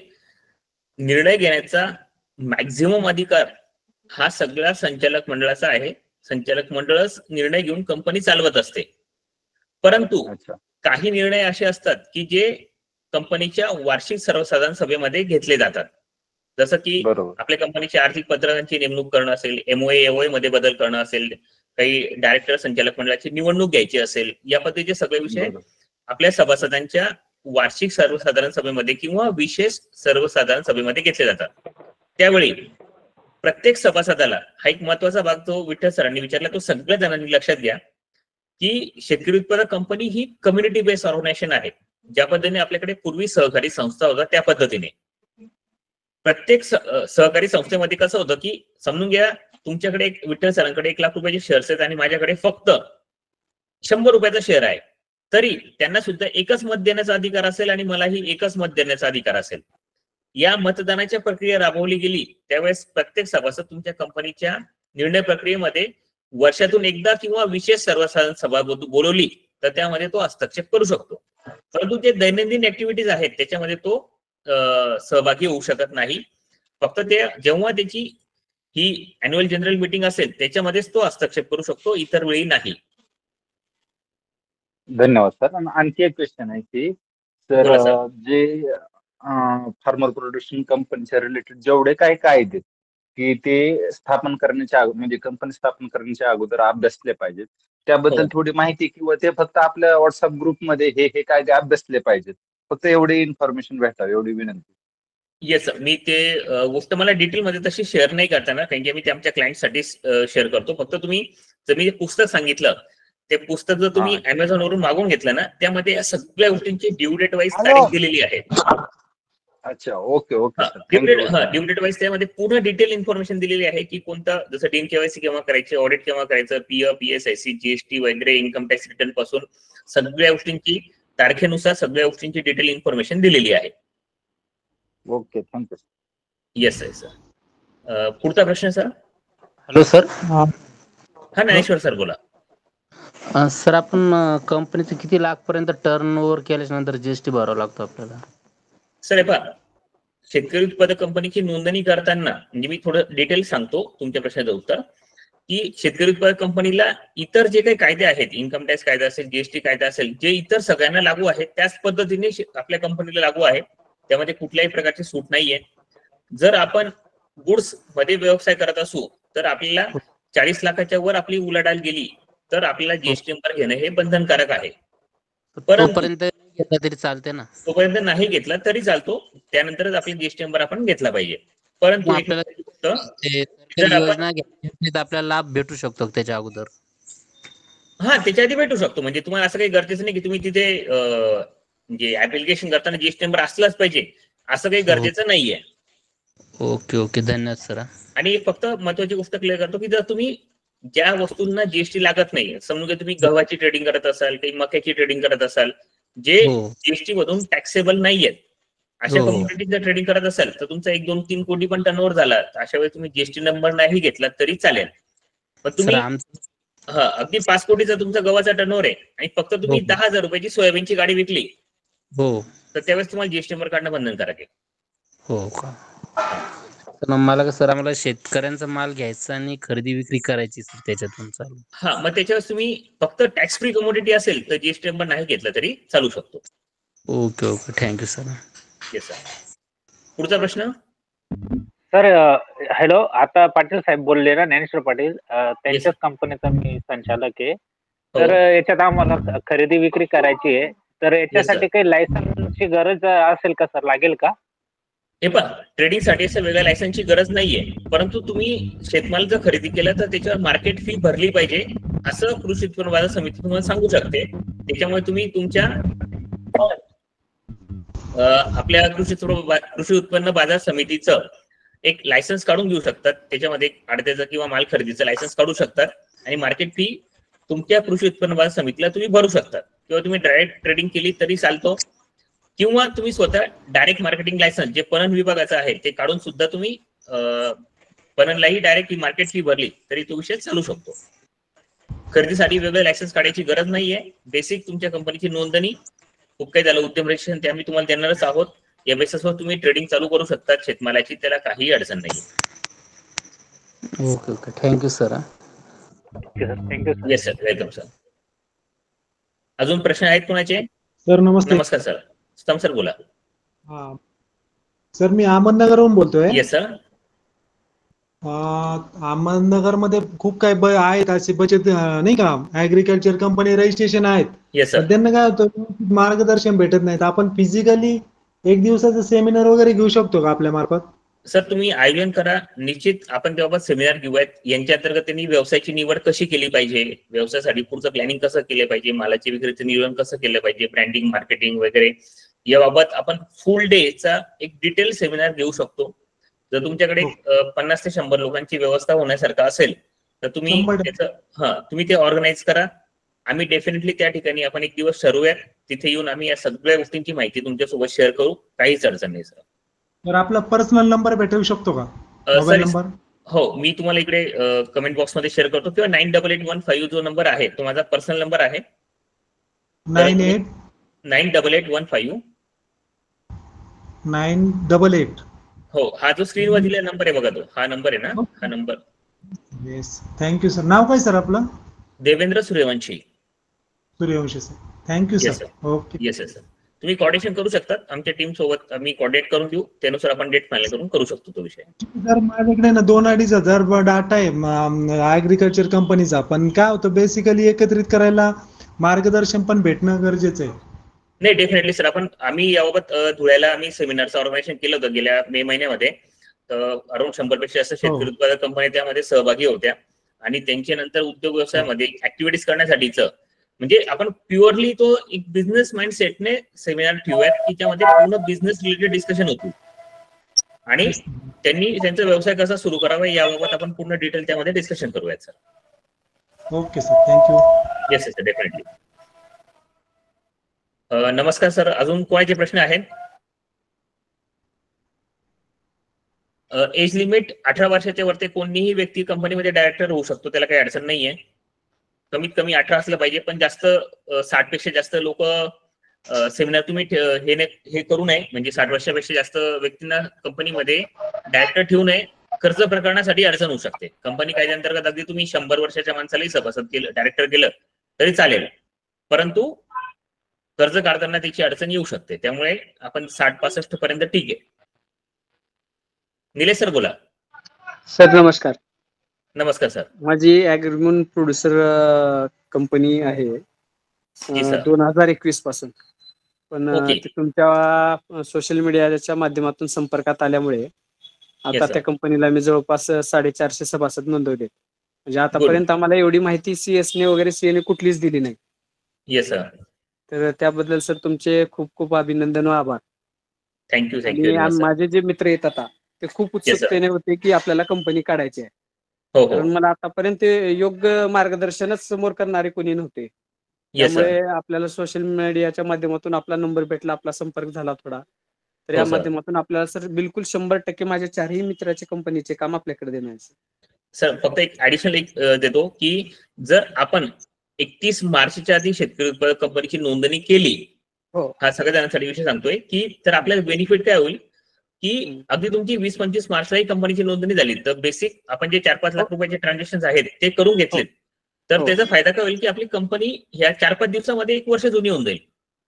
निर्णय घेण्याचा मॅक्झिमम अधिकार हा सगळ्या संचालक मंडळाचा आहे. संचालक मंडळच निर्णय घेऊन कंपनी चालवत असते. परंतु काही निर्णय असे असतात की जे कंपनीच्या वार्षिक सर्वसाधारण सभेमध्ये घेतले जातात. जसं की आपल्या कंपनीच्या आर्थिक पत्रकांची नेमणूक करणं असेल, एमओए मध्ये बदल करणं असेल, काही डायरेक्टर संचालक मंडळाची निवडणूक घ्यायची असेल, या पद्धतीचे सगळे विषय आपल्या सभासदांच्या वार्षिक सर्वसाधारण सभेमध्ये किंवा विशेष सर्वसाधारण सभेमध्ये घेतले जातात. त्यावेळी प्रत्येक सभासदाला हा एक महत्वाचा भाग जो विठ्ठल सरांनी विचारला तो सगळ्या जणांनी लक्षात घ्या की शेतकरी उत्पादक कंपनी ही कम्युनिटी बेस्ड ऑर्गनायझेशन आहे. ज्या पद्धतीने आपल्याकडे पूर्वी सहकारी संस्था होता त्या पद्धतीने प्रत्येक सहकारी संस्थेमध्ये कसं होतं की समजून घ्या, तुमच्याकडे विठ्ठल सरांकडे 1 लाख रुपयाचे शेअर्स आहेत आणि माझ्याकडे फक्त 100 रुपयाचा शेअर आहे, तरी त्यांना सुद्धा एकच मत देण्याचा अधिकार असेल आणि मलाही एकच मत देण्याचा अधिकार असेल. या मतदानाच्या प्रक्रिया राबवली गेली त्यावेळेस प्रत्येक सभासद तुमच्या कंपनीच्या निर्णय प्रक्रियेमध्ये वर्षातून एकदा किंवा विशेष सर्वसाधारण सभा बोलवली तर त्यामध्ये तो हस्तक्षेप करू शकतो. परंतु जे दैनंदिन ऍक्टिव्हिटीज आहेत त्याच्यामध्ये तो सहभागी होऊ शकत नाही. फक्त ते जेव्हा त्याची ही अॅन्युअल जनरल मीटिंग असेल त्याच्यामध्येच तो हस्तक्षेप करू शकतो, इतर वेळी नाही. धन्यवाद सर. आणखी एक क्वेश्चन आहे की सर, जे फार्मर प्रोडक्शन कंपनीच्या रिलेटेड जेवढे काही कायदे की ते स्थापन करण्याच्या म्हणजे कंपनी स्थापन करण्याच्या अगोदर अभ्यासले पाहिजेत, त्याबद्दल थोडी माहिती किंवा ते फक्त आपल्या व्हॉट्सअप ग्रुपमध्ये हे कायदे अभ्यासले पाहिजेत, फक्त एवढी इन्फॉर्मेशन भेटावी एवढी विनंती. येस, मी ते गोष्ट मला डिटेलमध्ये तशी शेअर नाही करताना, कारण की मी ते आमच्या क्लायंटसाठी शेअर करतो. फक्त तुम्ही जर मी पुस्तक सांगितलं ते पुस्तक जर तुम्ही अमेझॉन वरून मागून घेतलं ना, त्यामध्ये या सगळ्या गोष्टींची ड्यू डेट वाईज तारीख दिलेली आहे. अच्छा, okay okay. Due date wise त्यामध्ये पूर्ण डिटेल इन्फॉर्मेशन दिलेली आहे की कोणता, जसं डीन केवायसी केव्हा करायचे, ऑडिट केव्हा करायचं, पीएफ, PSIC, GST वगैरे इन्कम टॅक्स रिटर्न पासून सगळ्या गोष्टींची तारखेनुसार सगळ्या गोष्टींची डिटेल इन्फॉर्मेशन दिलेली आहे. Okay, thank you. Yes sir. पुढचा प्रश्न सर. Hello sir. हा, ज्ञानेश्वर सर बोला. सर, आपण कंपनीचं किती लाख पर्यंत टर्नओव्हर केल्याच्या नंतर जीएसटी भरावा लागतो आपल्याला? सर, हे पहा, शेतकरी उत्पादक कंपनीची नोंदणी करताना म्हणजे मी थोडं डिटेल सांगतो तुमच्या प्रश्नाचं उत्तर, की शेतकरी उत्पादक कंपनीला इतर जे काही कायदे आहेत, इन्कम टॅक्स कायदा असेल, GST कायदा असेल, जे इतर सगळ्यांना लागू आहेत त्याच पद्धतीने आपल्या कंपनीला लागू आहे. त्यामध्ये कुठल्याही प्रकारची सूट नाहीये. जर आपण गुड्स मध्ये व्यवसाय करत असू तर आपल्याला 40 लाखाच्या वर आपली उलाढाल गेली तर आपल्याला जीएसटी नंबर घेणं हे बंधनकारक आहे. तोपर्यंत घेतला तरी चालते ना? तोपर्यंत नाही घेतला तरी चालतो, त्यानंतरच आपली जीएसटी नंबर आपण घेतला पाहिजे. परंतु आपल्याला लाभ भेटू शकतो त्याच्या अगोदर? हा, त्याच्या आधी भेटू शकतो. म्हणजे तुम्हाला असं काही गरजेचं नाही की तुम्ही तिथे म्हणजे ऍप्लिकेशन करताना जीएसटी नंबर असलाच पाहिजे असं काही गरजेचं नाहीये. ओके ओके, धन्यवाद सर. आणि फक्त महत्वाची गोष्ट क्लिअर करतो की जर तुम्ही ज्या वस्तूंना जीएसटी लागत नाही, समजून घ्या तुम्ही गव्हाची ट्रेडिंग करत असाल, काही मक्याची ट्रेडिंग करत असाल, जे जीएसटी मधून टॅक्सेबल नाहीयेत, अशा कमोडिटी जर ट्रेडिंग करत असाल तर तुमचा 1, 2, 3 कोटी पण टर्नओव्हर झाला, अशा वेळी तुम्ही जीएसटी नंबर नाही घेतला तरी चालेल. पण तुम्ही अगदी 5 कोटीचा तुमचा गव्हाचा टर्नओव्हर आहे आणि फक्त तुम्ही 10,000 रुपयाची सोयाबीनची गाडी विकली तर त्यावेळेस तुम्हाला जीएसटी नंबर काढणं बंधनकारक आहे. हो का? मला कसं, आम्हाला शेतकऱ्यांचा माल घ्यायचा आणि खरेदी विक्री करायची त्याच्यातून चालू. हा, मग त्याच्यावर तुम्ही फक्त टॅक्स फ्री कमोडिटी असेल तर जीएसटी नंबर नाही घेतला तरी चालू शकतो. Okay okay, thank you sir. Yes sir. पुढचा प्रश्न. सर हॅलो, आता पाटील साहेब बोलले ना, ज्ञानेश्वर पाटील, त्यांच्याच कंपनीचा मी संचालक आहे. तर याच्यात आम्हाला खरेदी विक्री करायची आहे, तर याच्यासाठी काही लायसन्सची गरज असेल का सर, लागेल का? हे पहा, ट्रेडिंगसाठी असं वेगळ्या लायसन्सची गरज नाहीये, परंतु तुम्ही शेतमाल जर खरेदी केला तर त्याच्यावर मार्केट फी भरली पाहिजे असं कृषी उत्पन्न बाजार समिती तुम्हाला सांगू शकते. त्याच्यामुळे तुम्ही तुमच्या आपल्या कृषी उत्पन्न बाजार समितीचं एक लायसन्स काढून घेऊ शकतात. त्याच्यामध्ये आडत्याचं किंवा माल खरेदीचं लायसन्स काढू शकतात आणि मार्केट फी तुमच्या कृषी उत्पन्न बाजार समितीला तुम्ही भरू शकतात, किंवा तुम्ही डायरेक्ट ट्रेडिंग केली तरी चालतो, किंवा तुम्ही स्वतः डायरेक्ट मार्केटिंग लायसन्स जे पणन विभागाचं आहे ते काढून सुद्धा तुम्ही पणनलाही डायरेक्ट मार्केट फी भरली तरी तो विषय चालू शकतो. खरेदीसाठी वेगळं लायसन्स काढायची गरज नाहीये. बेसिक तुमच्या कंपनीची नोंदणी, खूप काही झालं उद्यम रजिस्ट्रेशन, ते आम्ही तुम्हाला देणारच आहोत. या बेसिसवर तुम्ही ट्रेडिंग चालू करू शकता शेतमालाची, त्याला काही अडचण नाही. Okay okay, thank you sir. Thank you sir. Yes sir, welcome sir. अजून प्रश्न आहेत कोणाचे? सर नमस्ते. नमस्कार सर. स्तम सर बोला. सर मी अहमदनगरहून बोलतोय. Yes sir. अहमदनगर मध्ये खूप काही आहेत असे बचत नाही का, ऍग्रिकल्चर कंपनी रजिस्ट्रेशन आहेत. Yes sir. त्यांना काय होतं, मार्गदर्शन भेटत नाहीत. आपण फिजिकली एक दिवसाचं सेमिनार वगैरे घेऊ शकतो का आपल्या मार्फत? सर तुम्ही आयोजन करा, निश्चित आपण त्याबाबत सेमिनार घेऊयात. यांच्या अंतर्गत त्यांनी व्यवसायाची निवड कशी केली पाहिजे, व्यवसायासाठी पुढचं प्लॅनिंग कसं केलं पाहिजे, मालाची विक्रीचं नियोजन कसं केलं पाहिजे, ब्रँडिंग, मार्केटिंग वगैरे याबाबत आपण फुल डेचा एक डिटेल सेमिनार घेऊ शकतो. जर तुमच्याकडे 50 ते 100 लोकांची व्यवस्था होण्यासारखं असेल तर तुम्ही त्याचं तुम्ही ते ऑर्गनाईज करा. आम्ही डेफिनेटली त्या ठिकाणी आपण एक दिवस ठरवूयात, तिथे येऊन आम्ही या सगळ्या गोष्टींची माहिती तुमच्यासोबत शेअर करू. काहीच अडचण नाही सर. तर आपला पर्सनल नंबर भेटू शकतो का, मोबाईल नंबर? हो, मी तुम्हाला इकडे कमेंट बॉक्स मध्ये शेअर करतो, किंवा 9881 जो नंबर आहे तो माझा पर्सनल नंबर आहे. 9881 988. हो, हा जो स्क्रीनवर दिलेला नंबर आहे बघा, तो हा नंबर आहे ना, हा नंबर. Yes, thank you sir. नाव काय सर आपलं? Devendra Suryavanshi. Suryavanshi sir. Thank you sir. Okay. Yes sir. तुम्ही कोऑर्डिनेशन करू शकतात, आमच्या टीम सोबत आम्ही कोऑर्डिनेट करून देऊ, त्यानुसार आपण डेट फायनल करून करू शकतो तो विषय. सर माझ्याकडे ना 2-2.5 डाटा आहे ऍग्रिकल्चर कंपनीचा, पण काय होतं बेसिकली एकत्रित करायला मार्गदर्शन पण भेटणं गरजेचं आहे. नाही, डेफिनेटली सर. आम्ही याबाबत धुळ्याला आम्ही सेमिनारचं ऑर्गनायझेशन केलं होतं गेल्या मे महिन्यामध्ये. अराउंड 100 पेक्षा जास्त शेतकरी उत्पादक कंपन्या त्यामध्ये सहभागी होत्या, आणि त्यांच्या नंतर उद्योग व्यवसायामध्ये ऍक्टिव्हिटीज करण्यासाठीच, म्हणजे आपण प्युअरली तो एक बिझनेस माइंडसेटने सेमिनार ठेवूयात की त्यामध्ये पूर्ण बिझनेस रिलेटेड डिस्कशन होतो, आणि त्यांनी त्यांचा व्यवसाय कसा सुरू करावा याबाबत आपण पूर्ण डिटेल त्यामध्ये डिस्कशन करूयात sir. Okay sir, thank you. Yes sir, definitely. नमस्कार सर, अजून कोणाचे प्रश्न आहेत? एज लिमिट 18 वर्षाच्या वरती कोणीही व्यक्ती कंपनीमध्ये डायरेक्टर होऊ शकतो, त्याला काही अडचण नाहीये. कमीत कमी 18 असलं पाहिजे, पण जास्त 60 पेक्षा जास्त लोक सेमिनार तुम्ही हे करू नये, म्हणजे 60 वर्षापेक्षा जास्त व्यक्तींना कंपनीमध्ये डायरेक्टर ठेवू नये. कर्ज प्रकरणासाठी अडचण होऊ शकते. कंपनी कायद्याअंतर्गत अगदी तुम्ही 100 वर्षाच्या माणसालाही सभासद केलं, डायरेक्टर केलं तरी चालेल, परंतु कर्ज काढताना त्याची अडचण येऊ शकते. त्यामुळे आपण 60-65 पर्यंत ठीक आहे. निलेश सर बोला. सर नमस्कार. नमस्कार सर. माझी ॲग्रीमोन प्रोड्युसर कंपनी आहे 2021 पासून, पण तुमच्या सोशल मीडियाच्या माध्यमातून संपर्कात आल्यामुळे आता त्या कंपनीला मी जवळपास 450 सभासद नोंदवले. म्हणजे आतापर्यंत आम्हाला एवढी माहिती सीएसने वगैरे सीएने कुठलीच दिली नाही. Yes sir. तर त्याबद्दल सर तुमचे खूप खूप अभिनंदन व आभार. थँक्यू. आणि माझे जे मित्र येत आता ते खूप उत्सुकतेने होते की आपल्याला कंपनी काढायची आहे, कारण मला आतापर्यंत योग्य मार्गदर्शनच समोर करणारे कोणी नव्हते. त्यामुळे आपल्याला सोशल मीडियाच्या माध्यमातून आपला नंबर भेटला, आपला संपर्क झाला थोडा, तर या माध्यमातून आपल्याला सर बिलकुल 100% माझ्या 4ही मित्राच्या कंपनीचे काम आपल्याकडे देणार आहे सर. फक्त एक ऍडिशनल देतो की जर आपण 31 मार्चच्या आधी शेतकरी उत्पादक कंपनीची नोंदणी केली, हा सगळ्या जणांसाठी विषय सांगतोय, की तर आपल्याला बेनिफिट काय होईल की अगदी तुमची 20-25 मार्चलाही कंपनीची नोंदणी झाली तर बेसिक आपण जे 4-5 लाख रुपयाचे ट्रान्झॅक्शन आहेत ते करून घेतले, तर त्याचा फायदा काय होईल की आपली कंपनी ह्या 4-5 दिवसामध्ये 1 वर्ष जुनी होऊन जाईल.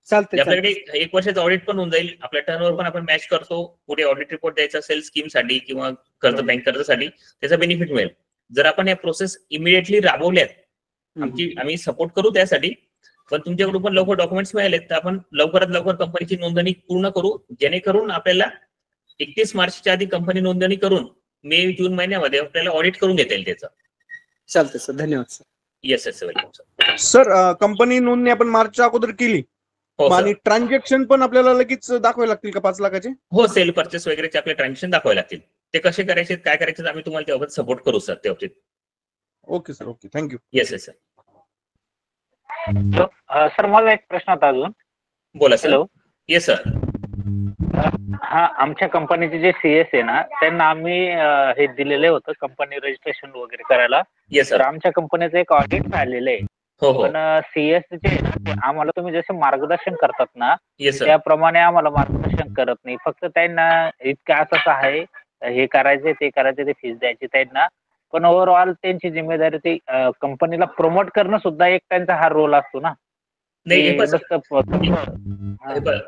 चालतंय आपल्याकडे 1 वर्षाचं ऑडिट पण होऊन जाईल, आपल्या टर्नओव्हर पण आपण मॅच करतो. पुढे ऑडिट रिपोर्ट द्यायचा असेल स्कीमसाठी किंवा बँक कर्जासाठी त्याचा बेनिफिट मिळेल. जर आपण या प्रोसेस इमिडिएटली राबवल्यात आम्ही सपोर्ट करू त्यासाठी, पण तुमच्याकडून पण लवकर डॉक्युमेंट्स मिळाले तर आपण लवकरात लवकर कंपनीची नोंदणी पूर्ण करू, जेणेकरून आपल्याला 31 मार्चच्या आधी कंपनी नोंदणी करून मे जून महिन्यामध्ये आपल्याला ऑडिट करून घेता येईल त्याचं. चालतंय सर, धन्यवाद sir. Yes yes welcome sir. Sir company नोंदणी आपण मार्चच्या अगोदर केली आणि ट्रान्झॅक्शन पण आपल्याला लगेच दाखवावे लागतील का 5 लाखाचे? हो, सेल परचेस वगैरेचे आपले ट्रान्झॅक्शन दाखवावे लागतील. ते कसे करायचे काय करायचे आम्ही तुम्हाला त्याबाबत सपोर्ट करू सर त्या बाबतीत. Okay sir, okay, thank you. Yes yes sir. Sir मला एक प्रश्न होता अजून. बोला सर. Yes sir. हा, आमच्या कंपनीचे जे CS आहे ना त्यांना आम्ही हे दिलेले होतं कंपनी रजिस्ट्रेशन वगैरे करायला. येस तर सर. आमच्या कंपनीचं एक ऑडिट झालेलं आहे. हो हो. पण CS जे आहे ना ते आम्हाला तुम्ही जसं मार्गदर्शन करतात ना येस सर. त्याप्रमाणे आम्हाला मार्गदर्शन करत नाही. फक्त त्यांना इतकं असं आहे, हे करायचे ते करायचे, ते फीस द्यायची त्यांना. पण ओव्हरऑल त्यांची जिम्मेदारी ती कंपनीला प्रमोट करणं सुद्धा एक त्यांचा हा रोल असतो ना. नाही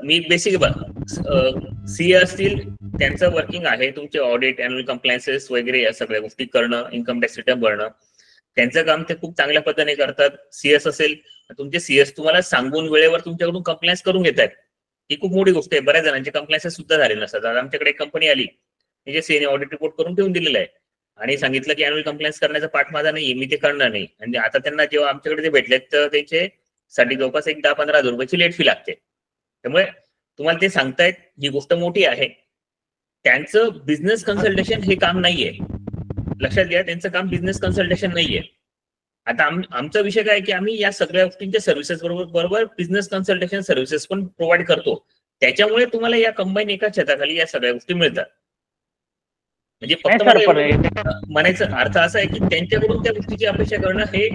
मी बेसिक सीए असतील त्यांचं वर्किंग आहे तुमचे ऑडिट, अॅन्युअल कंप्लायन्सेस वगैरे या सगळ्या गोष्टी करणं, इन्कम टॅक्स रिटर्न भरणं, त्यांचं काम ते खूप चांगल्या पद्धतीने करतात. CS असेल तुमचे CS तुम्हाला सांगून वेळेवर तुमच्याकडून कंप्लायन्स करून घेत आहेत, ही खूप मोठी गोष्ट आहे. बऱ्याच जणांचे कंप्लायन्सेस सुद्धा झाले नसतात. आज आमच्याकडे एक कंपनी आली म्हणजे सीएने ऑडिट रिपोर्ट करून ठेवून दिलेला आहे आणि सांगितलं की अॅन्युअल कंप्लायन्स करण्याचा पाठ माझा नाही, मी ते करणार नाही. आणि आता त्यांना जेव्हा आमच्याकडे ते भेटलेत तर त्याचे साठी जवळपास एक 10-15 हजार रुपयाची लेट फी लागते. त्यामुळे तुम्हाला ते सांगतायत ही गोष्ट मोठी आहे. त्यांचं बिझनेस कन्सल्टेशन हे काम नाहीये, लक्षात घ्या, त्यांचं काम बिझनेस कन्सल्टेशन नाहीये. आता आमचा विषय काय की आम्ही या सगळ्या गोष्टींच्या सर्व्हिसेस बरोबर बिझनेस कन्सल्टेशन सर्व्हिसेस पण प्रोव्हाइड करतो. त्याच्यामुळे तुम्हाला या कंबाईन एका छताखाली या सगळ्या गोष्टी मिळतात. म्हणजे फक्त म्हणायचं अर्थ असा आहे की त्यांच्याकडून त्या गोष्टीची अपेक्षा करणं हे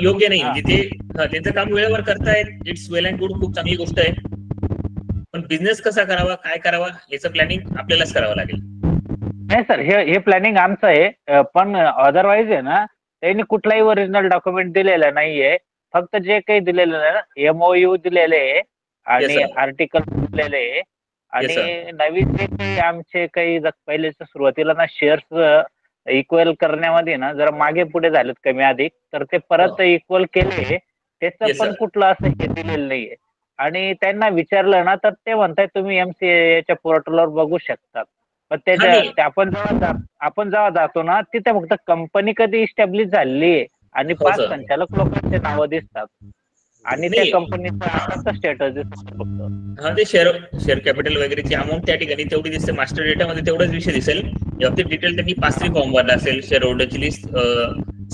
योग्य नाही. म्हणजे ते त्यांचं काम वेळेवर करतायत, इट्स वेल अँड गुड, खूप चांगली गोष्ट आहे. पण बिझनेस कसा करावा, काय करावा याचं प्लॅनिंग आपल्यालाच करावं लागेल. नाही सर, हे प्लॅनिंग आमचं आहे. पण अदरवाईज आहे ना त्यांनी कुठलाही ओरिजिनल डॉक्युमेंट दिलेलं नाहीये. फक्त जे काही दिलेलं आहे MOU दिलेले आहे आणि आर्टिकल दिलेले आहे आणि नवीन जे काही आमचे काही पहिल्याच्या सुरुवातीला ना शेअर्स इक्वल करण्यामध्ये ना जरा मागे पुढे झालेत कमी अधिक, तर ते परत इक्वल केले. त्याचं पण कुठलं असं हे दिलेलं नाहीये. आणि त्यांना विचारलं ना तर ते म्हणतायत तुम्ही MCA पोर्टलवर बघू शकतात. पण त्याच्या आपण जेव्हा जातो ना तिथे फक्त कंपनी कधी इस्टॅब्लिश झालेली आहे आणि 5 संचालक लोकांचे नावं दिसतात आणि त्या कंपनीचं आताचं स्टेटस दिसतो फक्त. हा, ते शेअर कॅपिटल वगैरेची अमाऊंट त्या ठिकाणी तेवढी दिसते. मास्टर डेटामध्ये तेवढाच विषय दिसेल. याबाबतीत डिटेल त्यांनी 5 फॉर्म भरला असेल, शेअर होल्डरची लिस्ट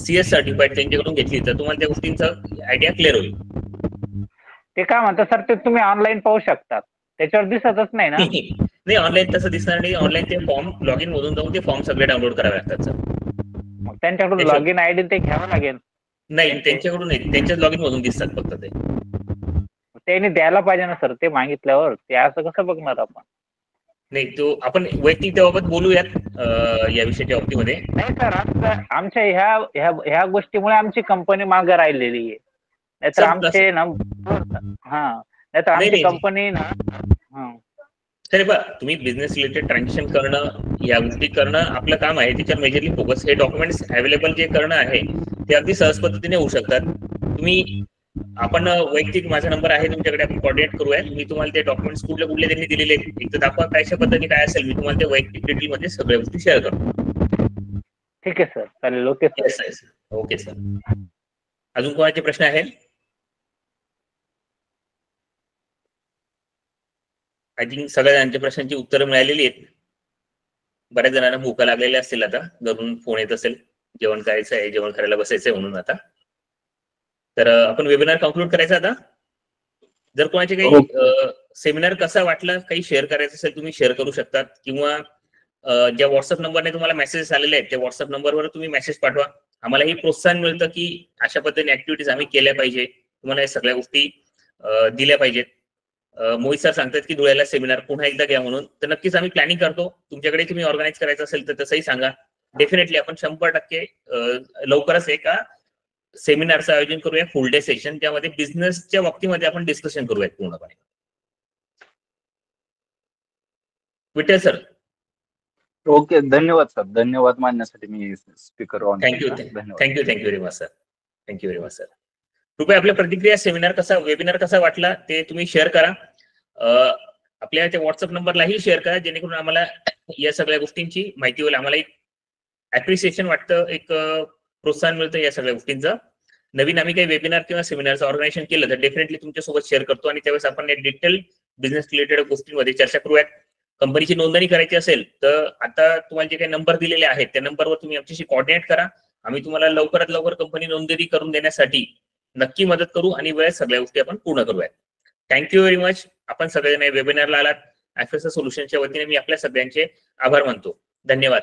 CS सर्टिफाईड त्यांच्याकडून घेतली तर तुम्हाला त्या गोष्टींचा आयडिया क्लिअर होईल. ते काय म्हणतात सर, ते तुम्ही ऑनलाईन पाहू शकतात, त्याच्यावर दिसतच नाही ना. नाही, ऑनलाईन तसं दिसणार नाही. ऑनलाईन ते फॉर्म लॉग इन मधून जाऊन ते फॉर्म सगळे डाउनलोड करावे लागतात सर. मग त्यांच्याकडून लॉग इन ID ते घ्यावं लागेल. नाही, त्यांच्याकडून नाही, त्यांच्याच लॉग इन मधून दिसतात फक्त ते. त्यांनी द्यायला पाहिजे ना सर, ते मागितल्यावर ते असं कसं बघणार आपण. नाही, तो आपण वैयक्तिक त्याबाबत बोलूयात या विषयाच्या बाबतीमध्ये. नाही सर, आमच्या ह्या गोष्टीमुळे आमची कंपनी मागे राहिलेली आहे. नाहीतर आमचे ना नाहीतर आमची कंपनी ना सर तुम्ही बिझनेस रिलेटेड ट्रान्झॅक्शन करणं, या गोष्टी करणं आपलं काम आहे. त्याच्यावर मेजरली फोकस, हे डॉक्युमेंट्स अवेलेबल जे करणं आहे ते अगदी सहज पद्धतीने होऊ शकतात. तुम्ही आपण वैयक्तिक माझा नंबर आहे तुमच्याकडे, आपण कोऑर्डिनेट करूया. मी तुम्हाला ते डॉक्युमेंट्स कुठले त्यांनी दिलेले आहेत एक तर दाखवा, कशा पद्धतीने काय असेल, मी तुम्हाला ते वैयक्तिक डिटेल मध्ये सगळ्या गोष्टी शेअर करतो. ठीक आहे सर, चालेल. Okay sir. Okay sir. अजून कोणाचे प्रश्न आहेत? आय थिंक सगळ्या जणांच्या प्रश्नांची उत्तरं मिळालेली आहेत. बऱ्याच जणांना भूका लागलेल्या असतील, आता घरून फोन येत असेल जेवण करायचं आहे, जेवण करायला बसायचंय म्हणून. आता तर आपण वेबिनार कन्क्लूड करायचा. आता जर कोणाचे काही सेमिनार कसा वाटला काही शेअर करायचं असेल तुम्ही शेअर करू शकतात, किंवा ज्या व्हॉट्सअप नंबरने तुम्हाला मेसेजेस आलेले आहेत त्या व्हॉट्सअप नंबरवर तुम्ही मेसेज पाठवा. आम्हालाही प्रोत्साहन मिळतं की अशा पद्धतीने ऍक्टिव्हिटीज आम्ही केल्या पाहिजे, तुम्हाला या सगळ्या गोष्टी दिल्या पाहिजेत. मोहित सर सांगतात की धुळ्याला सेमिनार पुन्हा एकदा घ्या म्हणून, तर नक्कीच आम्ही प्लॅनिंग करतो. तुमच्याकडे तुम्ही ऑर्गनाईज करायचं असेल तर तसंही सांगा. डेफिनेटली आपण 100% लवकरच एका सेमिनारचं आयोजन करूया, फुल डे सेशन, ज्यामध्ये बिझनेसच्या बाबतीमध्ये आपण डिस्कशन करूयात पूर्णपणे. विठ्ठल सर. ओके, धन्यवाद सर, धन्यवाद मानण्यासाठी मी speaker on. Thank you very much sir. Thank you very much sir. कृपया आपल्या प्रतिक्रिया, वेबिनार कसा वाटला ते तुम्ही शेअर करा. आपल्या त्या व्हॉट्सअप नंबरलाही शेअर करा, जेणेकरून आम्हाला या सगळ्या गोष्टींची माहिती होईल. आम्हाला एक ऍप्रिसिएशन वाटतं, एक प्रोत्साहन मिळतं या सगळ्या गोष्टींचं. नवीन आम्ही काही वेबिनार किंवा सेमिनारचं ऑर्गनायझेशन केलं तर डेफिनेटली तुमच्यासोबत शेअर करतो आणि त्यावेळेस आपण डिटेल बिझनेस रिलेटेड गोष्टींमध्ये चर्चा करूयात. कंपनीची नोंदणी करायची असेल तर आता तुम्हाला जे काही नंबर दिलेले आहेत त्या नंबरवर तुम्ही आमच्याशी कोऑर्डिनेट करा. आम्ही तुम्हाला लवकरात लवकर कंपनी नोंदणी करून देण्यासाठी नक्की मदत करू आणि वेळेत सगळ्या गोष्टी आपण पूर्ण करूयात. Thank you very much. आपण सगळेजण वेबिनारला आलात. FSS सोल्युशनच्या वतीने मी आपल्या सगळ्यांचे आभार मानतो. धन्यवाद.